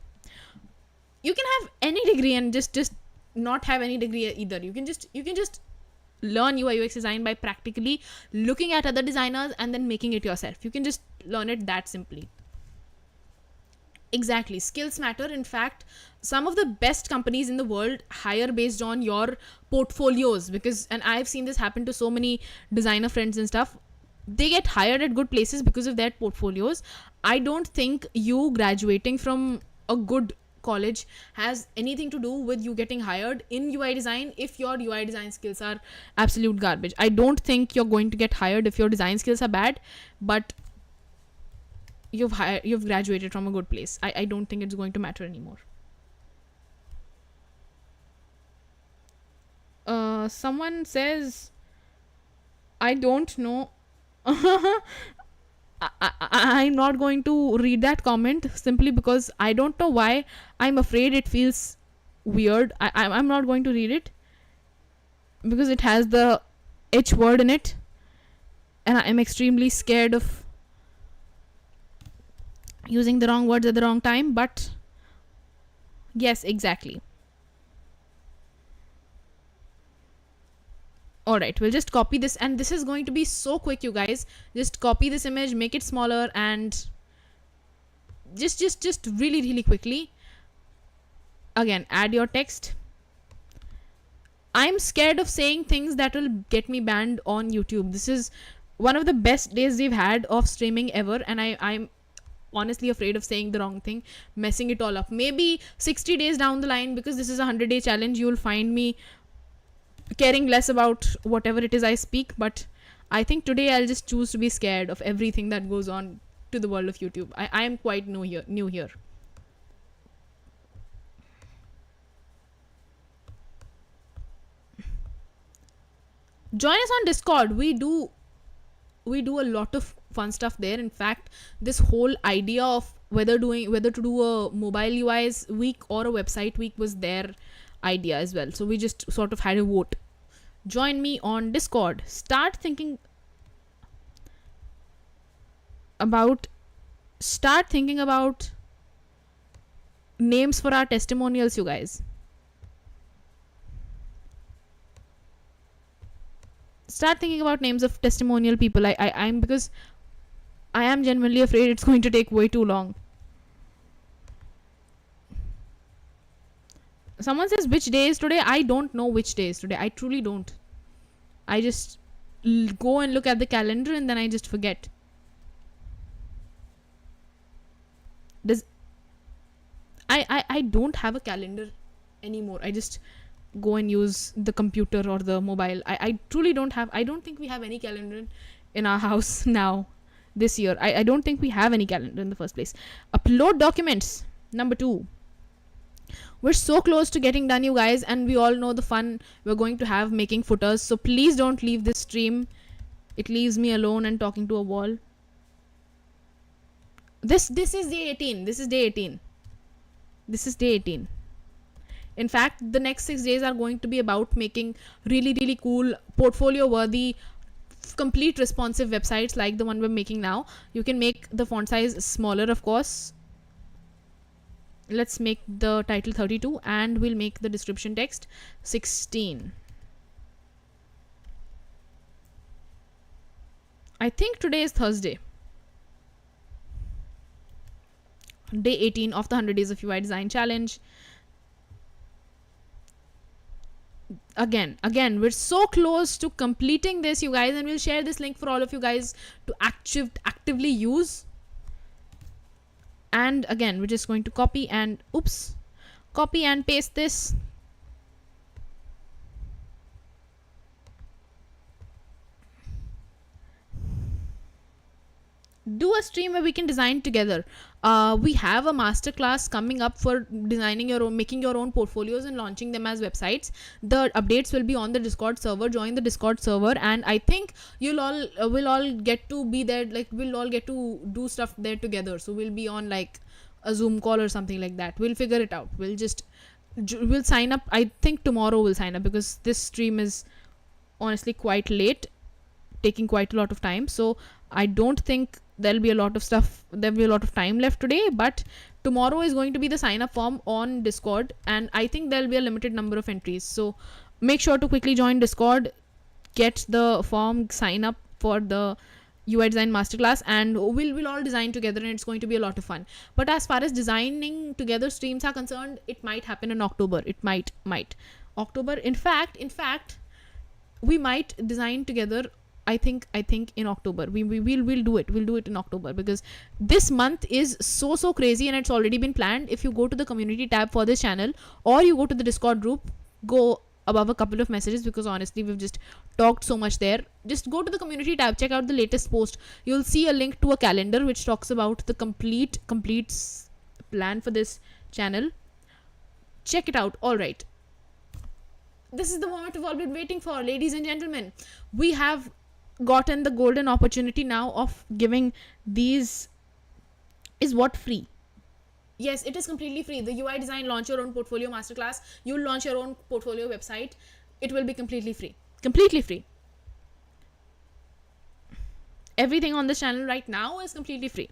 Speaker 1: You can have any degree and just not have any degree either. You can just learn UI UX design by practically looking at other designers and then making it yourself. You can just learn it that simply. Exactly, skills matter. In fact, some of the best companies in the world hire based on your portfolios, because, and I've seen this happen to so many designer friends and stuff, they get hired at good places because of their portfolios. I don't think you graduating from a good college has anything to do with you getting hired in UI design if your UI design skills are absolute garbage. I don't think you're going to get hired if your design skills are bad, but you've graduated from a good place. I don't think it's going to matter anymore. Someone says, I don't know. I'm not going to read that comment simply because I don't know why. I'm afraid it feels weird. I'm not going to read it because it has the H word in it, and I'm extremely scared of using the wrong words at the wrong time. But yes, exactly. Alright, we'll just copy this, and this is going to be so quick, you guys. Just copy this image, make it smaller, and just really quickly. Again, add your text. I'm scared of saying things that will get me banned on YouTube. This is one of the best days we've had of streaming ever, and I'm honestly afraid of saying the wrong thing, messing it all up. Maybe 60 days down the line, because this is a 100-day challenge, you'll find me caring less about whatever it is I speak. But I think today I'll just choose to be scared of everything that goes on to the world of YouTube. I am quite new here. Join us on Discord. We do a lot of fun stuff there. In fact, this whole idea of whether to do a mobile UIs week or a website week was their idea as well. So we just sort of had a vote. Join me on Discord. Start thinking about names for our testimonials, you guys. Start thinking about names of testimonial people. I'm because I am genuinely afraid it's going to take way too long. Someone says, which day is today? I don't know which day is today. I truly don't. I just go and look at the calendar and then I just forget. I don't have a calendar anymore. I just go and use the computer or the mobile. I truly don't have. I don't think we have any calendar in our house now this year. I don't think we have any calendar in the first place. Upload documents. Number 2. We're so close to getting done, you guys, and we all know the fun we're going to have making footers. So please don't leave this stream. It leaves me alone and talking to a wall. This is day 18. This is day 18. This is day 18. In fact, the next 6 days are going to be about making really cool, portfolio-worthy, complete responsive websites like the one we're making now. You can make the font size smaller, of course. Let's make the title 32 and we'll make the description text 16. I think today is Thursday. Day 18 of the 100 Days of UI Design Challenge. again, we're so close to completing this, you guys, and we'll share this link for all of you guys to actively use. And again, we're just going to copy and paste this. Do a stream where we can design together. We have a masterclass coming up for making your own portfolios and launching them as websites. The updates will be on the Discord server. Join the Discord server, and I think you'll all will all get to be there. Like, we'll all get to do stuff there together. So we'll be on like a Zoom call or something like that. We'll figure it out. We'll sign up. I think tomorrow we'll sign up, because this stream is honestly quite late, taking quite a lot of time. So I don't think there'll be a lot of time left today, but tomorrow is going to be the sign up form on Discord, and I think there'll be a limited number of entries. So make sure to quickly join Discord, get the form, sign up for the UI design masterclass, and we'll all design together, and it's going to be a lot of fun. But as far as designing together streams are concerned, it might happen in October. It might October. In fact, we might design together. I think in October we'll do it. We'll do it in October, because this month is so crazy, and it's already been planned. If you go to the community tab for this channel, or you go to the Discord group, go above a couple of messages, because honestly we've just talked so much there. Just go to the community tab, check out the latest post. You'll see a link to a calendar which talks about the complete plan for this channel. Check it out. All right, this is the moment we've all been waiting for, ladies and gentlemen. We have gotten the golden opportunity now of giving these free. Yes, it is completely free. The UI design launch your own portfolio masterclass. You'll launch your own portfolio website. It will be completely free. Everything on this channel right now is completely free.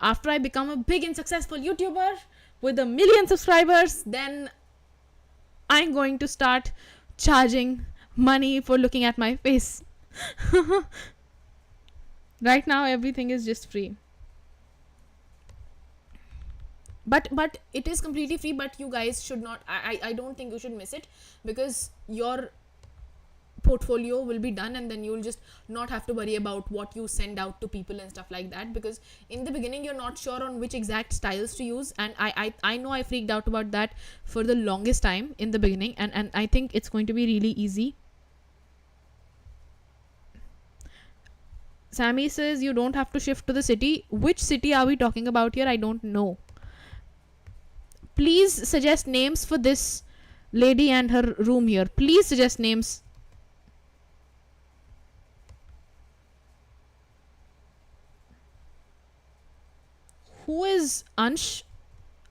Speaker 1: After I become a big and successful YouTuber with 1 million subscribers, then I'm going to start charging money for looking at my face. Right now everything is just free, but it is completely free. But you guys should not, I don't think you should miss it, because your portfolio will be done, and then you'll just not have to worry about what you send out to people and stuff like that, because in the beginning you're not sure on which exact styles to use, and I know I freaked out about that for the longest time in the beginning, and I think it's going to be really easy. Sammy says you don't have to shift to the city. Which city are we talking about here? I don't know. Please suggest names for this lady and her room here. Please suggest names. Who is Ansh?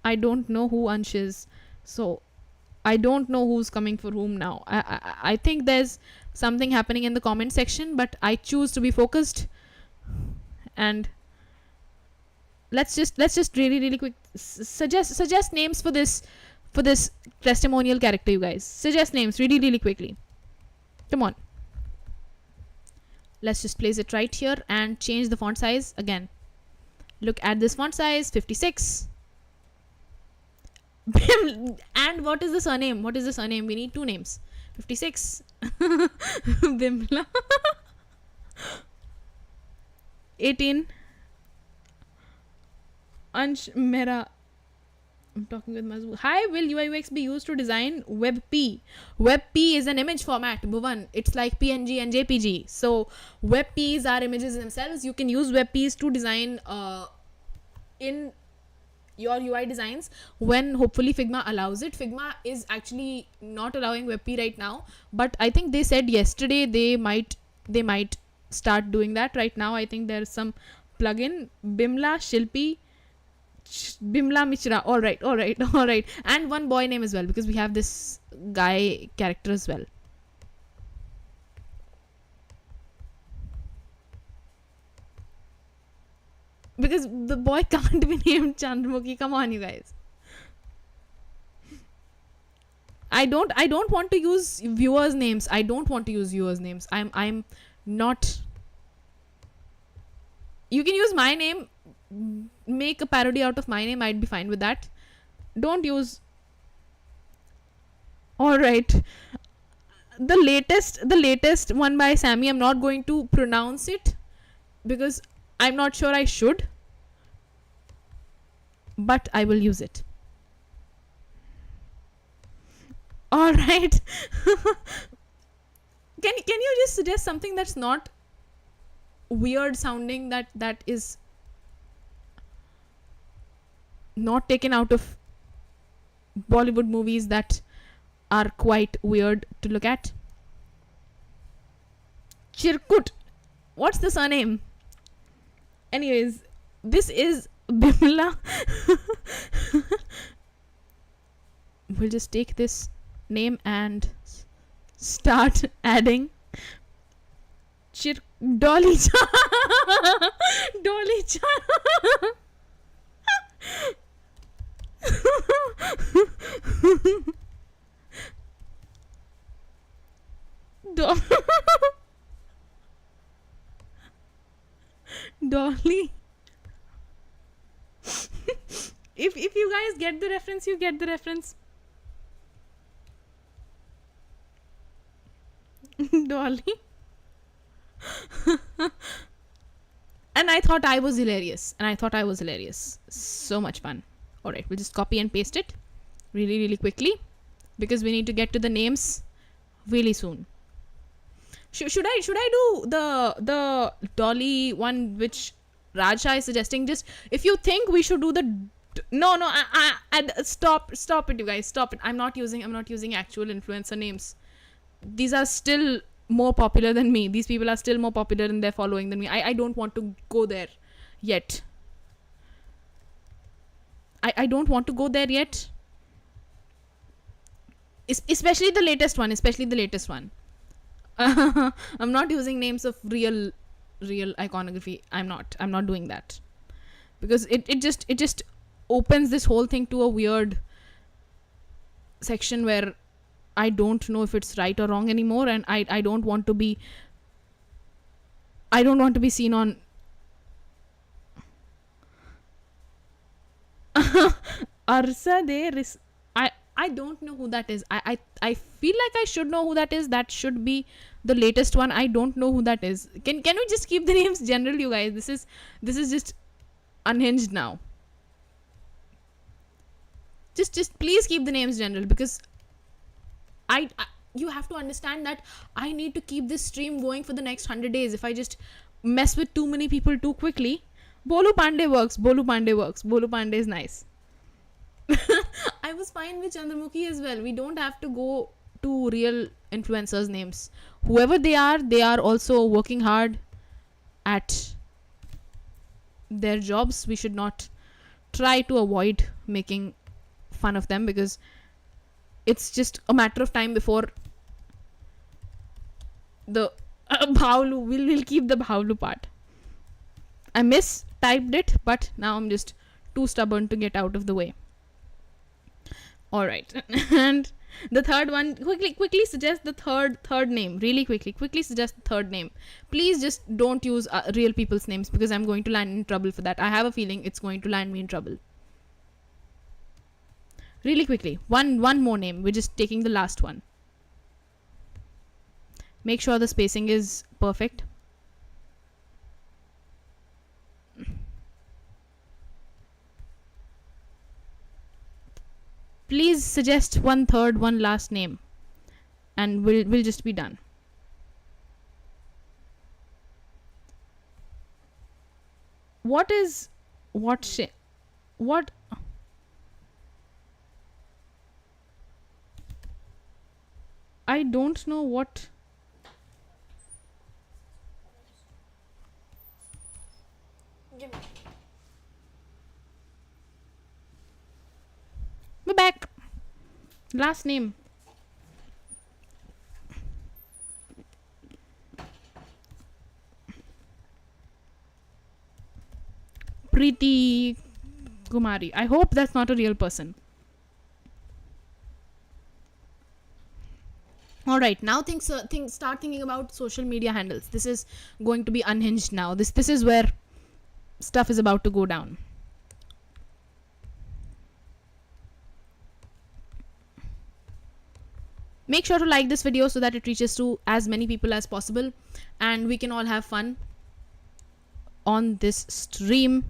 Speaker 1: I don't know who Ansh is. So I don't know who's coming for whom now. I think there's something happening in the comment section, but I choose to be focused. And let's just really quick suggest names for this testimonial character, you guys. Suggest names really quickly. Come on. Let's just place it right here and change the font size again. Look at this font size, 56. And what is the surname? We need 2 names. 56. Bimla. 18. Ansh Mera. I'm talking with Mazu. Hi, will uiux be used to design WebP? WebP is an image format, Bhuvan. It's like PNG and JPG. So WebPs are images themselves. You can use WebPs to design in your UI designs when hopefully Figma allows it. Figma is actually not allowing WebP right now, but I think they said yesterday they might start doing that. Right now I think there's some plugin, Bimla Shilpi Bimla Mishra. All right, and one boy name as well, because we have this guy character as well. Because the boy can't be named Chandramukhi. Come on, you guys. I don't want to use viewers' names. I'm not. You can use my name. Make a parody out of my name. I'd be fine with that. Don't use. All right. the latest one by Sammy, I'm not going to pronounce it because I'm not sure I should, but I will use it. All right. Can you just suggest something that's not weird sounding, that is not taken out of Bollywood movies that are quite weird to look at? Chirkut. What's the surname? Anyways, this is Bimla. We'll just take this name and start adding Dolly Cha. Dolly Cha. Dolly. If you guys get the reference, you get the reference. Dolly. And I thought I was hilarious. So much fun. Alright, we'll just copy and paste it really, really quickly because we need to get to the names really soon. Should I do the Dolly one which Rajha is suggesting? Just if you think we should do the no, stop it, you guys, stop it. I'm not using actual influencer names. These are still more popular than me. These people are still more popular in their following than me. I don't want to go there yet. I don't want to go there yet. Especially the latest one. I'm not using names of real iconography. I'm not doing that because it just opens this whole thing to a weird section where I don't know if it's right or wrong anymore, and I don't want to be seen on Arsa there is I don't know who that is. I feel like I should know who that is. That should be the latest one. I don't know who that is. Can we just keep the names general, you guys? This is just unhinged now. Just please keep the names general because I you have to understand that I need to keep this stream going for the next 100 days. If I just mess with too many people too quickly, Bolu Pandey works. Bolu Pandey is nice. I was fine with Chandramukhi as well. We don't have to go to real influencers' names. Whoever they are also working hard at their jobs. We should not try to avoid making fun of them because it's just a matter of time before the Bhavlu. We'll keep the Bhavlu part. I mistyped it, but now I'm just too stubborn to get out of the way. Alright. And the third one, quickly suggest the third name. Really quickly suggest the third name. Please just don't use real people's names because I'm going to land in trouble for that. I have a feeling it's going to land me in trouble. Really quickly. One more name. We're just taking the last one. Make sure the spacing is perfect. Please suggest one last name, and we'll just be done. What? I don't know what. Give me. We're back. Last name. Preeti Kumari. I hope that's not a real person. Alright, now start thinking about social media handles. This is going to be unhinged now. This is where stuff is about to go down. Make sure to like this video so that it reaches to as many people as possible and we can all have fun on this stream.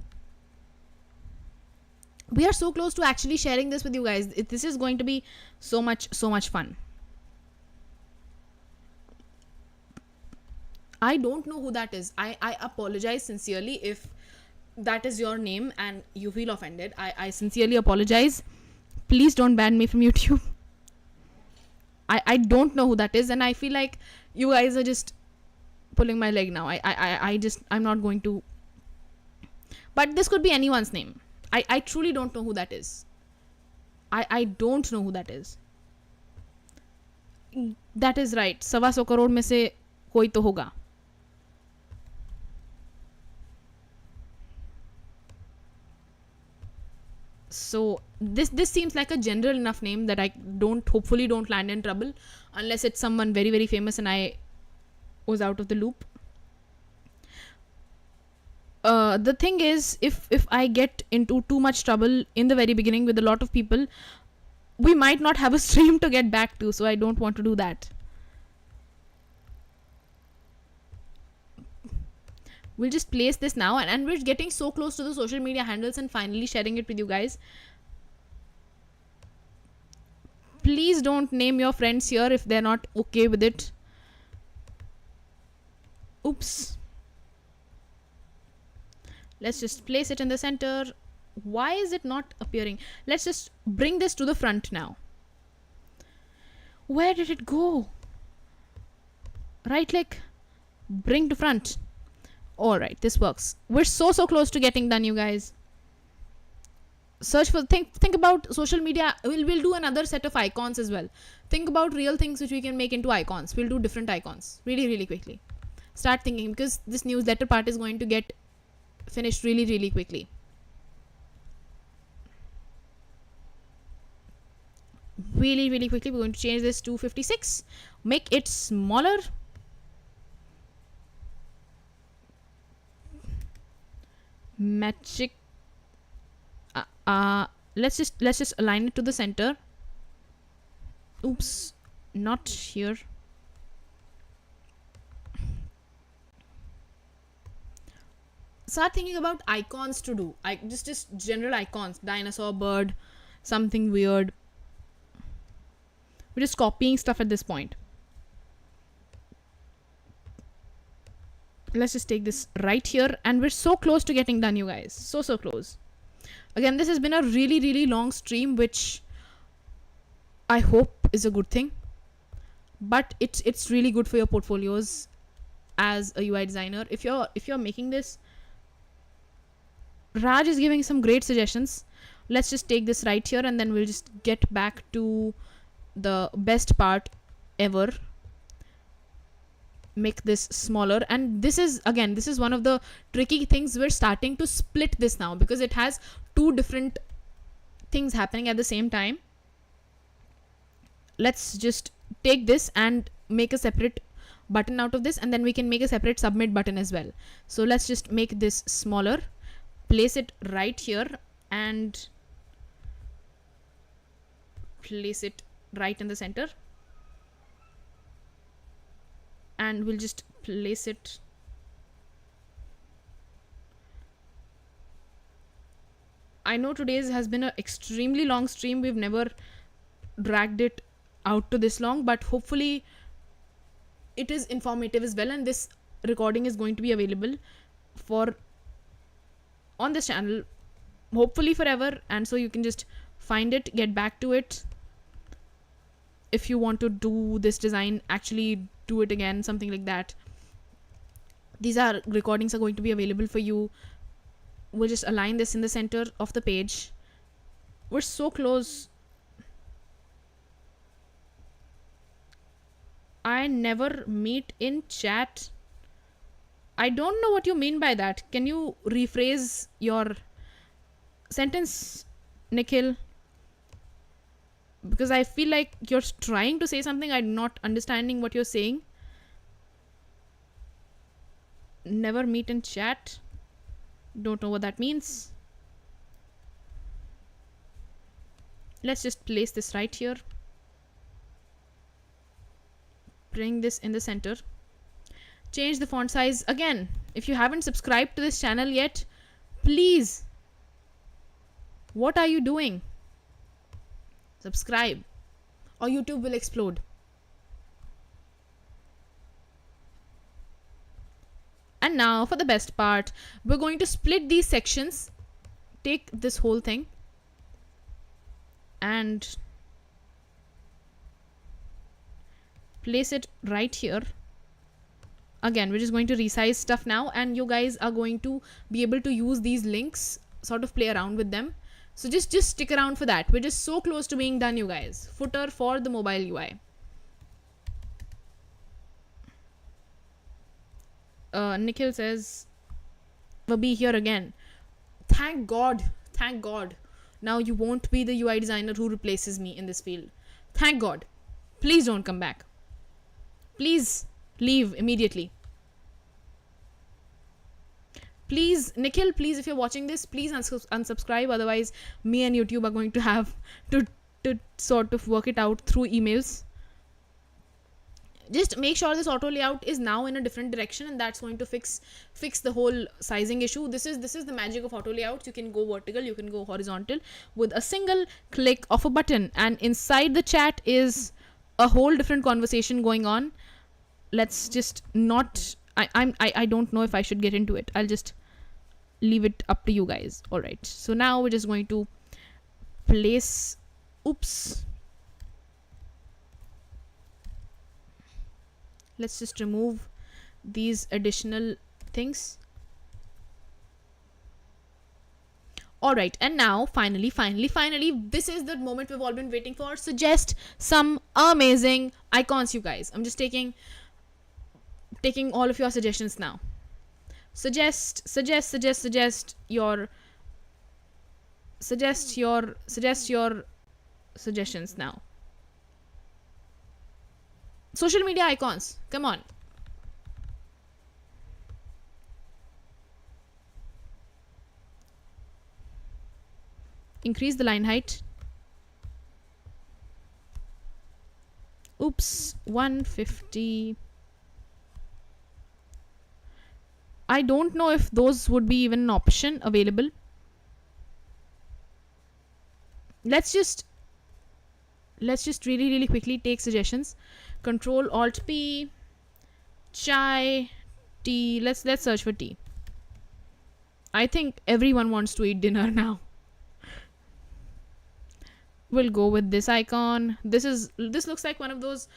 Speaker 1: We are so close to actually sharing this with you guys. This is going to be so much fun. I don't know who that is. I apologize sincerely if that is your name and you feel offended. I sincerely apologize. Please don't ban me from YouTube. I don't know who that is, and I feel like you guys are just pulling my leg now. I'm not going to. But this could be anyone's name. I truly don't know who that is. I don't know who that is. That is right. 125 crore में से कोई तो होगा. So this seems like a general enough name that I hopefully don't land in trouble unless it's someone very, very famous and I was out of the loop. The thing is, if I get into too much trouble in the very beginning with a lot of people, we might not have a stream to get back to, so I don't want to do that. We'll just place this now, and we're getting so close to the social media handles and finally sharing it with you guys. Please don't name your friends here if they're not okay with it. Oops. Let's just place it in the center. Why is it not appearing? Let's just bring this to the front now. Where did it go? Right click, bring to front. All right, this works. We're so close to getting done, you guys. Search for think about social media. We'll do another set of icons as well. Think about real things which we can make into icons. We'll do different icons really quickly. Start thinking, because this newsletter part is going to get finished really quickly. Really quickly. We're going to change this to 56. Make it smaller. Magic. Let's just align it to the center. Oops, not here. Start thinking about icons to do. Just general icons. Dinosaur, bird, something weird. We're just copying stuff at this point. Let's just take this right here, and we're so close to getting done, you guys. So close. Again, this has been a really long stream, which I hope is a good thing. But it's really good for your portfolios as a UI designer. If you're making this, Raj is giving some great suggestions. Let's just take this right here, and then we'll just get back to the best part ever. Make this smaller, and this is one of the tricky things. We're starting to split this now because it has two different things happening at the same time. Let's just take this and make a separate button out of this, and then we can make a separate submit button as well. So let's just make this smaller, place it right here, and place it right in the center. And we'll just place it. I know today's has been an extremely long stream. We've never dragged it out to this long, but hopefully it is informative as well, and this recording is going to be available on this channel hopefully forever, and so you can just find it, get back to it. If you want to do this design, actually do it again, something like that. These recordings are going to be available for you. We'll just align this in the center of the page. We're so close. I never meet in chat. I don't know what you mean by that. Can you rephrase your sentence, Nikhil? Because I feel like you're trying to say something. I'm not understanding what you're saying. Never meet in chat. Don't know what that means. Let's just place this right here. bring this in the center. Change the font size. Again, if you haven't subscribed to this channel yet, please, what are you doing? Subscribe or YouTube will explode. And now for the best part, we're going to split these sections. Take this whole thing and place it right here. Again, we're just going to resize stuff now, and you guys are going to be able to use these links, sort of play around with them. So just stick around for that. We're just so close to being done, you guys. Footer for the mobile UI. Nikhil says, we'll be here again. Thank God. Thank God. Now you won't be the UI designer who replaces me in this field. Thank God. Please don't come back. Please leave immediately. Please, Nikhil, please, if you're watching this, please unsubscribe. Otherwise, me and YouTube are going to have to sort of work it out through emails. Just make sure this auto layout is now in a different direction, and that's going to fix the whole sizing issue. This is the magic of auto layouts. You can go vertical, you can go horizontal with a single click of a button, and inside the chat is a whole different conversation going on. Let's just not, I don't know if I should get into it. I'll just leave it up to you guys. All right, so now we're just going to place, oops, let's just remove these additional things. All right, and now finally, this is the moment we've all been waiting for. Suggest some amazing icons, you guys. I'm just taking all of your suggestions now. Suggest your suggestions now. Social media icons, come on. Increase the line height. Oops, 150. I don't know if those would be even an option available. Let's just really quickly take suggestions. Control Alt P, chai, tea. Let's search for tea. I think everyone wants to eat dinner now. We'll go with this icon. This looks like one of those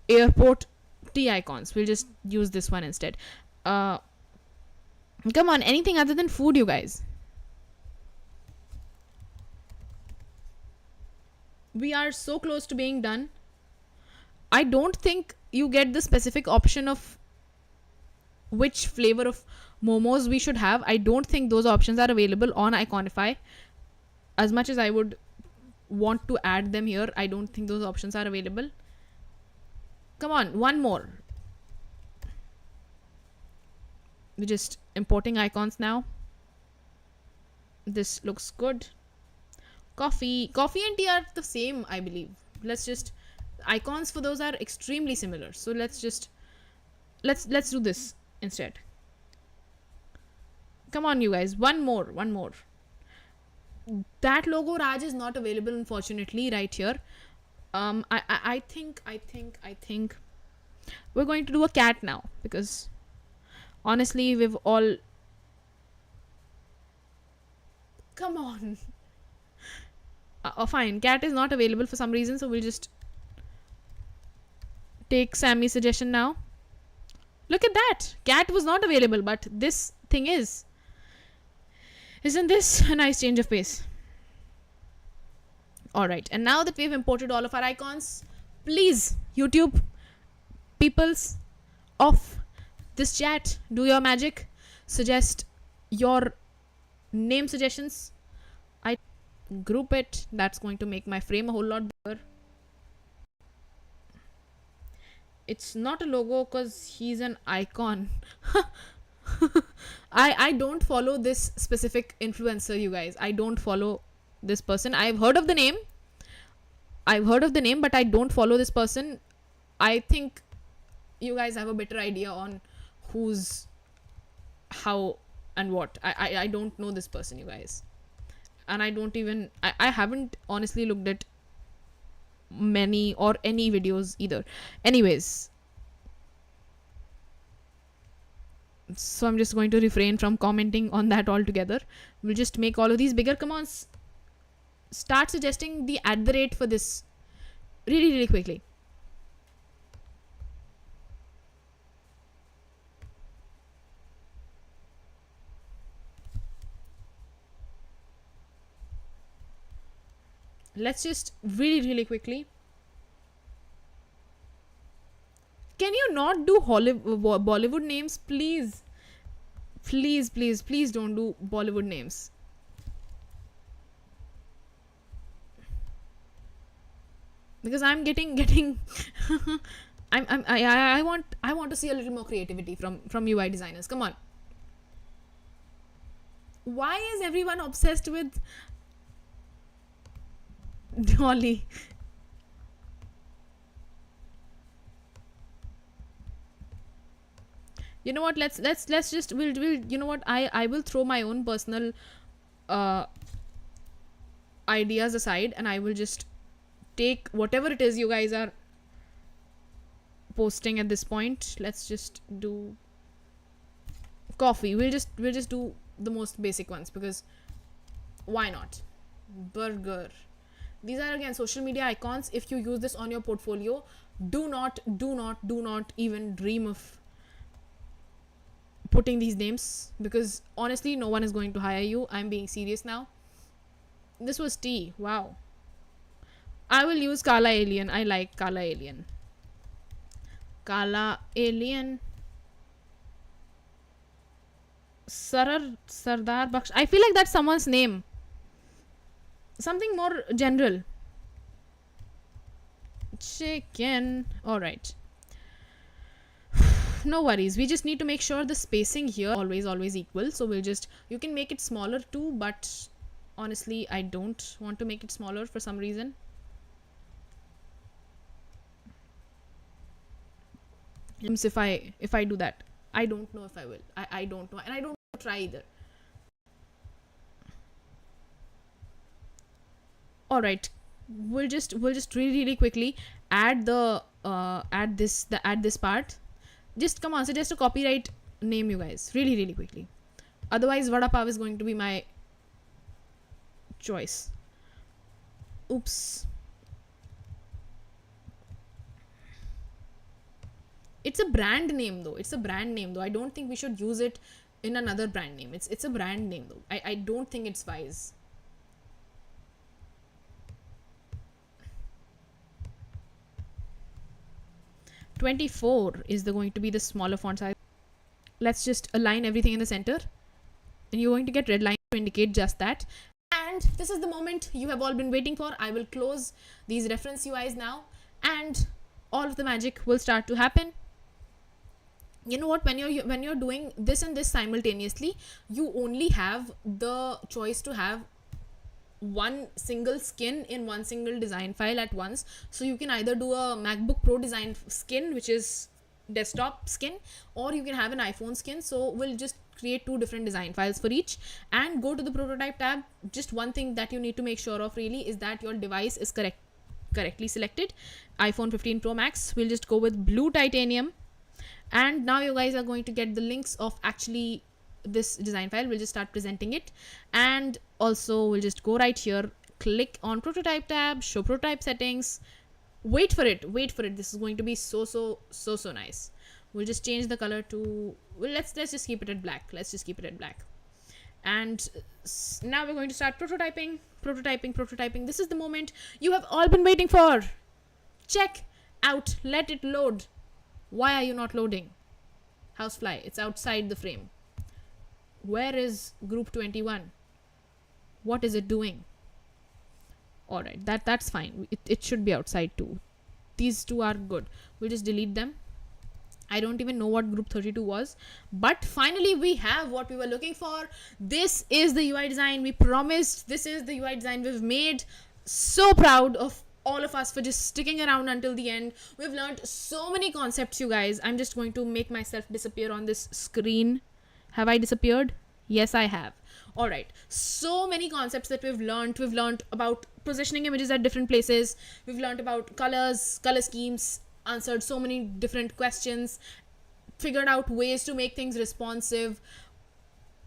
Speaker 1: airport tea icons. We'll just use this one instead. Come on, anything other than food, you guys. We are so close to being done. I don't think you get the specific option of which flavor of momos we should have. I don't think those options are available on Iconify. As much as I would want to add them here, I don't think those options are available. Come on, one more. We're just importing icons now. This looks good. Coffee and tea are the same, I believe. Let's just, icons for those are extremely similar. So let's do this instead. Come on, you guys, one more. That logo, Raj, is not available, unfortunately, right here. I think we're going to do a cat now, because honestly, we've all, come on. Fine, cat is not available for some reason, so we'll just take Sammy's suggestion now. Look at that, cat was not available, but this thing is. Isn't this a nice change of pace? Alright, and now that we've imported all of our icons, please, YouTube peoples of this chat, do your magic. Suggest your name suggestions. I group it. That's going to make my frame a whole lot bigger. It's not a logo because he's an icon. I don't follow this specific influencer, you guys. I don't follow this person. I've heard of the name, but I don't follow this person. I think you guys have a better idea on who's how and what. I don't know this person, you guys, and I haven't honestly looked at many or any videos either. Anyways, so I'm just going to refrain from commenting on that altogether. We'll just make all of these bigger. Come on, start suggesting the @ for this really quickly. Let's just really quickly. Can you not do Bollywood names, please? Please don't do Bollywood names. Because I'm getting I want to see a little more creativity from UI designers. Come on. Why is everyone obsessed with Dolly? You know what, let's just we'll you know what, I will throw my own personal ideas aside, and I will just take whatever it is you guys are posting at this point. Let's just do coffee. We'll just do the most basic ones, because why not? Burger. These are again social media icons. If you use this on your portfolio, do not even dream of putting these names, because honestly no one is going to hire you. I'm being serious now. This was tea. Wow. I will use Kala Alien. I like Kala Alien. Kala Alien. Sardar Baksh. I feel like that's someone's name. Something more general. Chicken. Alright. No worries. We just need to make sure the spacing here always equal. So we'll just, you can make it smaller too, but honestly I don't want to make it smaller for some reason. If I do that, I don't know if I will. I don't know, and I don't try either. All right, we'll just really quickly add the add this part. Just come on, suggest a copyright name, you guys, really quickly. Otherwise vada pav is going to be my choice. Oops. It's a brand name though. I don't think we should use it in another brand name. It's a brand name though. I don't think it's wise. (24) is going to be the smaller font size. Let's just align everything in the center, and you're going to get red line to indicate just that. And this is the moment you have all been waiting for. I will close these reference UIs now, and all of the magic will start to happen. You know what, when you're doing this and this simultaneously, you only have the choice to have one single skin in one single design file at once. So you can either do a MacBook Pro design skin, which is desktop skin, or you can have an iPhone skin. So we'll just create two different design files for each and go to the prototype tab. Just one thing that you need to make sure of really is that your device is correctly selected. iPhone 15 Pro Max. We'll just go with blue titanium, and now you guys are going to get the links of actually this design file. We'll just start presenting it, and also we'll just go right here, click on prototype tab, show prototype settings, wait for it. This is going to be so nice. We'll just change the color to, well, let's just keep it at black. And now we're going to start prototyping. This is the moment you have all been waiting for. Check out, let it load. Why are you not loading? Housefly, it's outside the frame. Where is group 21? What is it doing? All right, that's fine. It should be outside too. These two are good. We'll just delete them. I don't even know what group 32 was, but finally we have what we were looking for. This is the UI design we promised. This is the UI design we've made. So proud of all of us for just sticking around until the end. We've learned so many concepts, you guys. I'm just going to make myself disappear on this screen. Have I disappeared? Yes, I have. All right. So many concepts that we've learned. We've learned about positioning images at different places. We've learned about colors, color schemes, answered so many different questions, figured out ways to make things responsive,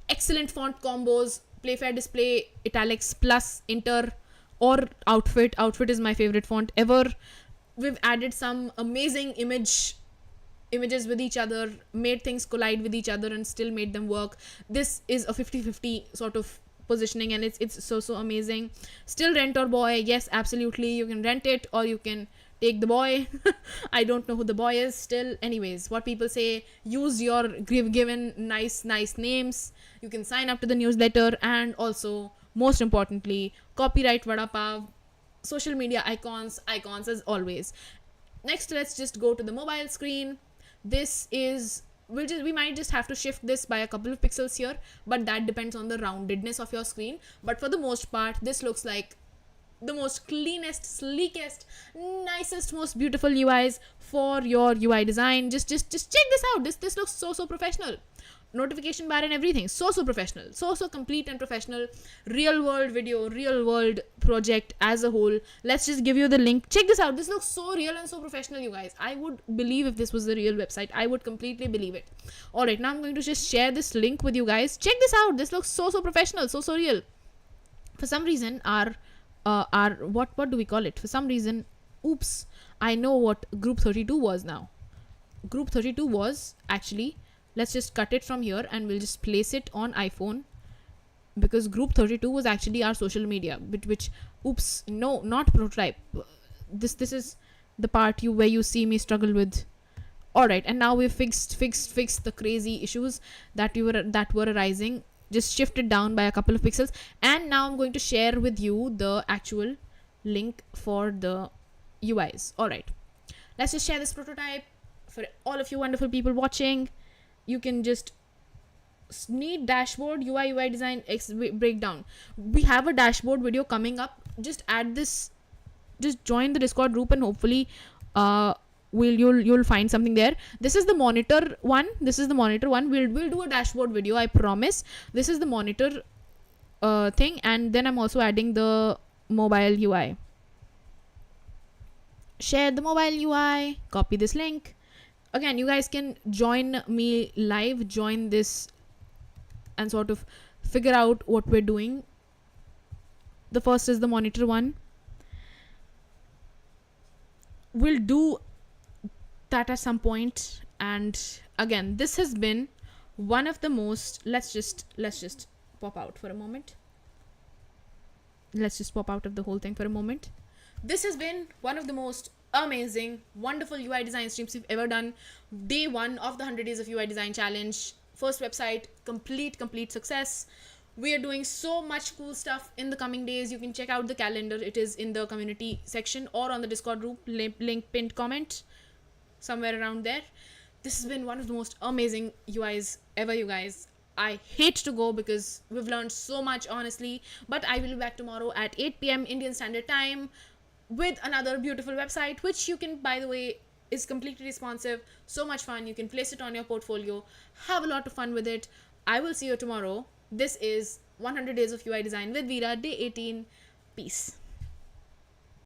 Speaker 1: excellent font combos, Playfair display, italics plus inter or outfit. Outfit is my favorite font ever. We've added some amazing images with each other, made things collide with each other and still made them work. This is a 50-50 sort of positioning, and it's so amazing. Still rent or boy? Yes, absolutely. You can rent it or you can take the boy. I don't know who the boy is still. Anyways, what people say, use your given nice names. You can sign up to the newsletter, and also most importantly, copyright vada pav, social media icons as always. Next, let's just go to the mobile screen. This is, we might just have to shift this by a couple of pixels here, but that depends on the roundedness of your screen. But for the most part, this looks like the most cleanest, sleekest, nicest, most beautiful UIs for your UI design. Just check this out. This looks so professional. Notification bar and everything, so professional, so complete and professional. Real world video, real world project as a whole. Let's just give you the link. Check this out. This looks so real and so professional, you guys. I would believe if this was a real website. I would completely believe it. All right, now I'm going to just share this link with you guys. Check this out. This looks so professional, so real. For some reason, our what do we call it? For some reason, oops, I know what group 32 was now. Group 32 was actually, let's just cut it from here and we'll just place it on iPhone, because group 32 was actually our social media, which oops, no, not prototype. This is the part where you see me struggle with. All right, and now we've fixed the crazy issues that were arising. Just shift it down by a couple of pixels, and now I'm going to share with you the actual link for the UIs. All right, let's just share this prototype for all of you wonderful people watching. You can just need dashboard UI design breakdown. We have a dashboard video coming up. Just add this, just join the Discord group, and hopefully you'll find something there. This is the monitor one. We'll do a dashboard video, I promise. This is the monitor thing, and then I'm also adding the mobile UI. Share the mobile UI, copy this link. Again, you guys can join me live, join this and sort of figure out what we're doing. The first is the monitor one. We'll do that at some point. And again, this has been one of the most, let's just pop out for a moment. Let's just pop out of the whole thing for a moment. This has been one of the most amazing, wonderful UI design streams we've ever done. Day 1 of the 100 Days of UI Design Challenge. First website, complete success. We are doing so much cool stuff in the coming days. You can check out the calendar. It is in the community section or on the Discord group, link pinned comment somewhere around there. This has been one of the most amazing UIs ever, you guys. I hate to go because we've learned so much, honestly, but I will be back tomorrow at 8 p.m. Indian Standard Time with another beautiful website, which you can, by the way, is completely responsive. So much fun. You can place it on your portfolio. Have a lot of fun with it. I will see you tomorrow. This is 100 Days of UI Design with Veera, day 18. Peace.